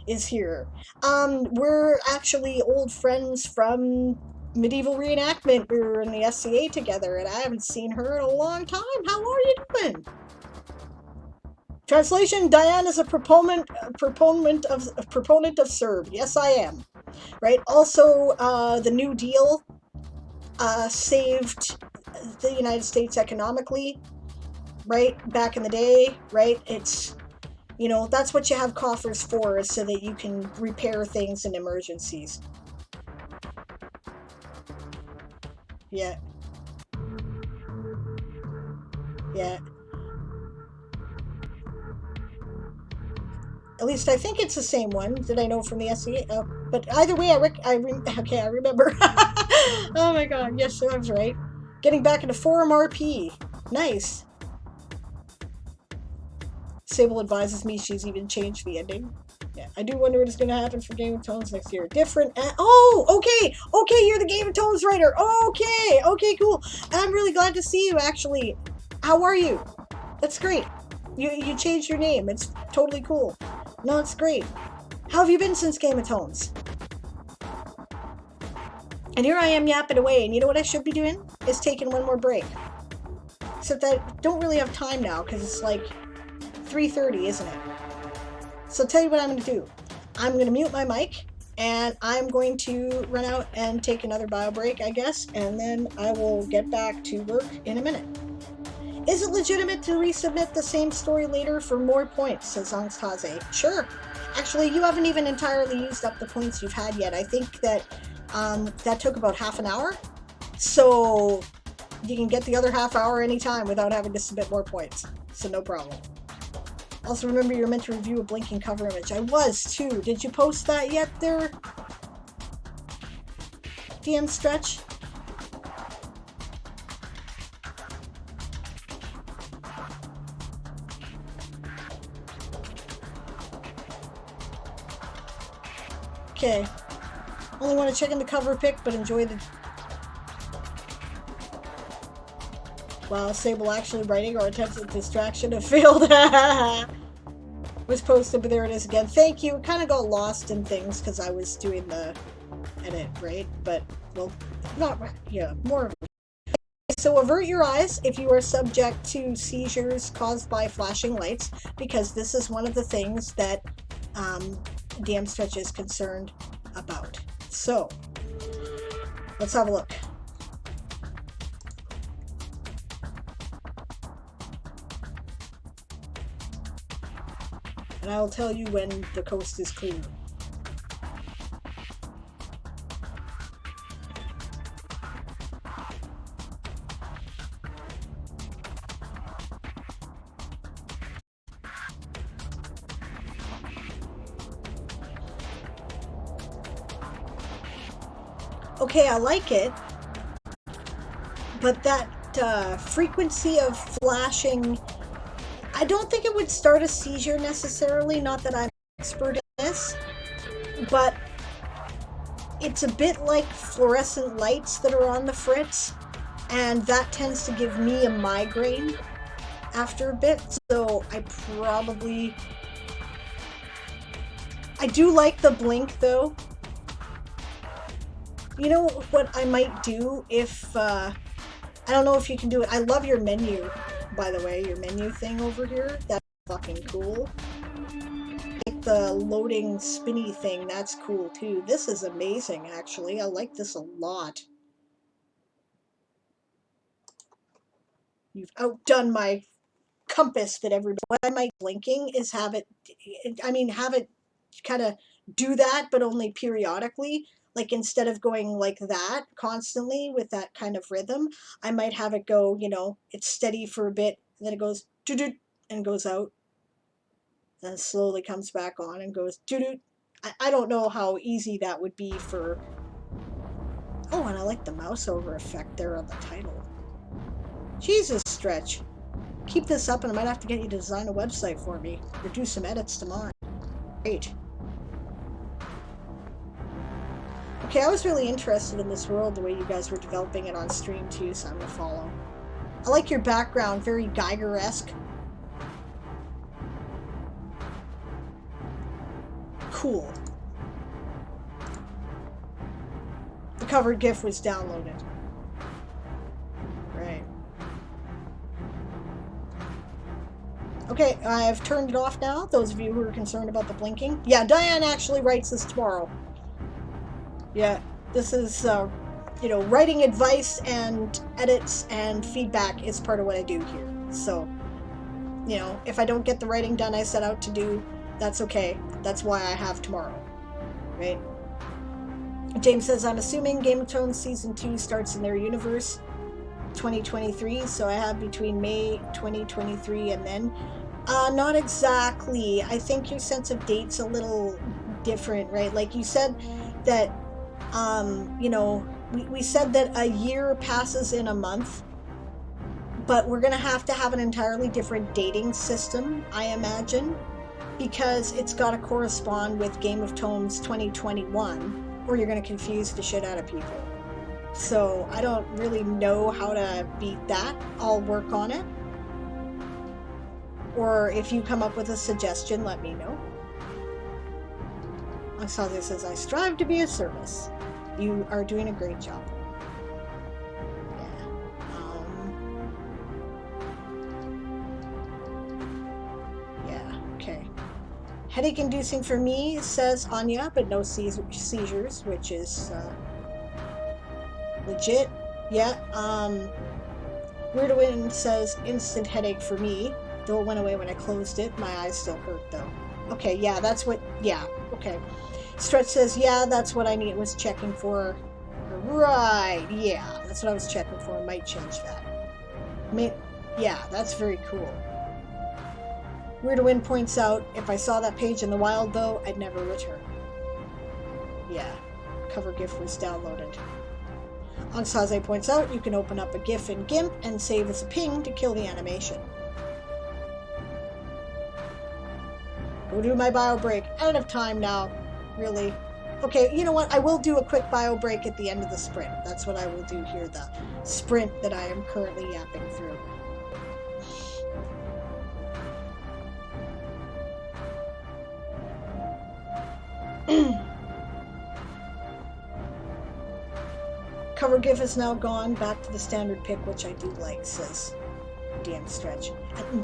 [SPEAKER 1] is here. We're actually old friends from Medieval Reenactment. We were in the SCA together, and I haven't seen her in a long time. How are you doing? Translation: Diane is a proponent of serve. Yes, I am. Right. Also, the New Deal saved the United States economically. Right, back in the day. Right. It's, you know, that's what you have coffers for, is so that you can repair things in emergencies. Yeah. Yeah. At least I think it's the same one that I know from the SEA. But either way, I remember. Oh my god, yes, I was right. Getting back into Forum RP. Nice. Sable advises me she's even changed the ending. Yeah, I do wonder what is going to happen for Game of Thrones next year. Different. Oh, okay. Okay, you're the Game of Thrones writer. Okay. Okay, cool. I'm really glad to see you, actually. How are you? That's great. You changed your name. It's totally cool. No, it's great. How have you been since Game of Thrones? And here I am yapping away, and you know what I should be doing? Is taking one more break. Except I don't really have time now, because it's like 3:30, isn't it? So I'll tell you what I'm going to do. I'm going to mute my mic, and I'm going to run out and take another bio break, I guess, and then I will get back to work in a minute. Is it legitimate to resubmit the same story later for more points, says Angstaze. Sure. Actually, you haven't even entirely used up the points you've had yet. I think that that took about half an hour. So you can get the other half hour anytime without having to submit more points. So no problem. Also, remember, you're meant to review a blinking cover image. I was, too. Did you post that yet there, DM Stretch? Okay. Only want to check in the cover pic, but enjoy the... Wow, Sable actually writing or attempts at distraction have failed. Was posted, but there it is again. Thank you. It kind of got lost in things because I was doing the edit, right? But, well, not, yeah, more. So avert your eyes if you are subject to seizures caused by flashing lights, because this is one of the things that DM Stretch is concerned about. So, let's have a look. And I will tell you when the coast is clear. Okay, I like it, but that frequency of flashing, I don't think it would start a seizure necessarily, not that I'm an expert in this, but it's a bit like fluorescent lights that are on the fritz, and that tends to give me a migraine after a bit, so I do like the blink, though. You know what I might do if, I don't know if you can do it. I love your menu, by the way, your menu thing over here. That's fucking cool. Like the loading spinny thing, that's cool too. This is amazing, actually. I like this a lot. You've outdone my compass that everybody... What I might blinking is have it kind of do that, but only periodically. Like, instead of going like that constantly with that kind of rhythm, I might have it go, you know, it's steady for a bit, and then it goes doo-doo and goes out, then slowly comes back on and goes doo-doo. I don't know how easy that would be for... Oh, and I like the mouse over effect there on the title. Jesus, Stretch. Keep this up and I might have to get you to design a website for me, or do some edits to mine. Great. Okay, I was really interested in this world, the way you guys were developing it on stream too, so I'm gonna follow. I like your background, very Geiger-esque. Cool. The covered GIF was downloaded. Right. Okay, I've turned it off now, those of you who are concerned about the blinking. Yeah, Diane actually writes this tomorrow. Yeah, this is, you know, writing advice and edits and feedback is part of what I do here. So, you know, if I don't get the writing done I set out to do, that's okay. That's why I have tomorrow, right? James says, I'm assuming Game of Thrones Season 2 starts in their universe 2023, so I have between May 2023 and then. Not exactly. I think your sense of date's a little different, right? Like you said that, you know, we said that a year passes in a month, but we're going to have an entirely different dating system, I imagine, because it's got to correspond with Game of Thrones 2021, or you're going to confuse the shit out of people. So I don't really know how to beat that. I'll work on it. Or if you come up with a suggestion, let me know. Anastasia says, I strive to be of service. You are doing a great job. Yeah, okay. Headache inducing for me, says Anya, but no seizures, which is legit. Yeah, Weirdwind says instant headache for me, though it went away when I closed it. My eyes still hurt though. Okay, yeah, that's what, yeah, okay. Stretch says, yeah, that's what I was checking for. Right, yeah, that's what I was checking for. I might change that. Yeah, that's very cool. Weirdwind points out, if I saw that page in the wild though, I'd never return. Yeah, cover GIF was downloaded. Ansaze points out, you can open up a GIF in GIMP and save as a ping to kill the animation. Go do my bio break. I don't have time now. Really. Okay, you know what? I will do a quick bio break at the end of the sprint. That's what I will do here, the sprint that I am currently yapping through. Cover GIF is now gone. Back to the standard pick, which I do like, says DM Stretch. And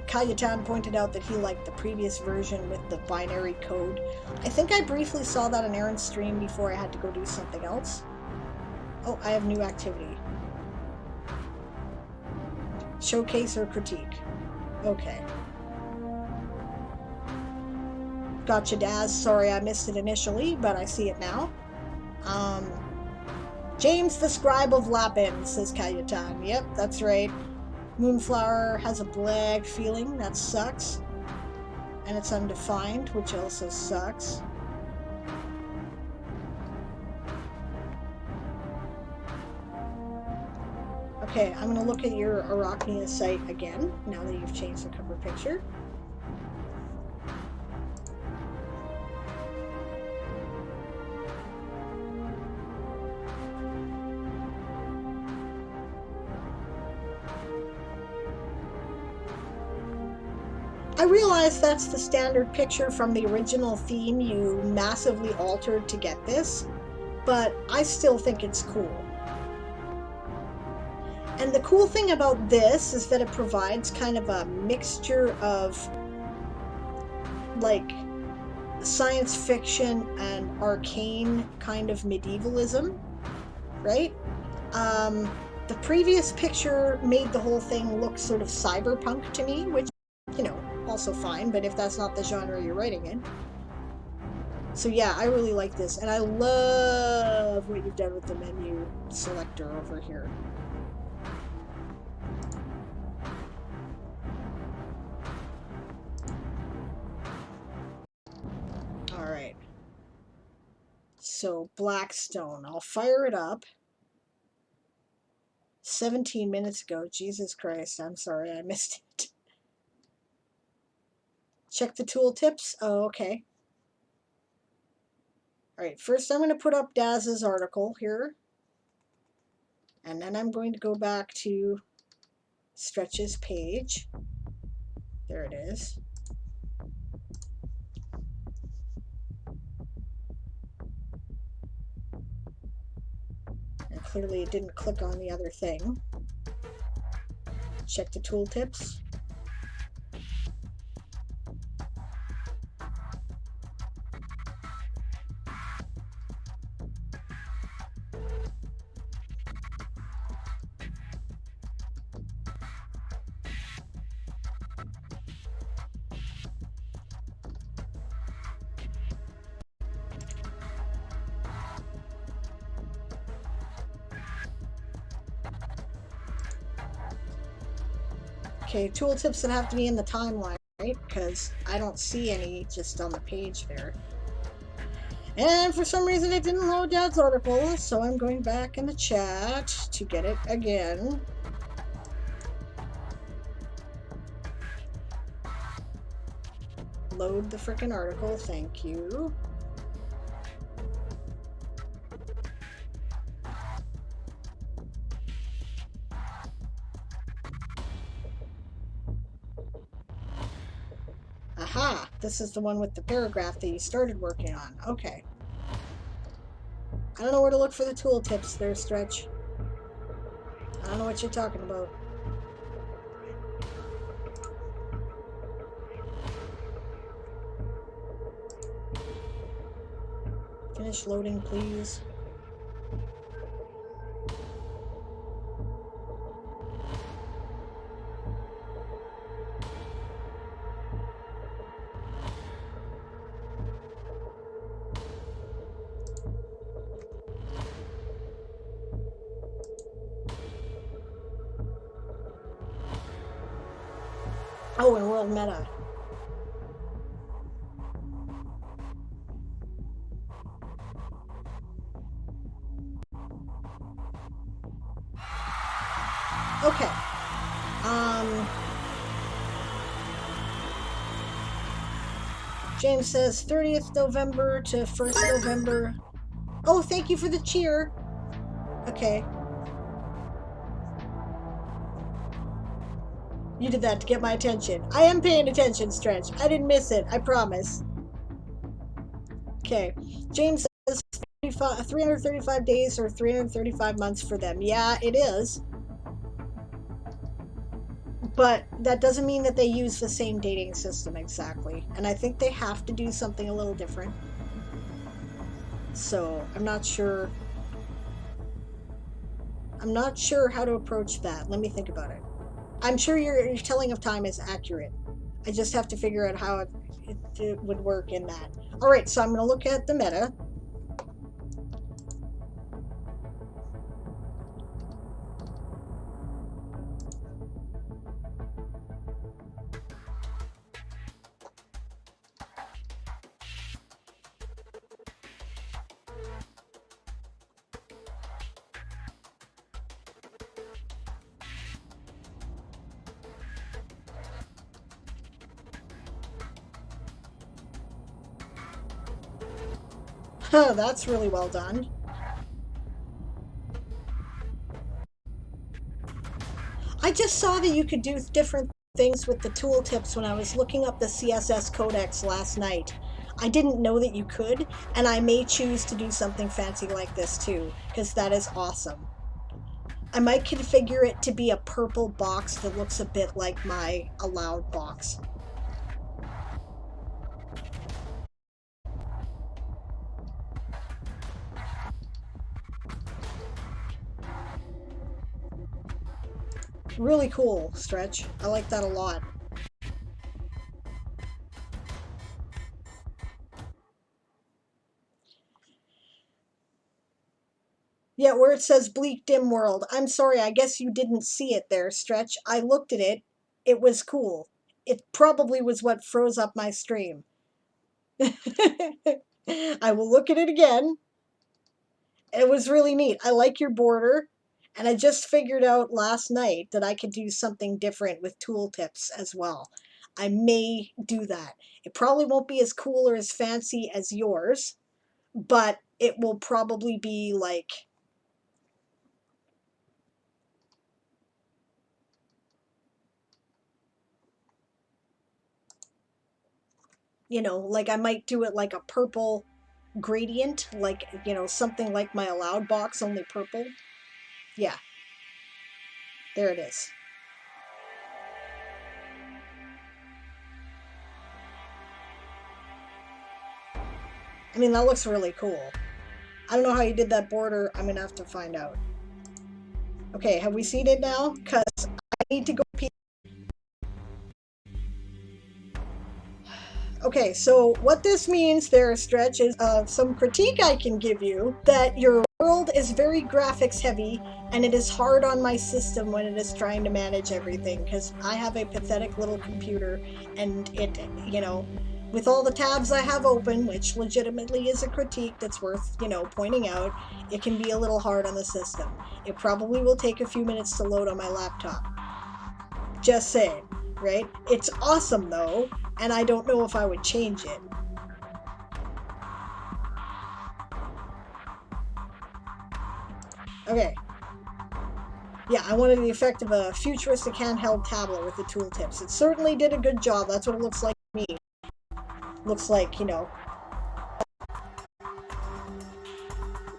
[SPEAKER 1] Kayatan pointed out that he liked the previous version with the binary code. I think I briefly saw that on Aaron's stream before I had to go do something else. Oh, I have new activity. Showcase or critique. Okay. Gotcha, Daz. Sorry I missed it initially, but I see it now. James the Scribe of Lapin, says Kayatan. Yep, that's right. Moonflower has a black feeling. That sucks. And it's undefined, which also sucks. Okay, I'm going to look at your Arachnia site again, now that you've changed the cover picture. I realize that's the standard picture from the original theme you massively altered to get this, but I still think it's cool. And the cool thing about this is that it provides kind of a mixture of like science fiction and arcane kind of medievalism, right? The previous picture made the whole thing look sort of cyberpunk to me, which, you know, also fine, but if that's not the genre you're writing in. So yeah, I really like this, and I love what you've done with the menu selector over here. Alright. So, Blackstone. I'll fire it up. 17 minutes ago. Jesus Christ, I'm sorry, I missed it. Check the tooltips. Oh, okay. Alright, first I'm going to put up Daz's article here. And then I'm going to go back to Stretch's page. There it is. And clearly it didn't click on the other thing. Check the tooltips. Okay, tooltips that have to be in the timeline, right? Because I don't see any just on the page there. And for some reason it didn't load Dad's article, so I'm going back in the chat to get it again. Load the frickin' article, thank you. Aha! This is the one with the paragraph that you started working on. Okay. I don't know where to look for the tooltips there, Stretch. I don't know what you're talking about. Finish loading, please. Oh, and World Meta. Okay. James says 30th November to 1st November. Oh, thank you for the cheer. Okay. You did that to get my attention. I am paying attention, Stretch. I didn't miss it. I promise. Okay. James says 335 days or 335 months for them. Yeah, it is. But that doesn't mean that they use the same dating system exactly. And I think they have to do something a little different. So, I'm not sure. I'm not sure how to approach that. Let me think about it. I'm sure your telling of time is accurate. I just have to figure out how it would work in that. Alright, so I'm going to look at the meta. Oh, that's really well done. I just saw that you could do different things with the tooltips when I was looking up the CSS codex last night. I didn't know that you could, and I may choose to do something fancy like this too, because that is awesome. I might configure it to be a purple box that looks a bit like my allowed box. Really cool, Stretch. I like that a lot. Yeah, where it says Bleak Dim World. I'm sorry, I guess you didn't see it there, Stretch. I looked at it. It was cool. It probably was what froze up my stream. I will look at it again. It was really neat. I like your border. And I just figured out last night that I could do something different with tooltips as well. I may do that. It probably won't be as cool or as fancy as yours, but it will probably be like, you know, like I might do it like a purple gradient, like, you know, something like my allowed box, only purple. Yeah. There it is. I mean, that looks really cool. I don't know how you did that border. I'm gonna have to find out. Okay, have we seen it now? Because I need to go pee. Okay, so what this means there, Stretch, is some critique I can give you that your World is very graphics heavy, and it is hard on my system when it is trying to manage everything because I have a pathetic little computer, and it, you know, with all the tabs I have open, which legitimately is a critique that's worth, pointing out, it can be a little hard on the system. It probably will take a few minutes to load on my laptop. Just saying, right? It's awesome though, and I don't know if I would change it. Okay. Yeah, I wanted the effect of a futuristic handheld tablet with the tooltips. It certainly did a good job. That's what it looks like to me. Looks like,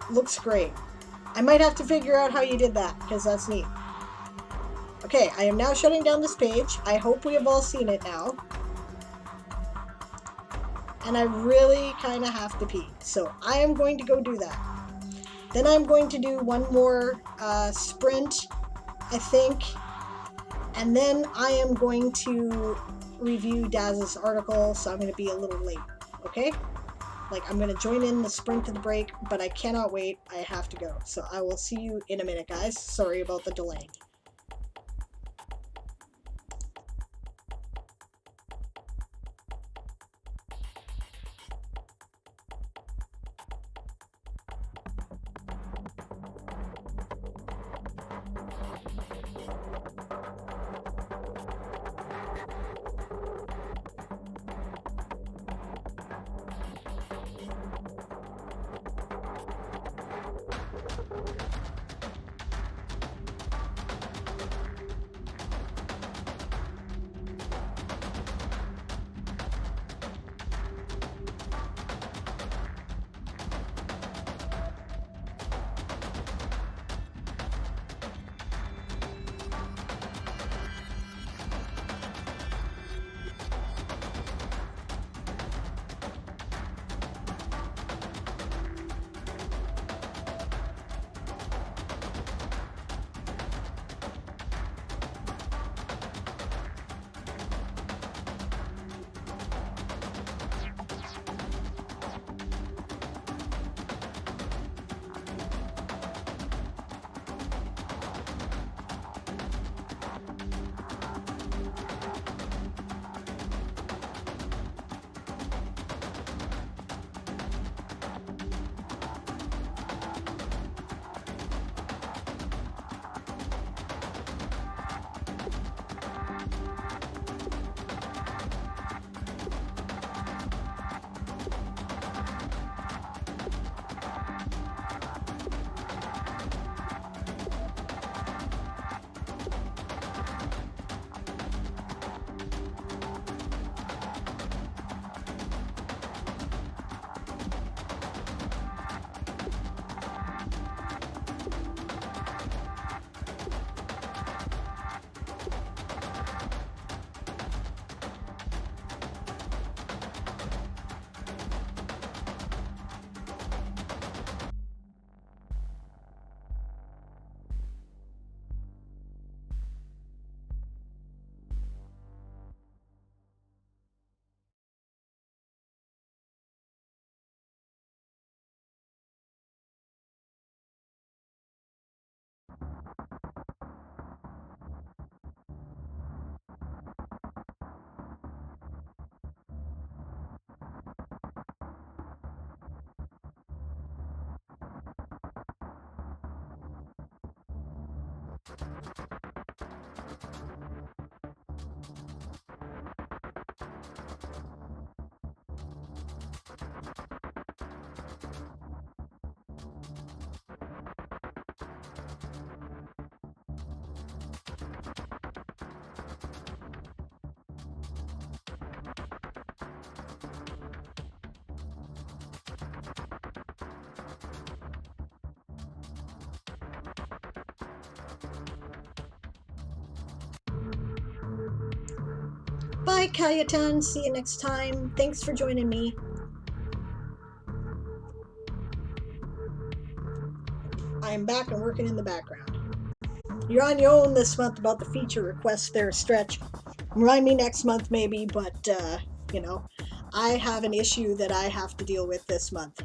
[SPEAKER 1] looks great. I might have to figure out how you did that, because that's neat. Okay, I am now shutting down this page. I hope we have all seen it now. And I really kind of have to pee, so I am going to go do that. Then I'm going to do one more sprint, I think, and then I am going to review Daz's article, so I'm going to be a little late, okay? Like, I'm going to join in the sprint to the break, but I cannot wait. I have to go. So I will see you in a minute, guys. Sorry about the delay. Bye, Kayatan. See you next time. Thanks for joining me. I am back and working in the background. You're on your own this month about the feature requests there, Stretch. Remind me next month maybe, but, I have an issue that I have to deal with this month.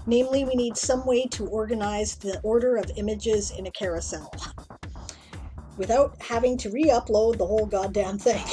[SPEAKER 1] Namely, we need some way to organize the order of images in a carousel without having to re-upload the whole goddamn thing.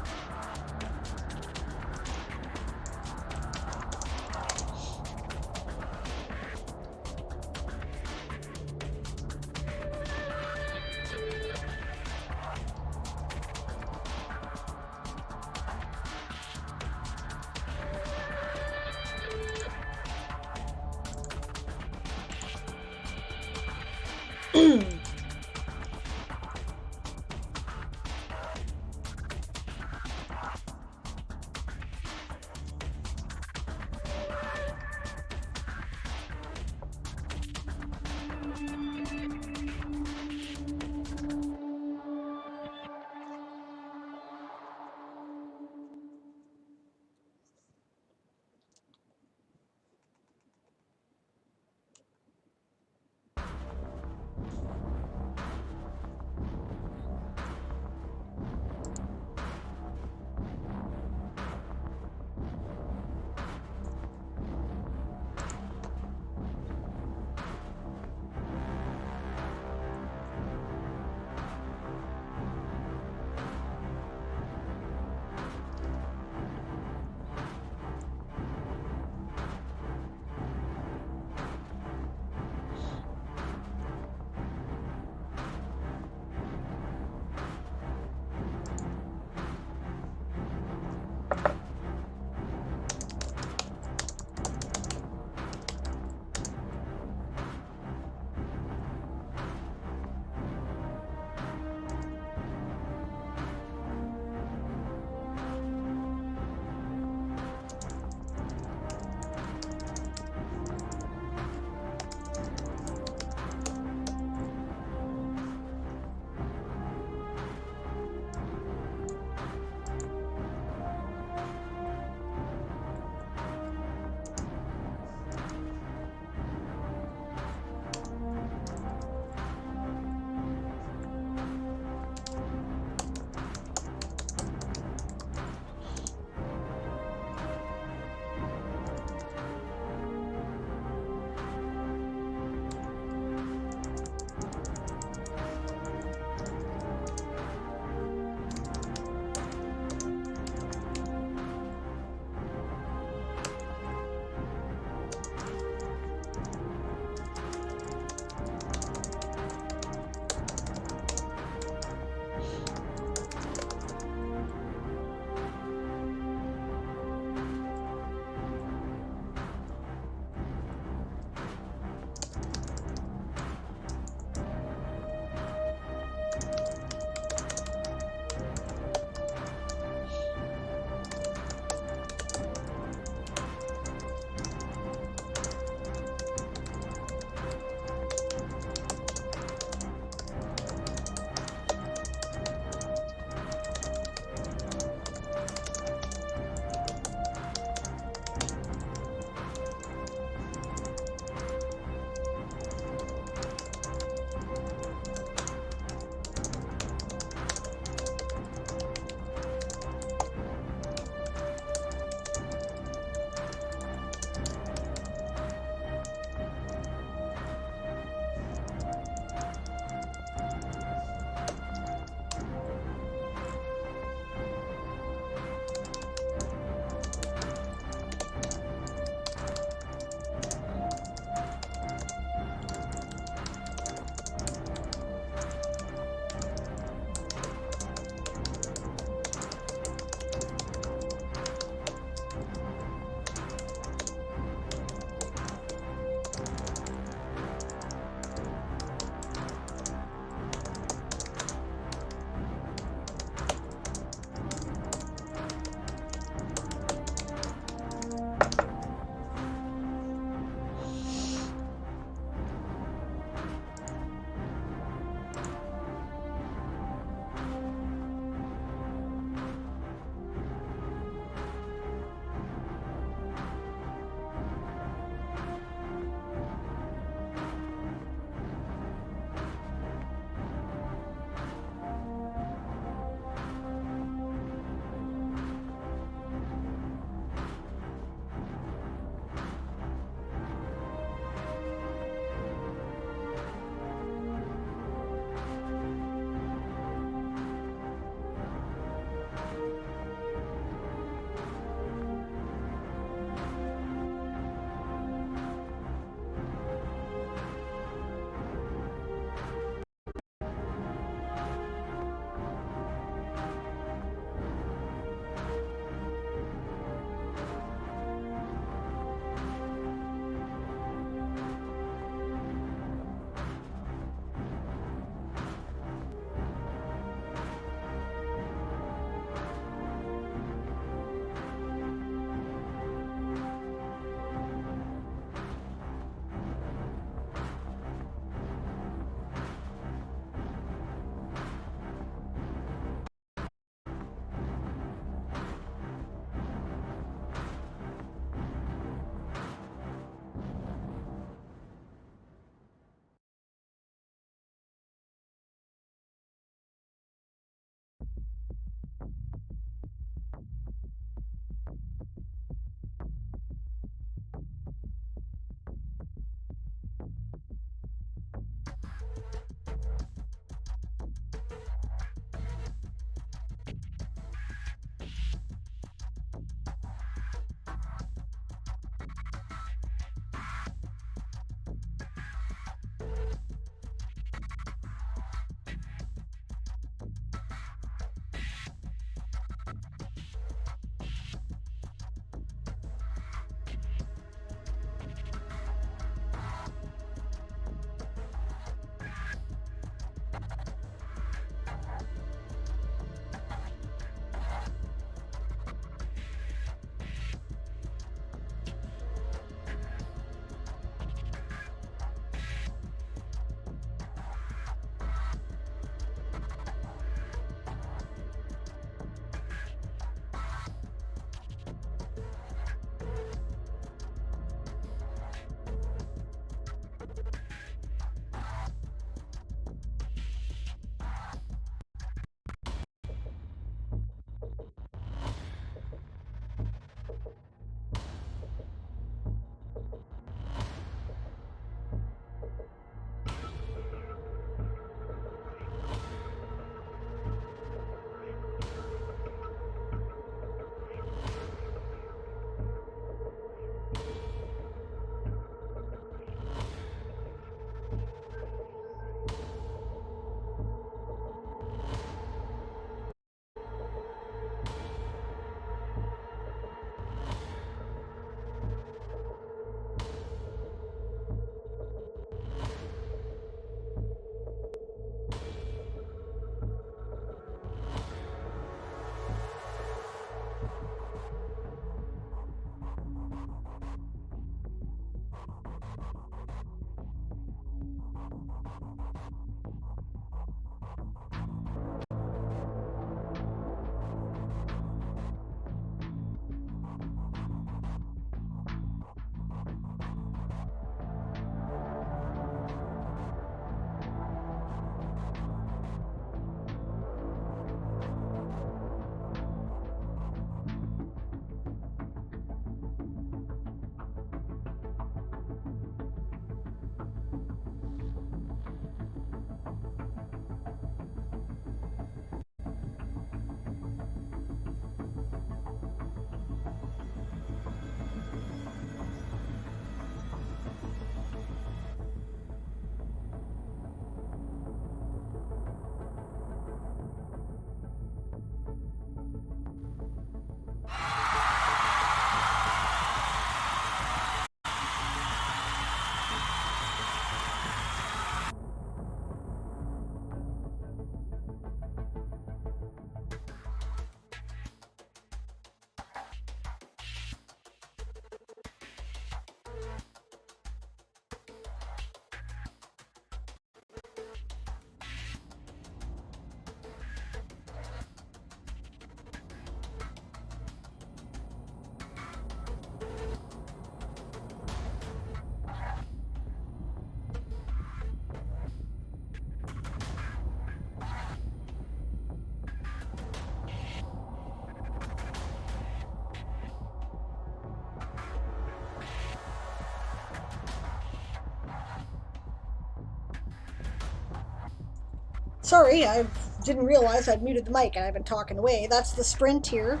[SPEAKER 1] Sorry, I didn't realize I'd muted the mic and I've been talking away. That's the sprint here.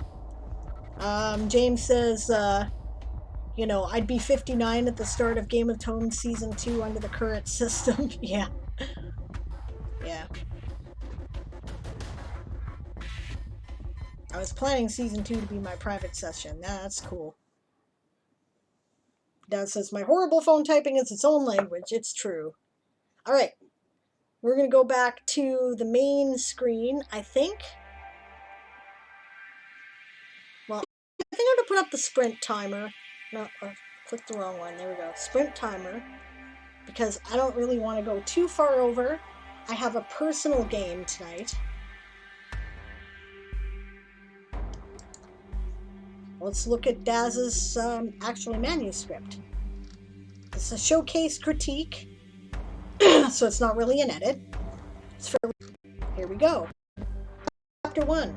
[SPEAKER 1] James says, I'd be 59 at the start of Game of Thrones Season 2 under the current system. Yeah. Yeah. I was planning Season 2 to be my private session. That's cool. Dad says, my horrible phone typing is its own language. It's true. Alright. We're going to go back to the main screen, I think. Well, I think I'm going to put up the sprint timer. No, I clicked the wrong one. There we go. Sprint timer. Because I don't really want to go too far over. I have a personal game tonight. Let's look at Daz's actual manuscript. It's a showcase critique, so it's not really an edit. Here we go. Chapter 1.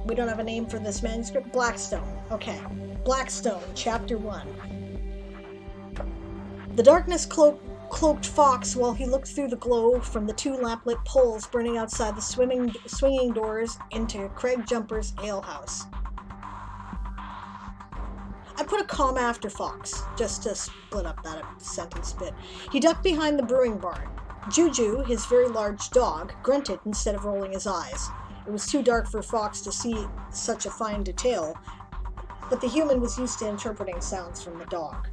[SPEAKER 1] We don't have a name for this manuscript. Blackstone. Okay. Blackstone, Chapter 1. The darkness cloaked Fox while he looked through the glow from the 2 lamplit poles burning outside the swinging doors into Craig Jumper's alehouse. I put a comma after Fox, just to split up that sentence a bit. He ducked behind the brewing barn. Juju, his very large dog, grunted instead of rolling his eyes. It was too dark for Fox to see such a fine detail, but the human was used to interpreting sounds from the dog.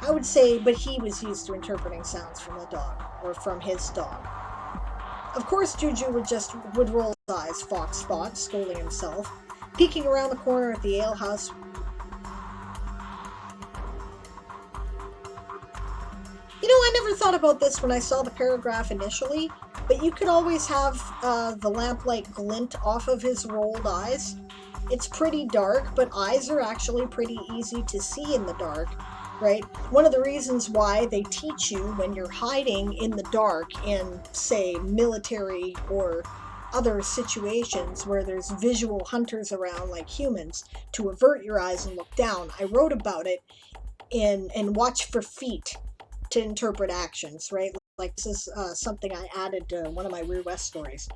[SPEAKER 1] I would say, but he was used to interpreting sounds from the dog, or from his dog. Of course, Juju would roll his eyes, Fox thought, scolding himself. Peeking around the corner at the alehouse, I never thought about this when I saw the paragraph initially, but you could always have the lamplight glint off of his rolled eyes. It's pretty dark, but eyes are actually pretty easy to see in the dark, right? One of the reasons why they teach you when you're hiding in the dark in, say, military or other situations where there's visual hunters around like humans, to avert your eyes and look down. I wrote about it in watch for feet to interpret actions, right? Like this is something I added to one of my Rear West stories.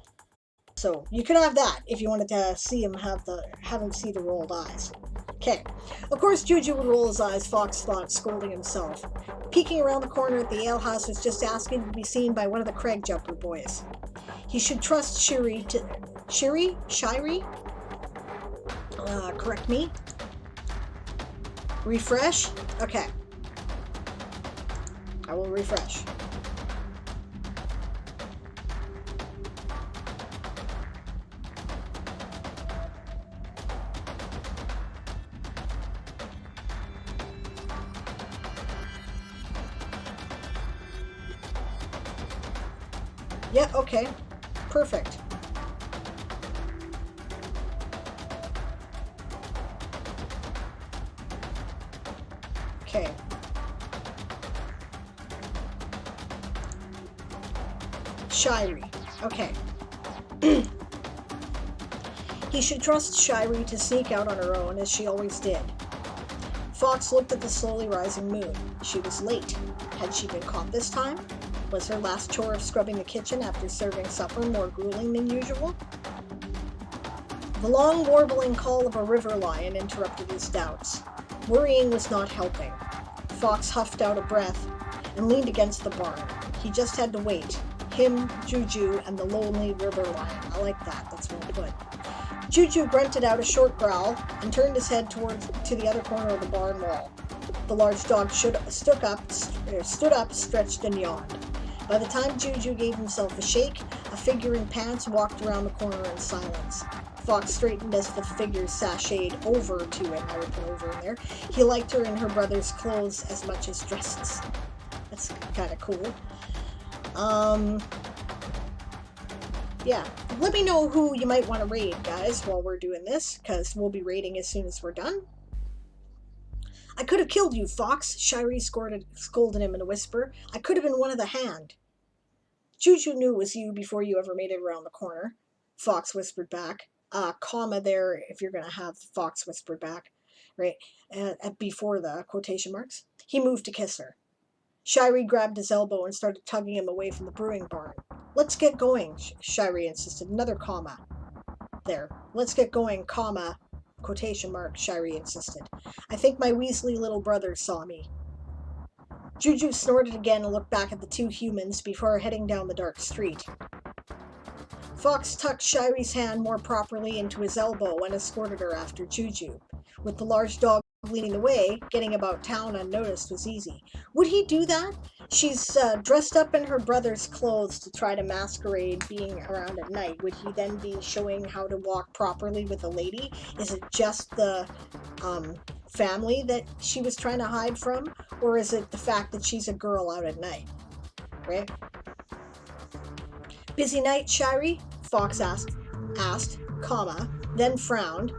[SPEAKER 1] So you could have that if you wanted to see him have him see the rolled eyes. Okay. Of course, Juju would roll his eyes, Fox thought, scolding himself. Peeking around the corner at the alehouse was just asking to be seen by one of the Craig Jumper boys. He should trust Shiri to... Shiri? Correct me. Refresh? Okay. I will refresh. Yeah, okay. Perfect. Okay. Shiri. Okay. He should trust Shiri to sneak out on her own, as she always did. Fox looked at the slowly rising moon. She was late. Had she been caught this time? Was her last chore of scrubbing the kitchen after serving supper more grueling than usual? The long warbling call of a river lion interrupted his doubts. Worrying was not helping. Fox huffed out a breath and leaned against the barn. He just had to wait. Him, Juju, and the lonely river lion. I like that. That's well put. Juju grunted out a short growl and turned his head to the other corner of the barn wall. The large dog stood up, stretched, and yawned. By the time Juju gave himself a shake, a figure in pants walked around the corner in silence. Fox straightened as the figure sashayed over to him. I would put over in there. He liked her in her brother's clothes as much as dresses. That's kind of cool. Yeah. Let me know who you might want to raid, guys, while we're doing this, because we'll be raiding as soon as we're done. I could have killed you, Fox, Shiri scolded him in a whisper. I could have been one of the hand. Juju knew it was you before you ever made it around the corner, Fox whispered back. Comma there if you're going to have Fox whispered back, right, before the quotation marks. He moved to kiss her. Shirey grabbed his elbow and started tugging him away from the brewing barn. Let's get going, Shirey insisted. Another comma. There. Let's get going, comma. Quotation mark, Shirey insisted. I think my Weasley little brother saw me. Juju snorted again and looked back at the two humans before heading down the dark street. Fawkes tucked Shirey's hand more properly into his elbow and escorted her after Juju. With the large dog leading the way, getting about town unnoticed was easy. Would he do that? She's dressed up in her brother's clothes to try to masquerade being around at night. Would he then be showing how to walk properly with a lady? Is it just the family that she was trying to hide from? Or is it the fact that she's a girl out at night? Right? Busy night, Shirey? Fawkes asked, comma, then frowned,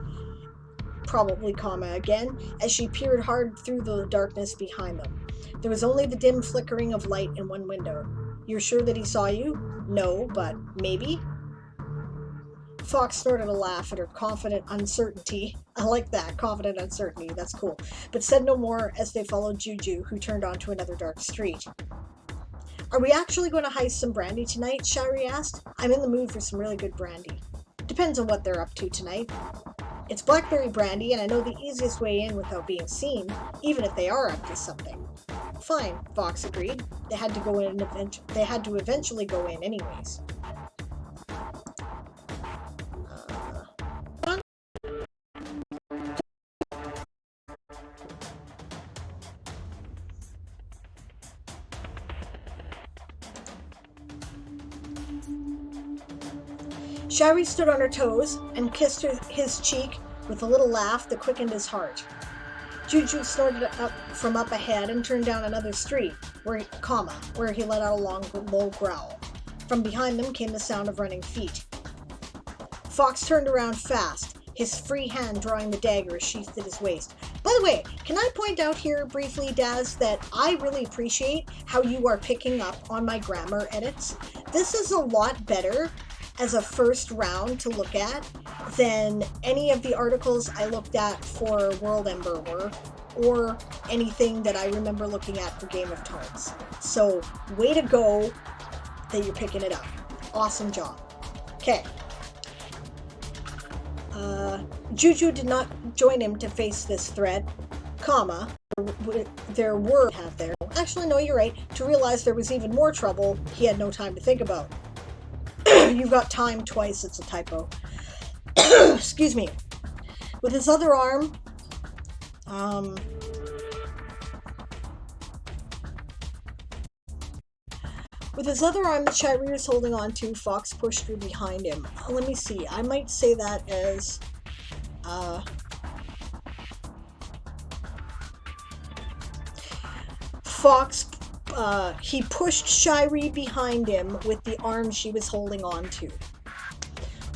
[SPEAKER 1] probably comma again, as she peered hard through the darkness behind them. There was only the dim flickering of light in one window. You're sure that he saw you? No, but maybe? Fawkes snorted a laugh at her confident uncertainty. I like that, confident uncertainty, that's cool. But said no more as they followed Juju, who turned onto another dark street. Are we actually going to heist some brandy tonight? Shirey asked. I'm in the mood for some really good brandy. Depends on what they're up to tonight. It's blackberry brandy, and I know the easiest way in without being seen, even if they are up to something. Fine, Fawkes agreed. They had to eventually go in anyways. Shirey stood on her toes and kissed his cheek with a little laugh that quickened his heart. Juju snorted up from up ahead and turned down another street, where he let out a long, low growl. From behind them came the sound of running feet. Fawkes turned around fast, his free hand drawing the dagger sheathed at his waist. By the way, can I point out here briefly, Daz, that I really appreciate how you are picking up on my grammar edits. This is a lot better as a first round to look at than any of the articles I looked at for World Ember were, or anything that I remember looking at for Game of Thrones. So, way to go that you're picking it up. Awesome job. Okay. Juju did not join him to face this threat, comma, there were have there. Actually, no, you're right. To realize there was even more trouble, he had no time to think about. You've got time twice, it's a typo. Excuse me. With his other arm, that Shirey was holding on to, Fawkes pushed her behind him. Let me see, I might say that as, Fawkes, he pushed Shirey behind him with the arm she was holding on to.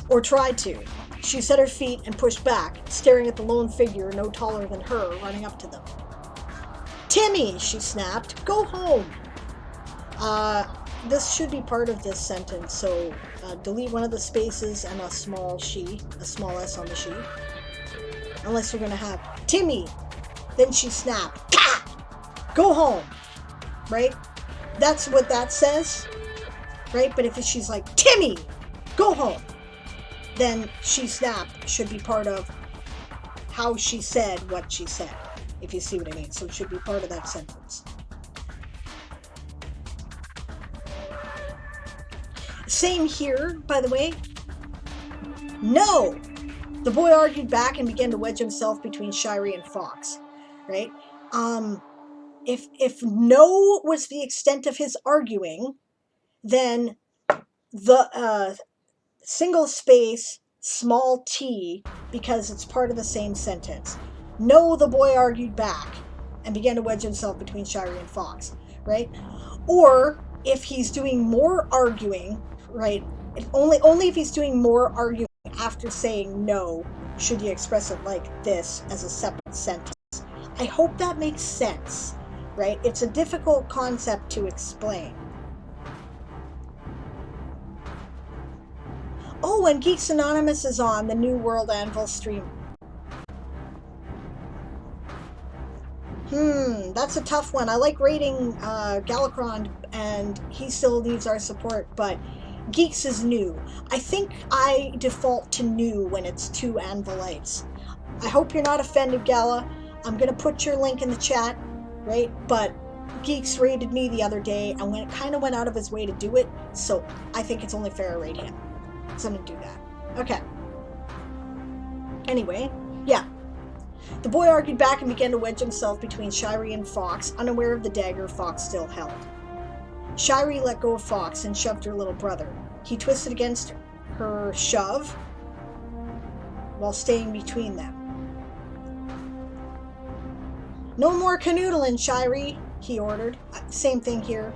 [SPEAKER 1] Or tried to. She set her feet and pushed back, staring at the lone figure no taller than her running up to them. Timmy, she snapped. Go home. This should be part of this sentence, so delete one of the spaces and a small S on the she. Unless you're going to have Timmy. Then she snapped. Go home. Right? That's what that says. Right? But if she's like, Timmy, go home. Then she snapped should be part of how she said what she said. If you see what I mean. So it should be part of that sentence. Same here, by the way. No! The boy argued back and began to wedge himself between Shirey and Fawkes. Right? If no was the extent of his arguing, then the single space, small t, because it's part of the same sentence. No, the boy argued back and began to wedge himself between Shirey and Fawkes. Right? Or if he's doing more arguing, right? Only if he's doing more arguing after saying no should you express it like this as a separate sentence. I hope that makes sense, right? It's a difficult concept to explain. Oh, and Geeks Anonymous is on the New World Anvil stream. That's a tough one. I like raiding Galacron, and he still needs our support, but Geeks is new. I think I default to new when it's 2 Anvilites. I hope you're not offended, Gala. I'm going to put your link in the chat, right? But Geeks raided me the other day and kind of went out of his way to do it, so I think it's only fair to raid him. So I'm going to do that. Okay. Anyway, yeah. The boy argued back and began to wedge himself between Shirey and Fox, unaware of the dagger Fox still held. Shirey let go of Fox and shoved her little brother. He twisted against her shove while staying between them. No more canoodling, Shirey, he ordered. Same thing here,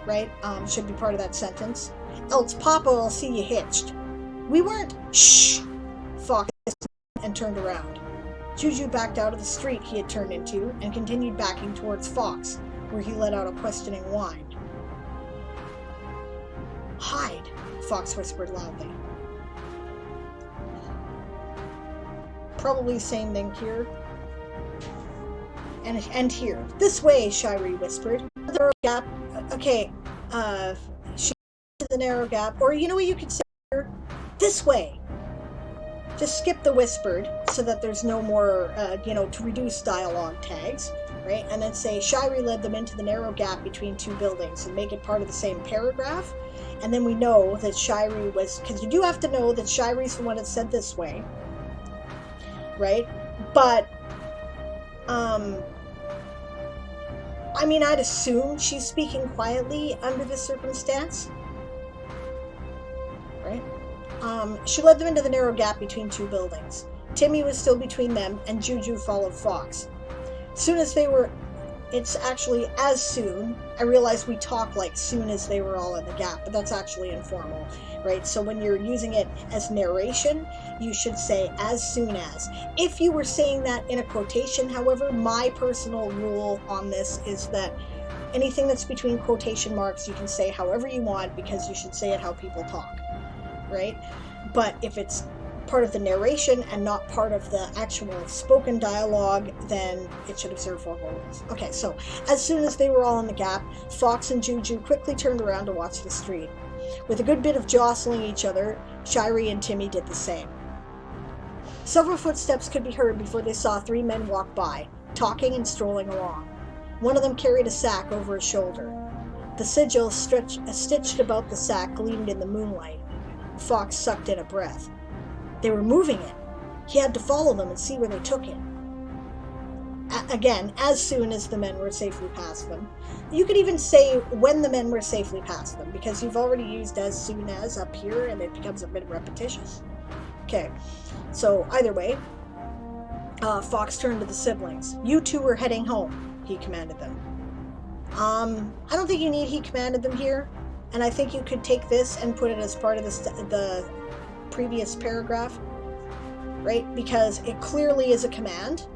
[SPEAKER 1] right? Should be part of that sentence. Else Papa will see you hitched. We weren't. Shh! Fox and turned around. Juju backed out of the street he had turned into and continued backing towards Fox, where he let out a questioning whine. Hide, Fox whispered loudly. Probably the same thing here. And here. This way, Shirey whispered. The narrow gap. Okay, she the narrow gap. Or you know what you could say here? This way. Just skip the whispered so that there's no more, to reduce dialogue tags, right? And then say, Shirey led them into the narrow gap between 2 buildings and make it part of the same paragraph. And then we know that Shirey was, because you do have to know that Shirey's the one that said this way, right? But, I'd assume she's speaking quietly under this circumstance, right? She led them into the narrow gap between 2 buildings. Timmy was still between them, and Juju followed Fox. It's actually as soon. I realize we talk like soon as they were all in the gap, but that's actually informal, right? So when you're using it as narration, you should say as soon as. If you were saying that in a quotation, however, my personal rule on this is that anything that's between quotation marks, you can say however you want, because you should say it how people talk, right? But if it's part of the narration and not part of the actual spoken dialogue, then it should observe formal rules. Okay, so as soon as they were all in the gap, Fox and Juju quickly turned around to watch the street. With a good bit of jostling each other, Shirey and Timmy did the same. Several footsteps could be heard before they saw 3 men walk by, talking and strolling along. One of them carried a sack over his shoulder. The sigil stitched about the sack gleamed in the moonlight. Fox sucked in a breath. They were moving it. He had to follow them and see where they took it. Again, as soon as the men were safely past them. You could even say when the men were safely past them, because you've already used as soon as up here, and it becomes a bit repetitious. Okay, so either way, Fox turned to the siblings. You 2 are heading home, he commanded them. I don't think you need he commanded them here, and I think you could take this and put it as part of the previous paragraph, right? Because it clearly is a command,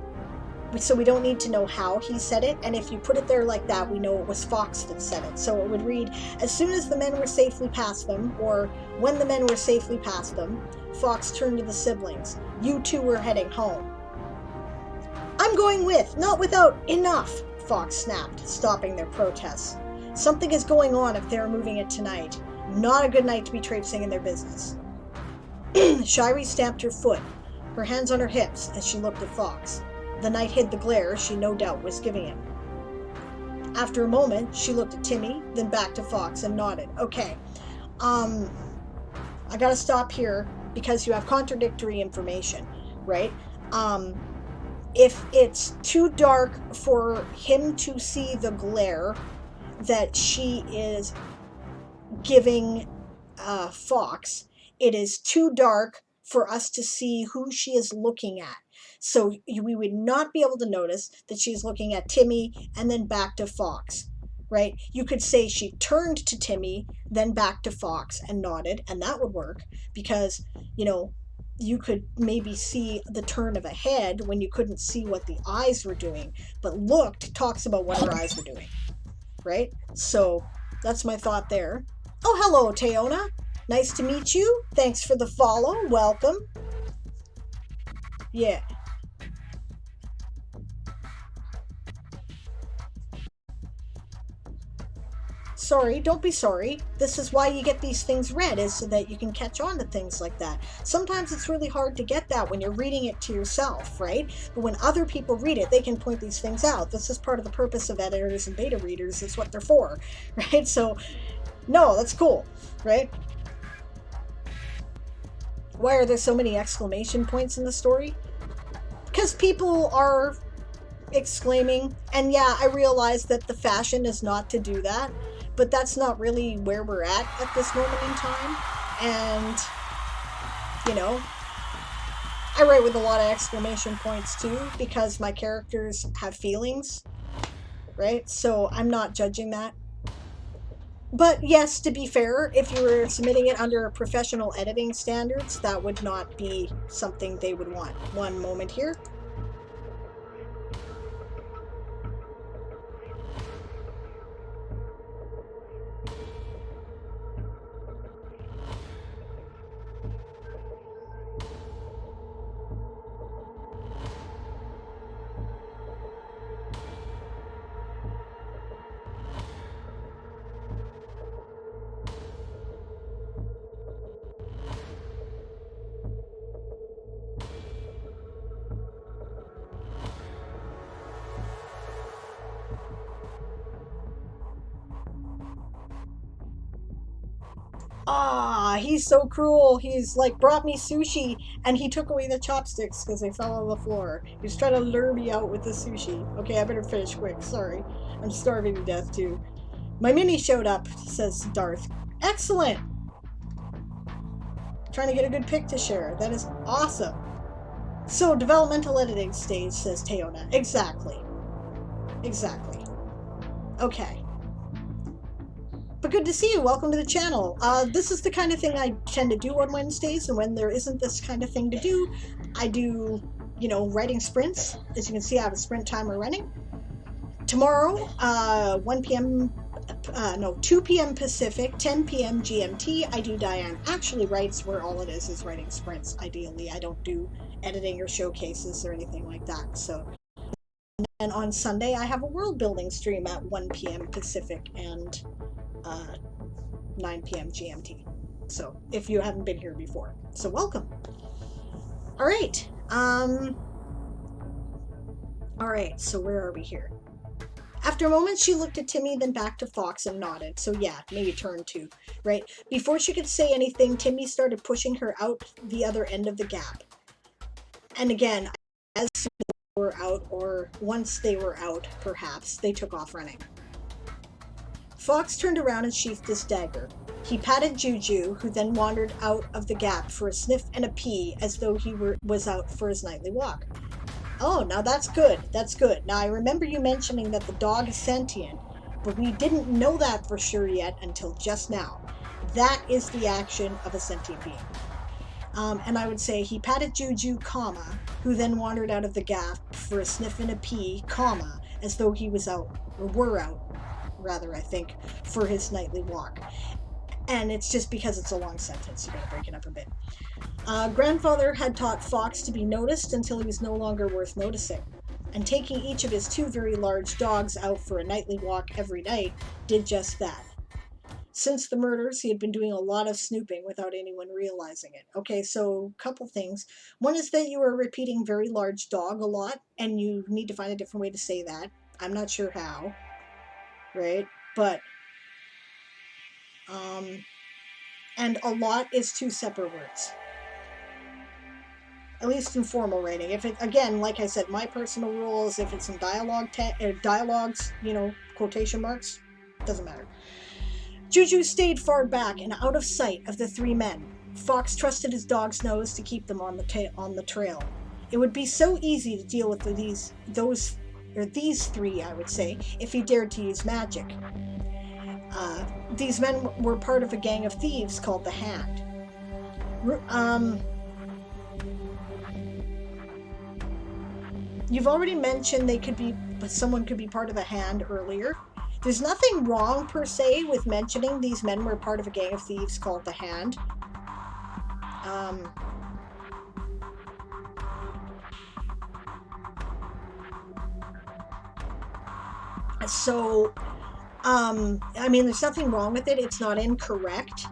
[SPEAKER 1] so we don't need to know how he said it, and if you put it there like that, we know it was Fox that said it. So it would read, as soon as the men were safely past them, or when the men were safely past them, Fox turned to the siblings. You 2 were heading home. I'm going with, not without. Enough, Fox snapped, stopping their protests. Something is going on if they're moving it tonight. Not a good night to be traipsing in their business. Shirey stamped her foot, her hands on her hips, as she looked at Fox. The night hid the glare she no doubt was giving him. After a moment, she looked at Timmy, then back to Fox and nodded. Okay, I gotta stop here because you have contradictory information, right? If it's too dark for him to see the glare that she is giving Fox, it is too dark for us to see who she is looking at. So we would not be able to notice that she's looking at Timmy and then back to Fox, right? You could say she turned to Timmy, then back to Fox and nodded, and that would work because, you could maybe see the turn of a head when you couldn't see what the eyes were doing, but looked talks about what her eyes were doing, right? So that's my thought there. Oh, hello, Teona. Nice to meet you. Thanks for the follow. Welcome. Yeah. Sorry, don't be sorry. This is why you get these things read, is so that you can catch on to things like that. Sometimes it's really hard to get that when you're reading it to yourself, right? But when other people read it, they can point these things out. This is part of the purpose of editors and beta readers. It's what they're for, right? So, no, that's cool, right? Why are there so many exclamation points in the story? Because people are exclaiming, and yeah, I realize that the fashion is not to do that, but that's not really where we're at this moment in time. And, you know, I write with a lot of exclamation points too, because my characters have feelings, right? So I'm not judging that. But yes, to be fair, if you were submitting it under professional editing standards, that would not be something they would want. One moment here. Ah, he's so cruel. He's like brought me sushi and he took away the chopsticks because they fell on the floor. He's trying to lure me out with the sushi. Okay, I better finish quick. Sorry. I'm starving to death too. My mini showed up, says Darth. Excellent. Trying to get a good pic to share. That is awesome. So, developmental editing stage, says Teona. Exactly. Exactly. Okay. But good to see you. Welcome to the channel. This is the kind of thing I tend to do on Wednesdays, and when there isn't this kind of thing to do, I do, you know, writing sprints. As you can see, I have a sprint timer running. Tomorrow, 1 p.m. No, 2 p.m. Pacific, 10 p.m. GMT, I do Diane Actually Writes, where all it is writing sprints, ideally. I don't do editing or showcases or anything like that. So, and on Sunday, I have a world building stream at 1 p.m. Pacific and 9 p.m. GMT. So, if you haven't been here before. So, welcome. All right. All right, so where are we here? After a moment, she looked at Timmy, then back to Fox and nodded. So yeah, maybe turn 2, right? Before she could say anything, Timmy started pushing her out the other end of the gap. And again, as they were out, or once they were out, perhaps, they took off running. Fox turned around and sheathed his dagger. He patted Juju, who then wandered out of the gap for a sniff and a pee, as though he was out for his nightly walk. Oh, now that's good. That's good. Now, I remember you mentioning that the dog is sentient, but we didn't know that for sure yet until just now. That is the action of a sentient being. And I would say he patted Juju, comma, who then wandered out of the gap for a sniff and a pee, comma, as though he was out, or were out, rather, I think, for his nightly walk. And it's just because it's a long sentence, you gotta break it up a bit. Grandfather had taught Fox to be noticed until he was no longer worth noticing, and taking each of his 2 very large dogs out for a nightly walk every night did just that. Since the murders, he had been doing a lot of snooping without anyone realizing it. Okay, so a couple things. One is that you are repeating very large dog a lot, and you need to find a different way to say that. I'm not sure how, right? But, and a lot is 2 separate words. At least in formal writing. If it, again, like I said, my personal rule is if it's in dialogues, you know, quotation marks, doesn't matter. Juju stayed far back and out of sight of the 3 men. Fox trusted his dog's nose to keep them on the trail. It would be so easy to deal with these 3, I would say, if he dared to use magic. These men were part of a gang of thieves called the Hand. You've already mentioned someone could be part of the Hand earlier. There's nothing wrong, per se, with mentioning these men were part of a gang of thieves called the Hand. So, I mean, there's nothing wrong with it. It's not incorrect,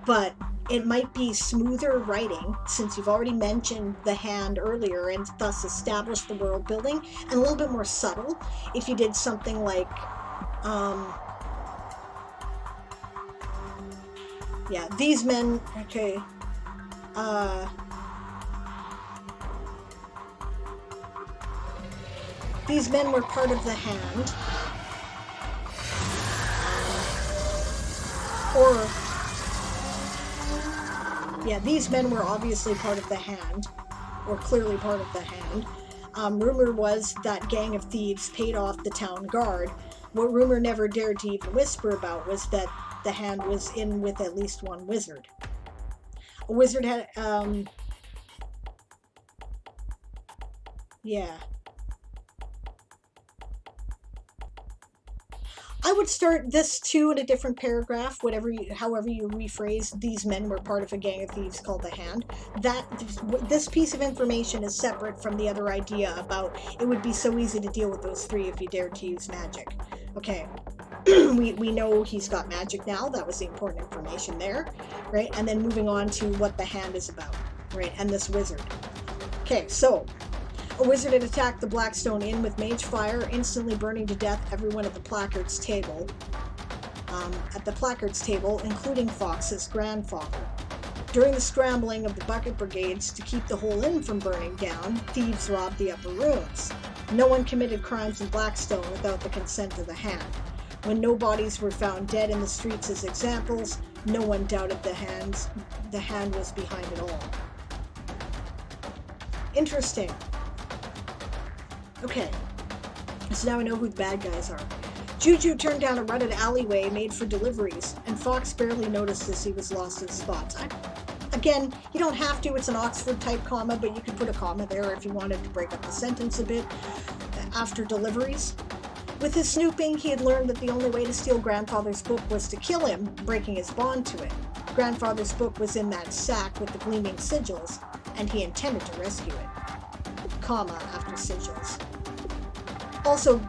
[SPEAKER 1] but it might be smoother writing since you've already mentioned the hand earlier and thus established the world building, and a little bit more subtle if you did something like, yeah, these men, okay, these men were part of the hand, or, yeah, these men were obviously part of the hand, or clearly part of the hand. Rumor was that gang of thieves paid off the town guard. What rumor never dared to even whisper about was that the hand was in with at least one wizard. A wizard had, yeah. I would start this too in a different paragraph, however you rephrase. These men were part of a gang of thieves called the Hand. This piece of information is separate from the other idea about it would be so easy to deal with those three if you dared to use magic. Okay, we know he's got magic now. That was the important information there, right? And then moving on to what the Hand is about, right? And this wizard. Okay, so a wizard had attacked the Blackstone Inn with mage fire, instantly burning to death everyone at the placards table. Including Fox's grandfather. During the scrambling of the bucket brigades to keep the whole inn from burning down, thieves robbed the upper rooms. No one committed crimes in Blackstone without the consent of the Hand. When no bodies were found dead in the streets as examples, no one doubted the Hand was behind it all. Interesting. Okay, so now we know who the bad guys are. Juju turned down a rutted alleyway made for deliveries, and Fox barely noticed as he was lost in spots. Again, you don't have to, it's an Oxford-type comma, but you could put a comma there if you wanted to break up the sentence a bit after deliveries. With his snooping, he had learned that the only way to steal Grandfather's book was to kill him, breaking his bond to it. Grandfather's book was in that sack with the gleaming sigils, and he intended to rescue it. Comma after sigils. Also,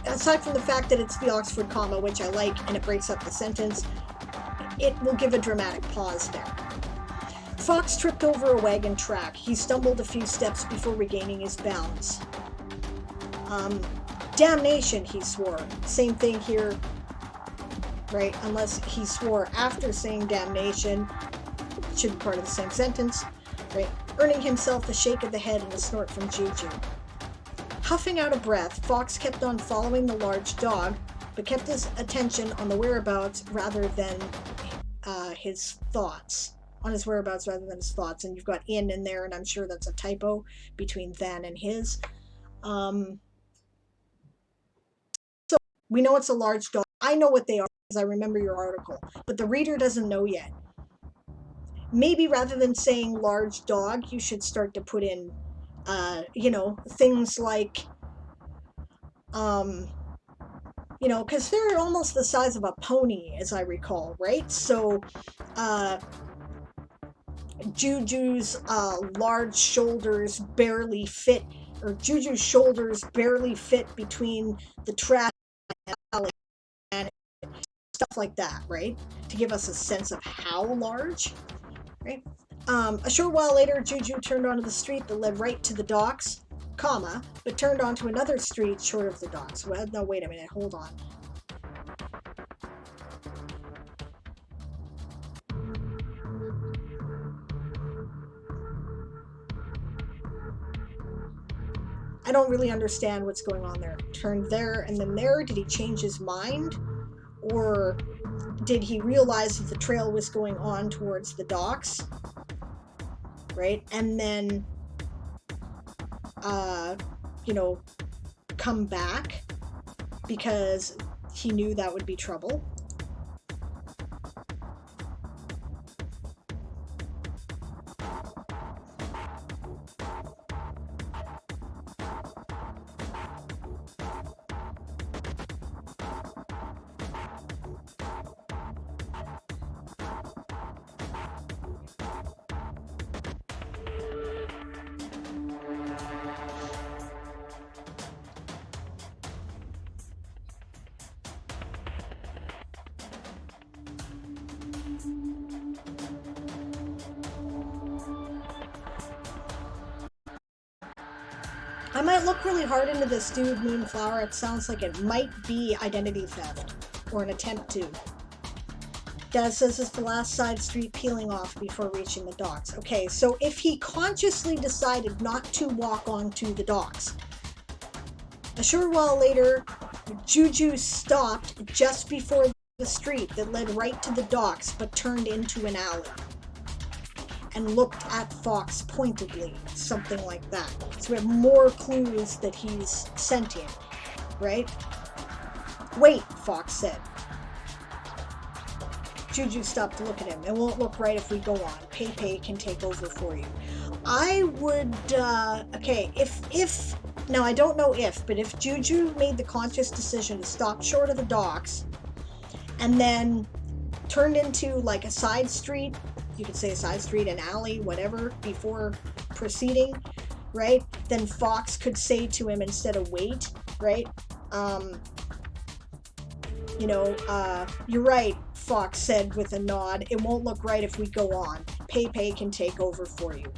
[SPEAKER 1] aside from the fact that it's the Oxford comma, which I like, and it breaks up the sentence, it will give a dramatic pause there. Fox tripped over a wagon track. He stumbled a few steps before regaining his balance. Damnation, he swore. Same thing here, right? Unless he swore after saying damnation, it should be part of the same sentence, right? Earning himself a shake of the head and a snort from Juju. Huffing out a breath, Fox kept on following the large dog, but kept his attention on the whereabouts rather than his thoughts. On his whereabouts rather than his thoughts. And you've got in there, and I'm sure that's a typo between than and his. So we know it's a large dog. I know what they are because I remember your article, but the reader doesn't know yet. Maybe rather than saying large dog, you should start to put in, things like, because they're almost the size of a pony, as I recall, right? So, Juju's large shoulders barely fit, or Juju's shoulders barely fit between the trash and stuff like that, right? To give us a sense of how large. Right? A short while later, Juju turned onto the street that led right to the docks, comma, but turned onto another street short of the docks. Well, no, wait a minute, hold on. I don't really understand what's going on there. Turned there and then there? Did he change his mind? Or did he realize that the trail was going on towards the docks? Right? And then, come back because he knew that would be trouble. I might look really hard into this dude, Moonflower. It sounds like it might be identity theft, or an attempt to. Dad says it's the last side street peeling off before reaching the docks. Okay, so if he consciously decided not to walk onto the docks, a short while later, Juju stopped just before the street that led right to the docks but turned into an alley and looked at Fox pointedly, something like that. So we have more clues that he's sentient, right? Wait, Fox said. Juju stopped to look at him. It won't look right if we go on. Pei can take over for you. I would, okay, if, now I don't know if, but if Juju made the conscious decision to stop short of the docks and then turned into like a side street, you could say a side street, an alley, whatever, before proceeding, right? Then Fox could say to him instead of wait, right? You know, you're right, Fox said with a nod. It won't look right if we go on. Pei can take over for you,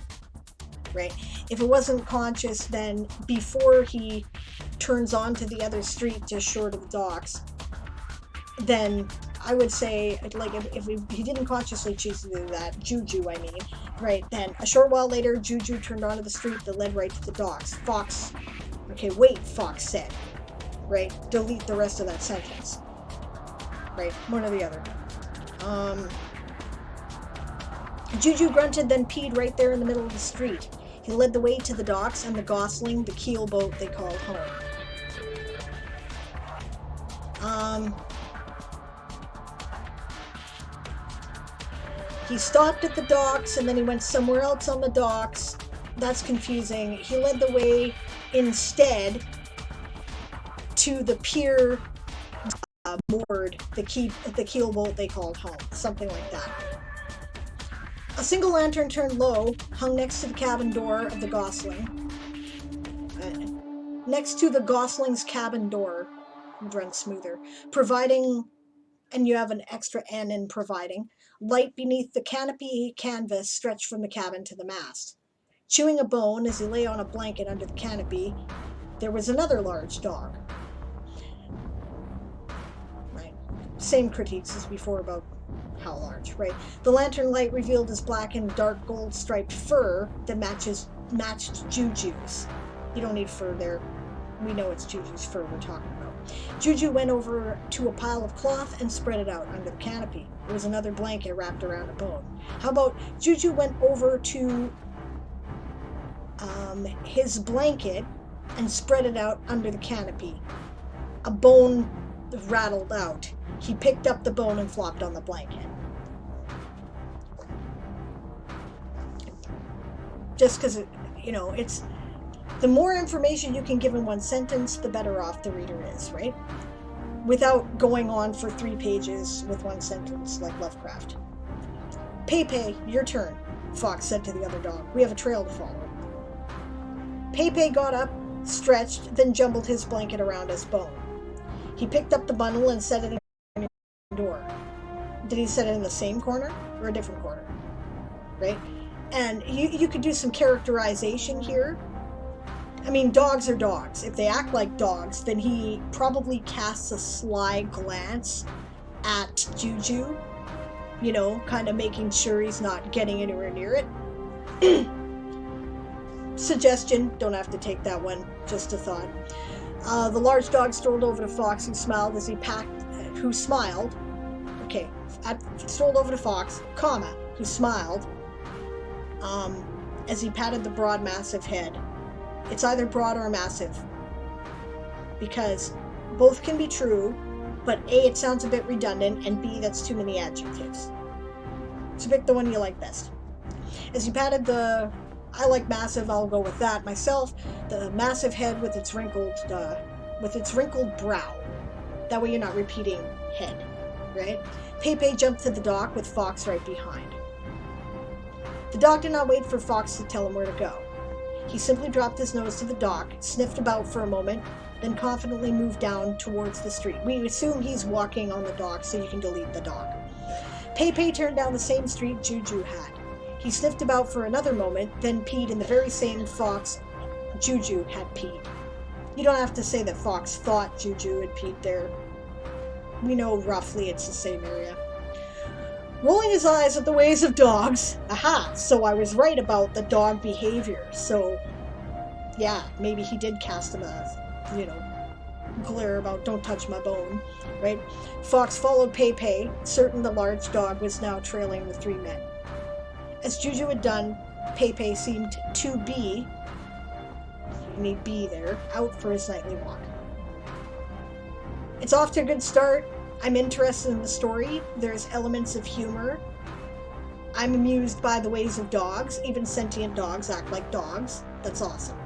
[SPEAKER 1] right? If it wasn't conscious, then before he turns onto the other street just short of the docks, then I would say, like, if he didn't consciously choose to do that, Juju, I mean, right, then a short while later, Juju turned onto the street that led right to the docks. Fox, okay, wait, Fox said, right? Delete the rest of that sentence, right? One or the other. Juju grunted, then peed right there in the middle of the street. He led the way to the docks and the Gosling, the keel boat they called home. He stopped at the docks and then he went somewhere else on the docks. That's confusing. He led the way instead to the pier moored, the keel boat they called home. Something like that. A single lantern turned low, hung next to the cabin door of the Gosling. Next to the Gosling's cabin door, run smoother, providing, and you have an extra N in providing, light beneath the canopy canvas stretched from the cabin to the mast. Chewing a bone as he lay on a blanket under the canopy, there was another large dog. Right. Same critiques as before about how large, right? The lantern light revealed his black and dark gold striped fur that matched Juju's. You don't need fur there. We know it's Juju's fur we're talking about. Juju went over to a pile of cloth and spread it out under the canopy. There was another blanket wrapped around a bone. How about Juju went over to his blanket and spread it out under the canopy. A bone rattled out. He picked up the bone and flopped on the blanket. Just because, you know, it's... The more information you can give in one sentence, the better off the reader is, right? Without going on for 3 pages with one sentence like Lovecraft. Pei, your turn, Fox said to the other dog. We have a trail to follow. Pei got up, stretched, then jumbled his blanket around his bone. He picked up the bundle and set it in the door. Did he set it in the same corner or a different corner? Right? And you could do some characterization here. I mean, dogs are dogs. If they act like dogs, then he probably casts a sly glance at Juju, you know, kind of making sure he's not getting anywhere near it. Suggestion, don't have to take that one, just a thought. The large dog strolled over to Fox, who smiled as he smiled, who smiled, as he patted the broad, massive head. It's either broad or massive, because both can be true, but A, it sounds a bit redundant, and B, that's too many adjectives. So pick the one you like best. As he patted I like massive, I'll go with that myself, the massive head with its wrinkled brow. That way you're not repeating head, right? Pei jumped to the dock with Fox right behind. The dog did not wait for Fox to tell him where to go. He simply dropped his nose to the dock, sniffed about for a moment, then confidently moved down towards the street. We assume he's walking on the dock, so you can delete the dog. Pei turned down the same street Juju had. He sniffed about for another moment, then peed in the very same Juju had peed. You don't have to say that Fox thought Juju had peed there. We know roughly it's the same area. Rolling his eyes at the ways of dogs. Aha, so I was right about the dog behavior. So, yeah, maybe he did cast him a, glare about don't touch my bone, right? Fox followed Pepe, certain the large dog was now trailing the three men. As Juju had done, Pepe seemed to be, you need be there, out for his nightly walk. It's off to a good start. I'm interested in the story. There's elements of humor. I'm amused by the ways of dogs. Even sentient dogs act like dogs. That's awesome.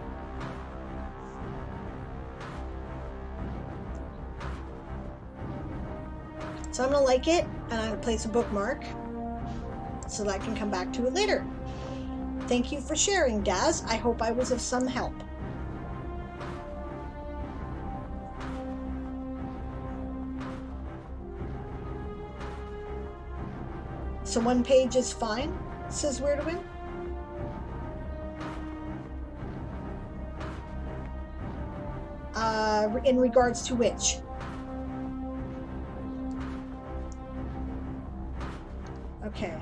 [SPEAKER 1] So I'm going to like it, and I'm going to place a bookmark so that I can come back to it later. Thank you for sharing, Daz. I hope I was of some help. So one page is fine, says Weirdwin. In regards to which? Okay.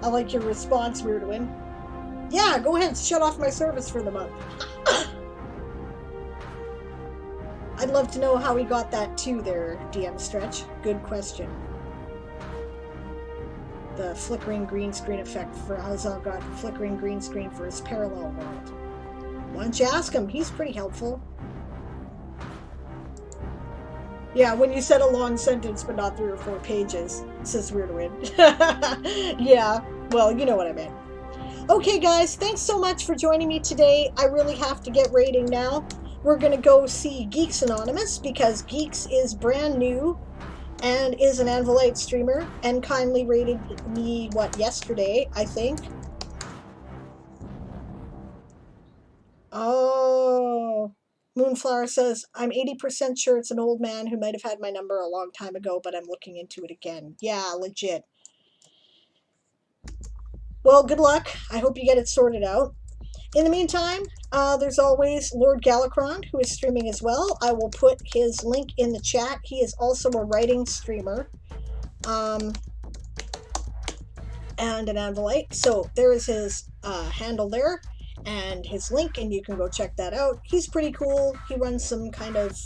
[SPEAKER 1] I like your response, Weirdwin. Yeah, go ahead and shut off my service for the month. I'd love to know how he got that too there, DM Stretch. Good question. The flickering green screen effect for Hazal got flickering green screen for his parallel world. Why don't you ask him? He's pretty helpful. Yeah, when you said a long sentence but not 3 or 4 pages, says Weirdwin. Yeah, well, you know what I meant. Okay, guys, thanks so much for joining me today. I really have to get raiding now. We're going to go see Geeks Anonymous because Geeks is brand new and is an Anvilite streamer and kindly rated me, yesterday, I think. Oh, Moonflower says, I'm 80% sure it's an old man who might have had my number a long time ago, but I'm looking into it again. Yeah, legit. Well, good luck. I hope you get it sorted out. In the meantime, there's always Lord Galacron, who is streaming as well. I will put his link in the chat. He is also a writing streamer and an Anvilite. So there is his handle there and his link, and you can go check that out. He's pretty cool. He runs some kind of,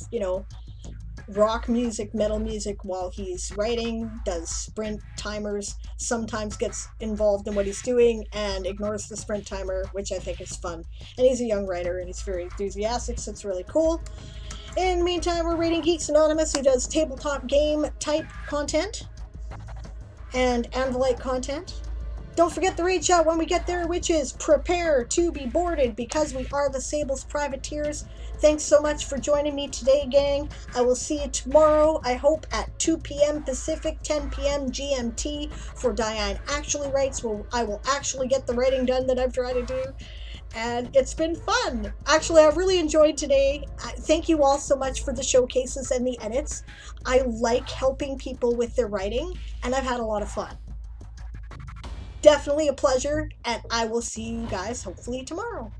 [SPEAKER 1] rock music, metal music while he's writing, does sprint timers, sometimes gets involved in what he's doing and ignores the sprint timer, which I think is fun. And he's a young writer and he's very enthusiastic, so it's really cool. In the meantime, we're rating Geeks Anonymous, who does tabletop game type content and Anvilite content. Don't forget the raid shot when we get there, which is prepare to be boarded because we are the Sable's privateers. Thanks so much for joining me today, gang. I will see you tomorrow, I hope, at 2 p.m. Pacific, 10 p.m. GMT for Diane Actually Writes, where I will actually get the writing done that I'm trying to do. And it's been fun. Actually, I've really enjoyed today. Thank you all so much for the showcases and the edits. I like helping people with their writing, and I've had a lot of fun. Definitely a pleasure, and I will see you guys hopefully tomorrow.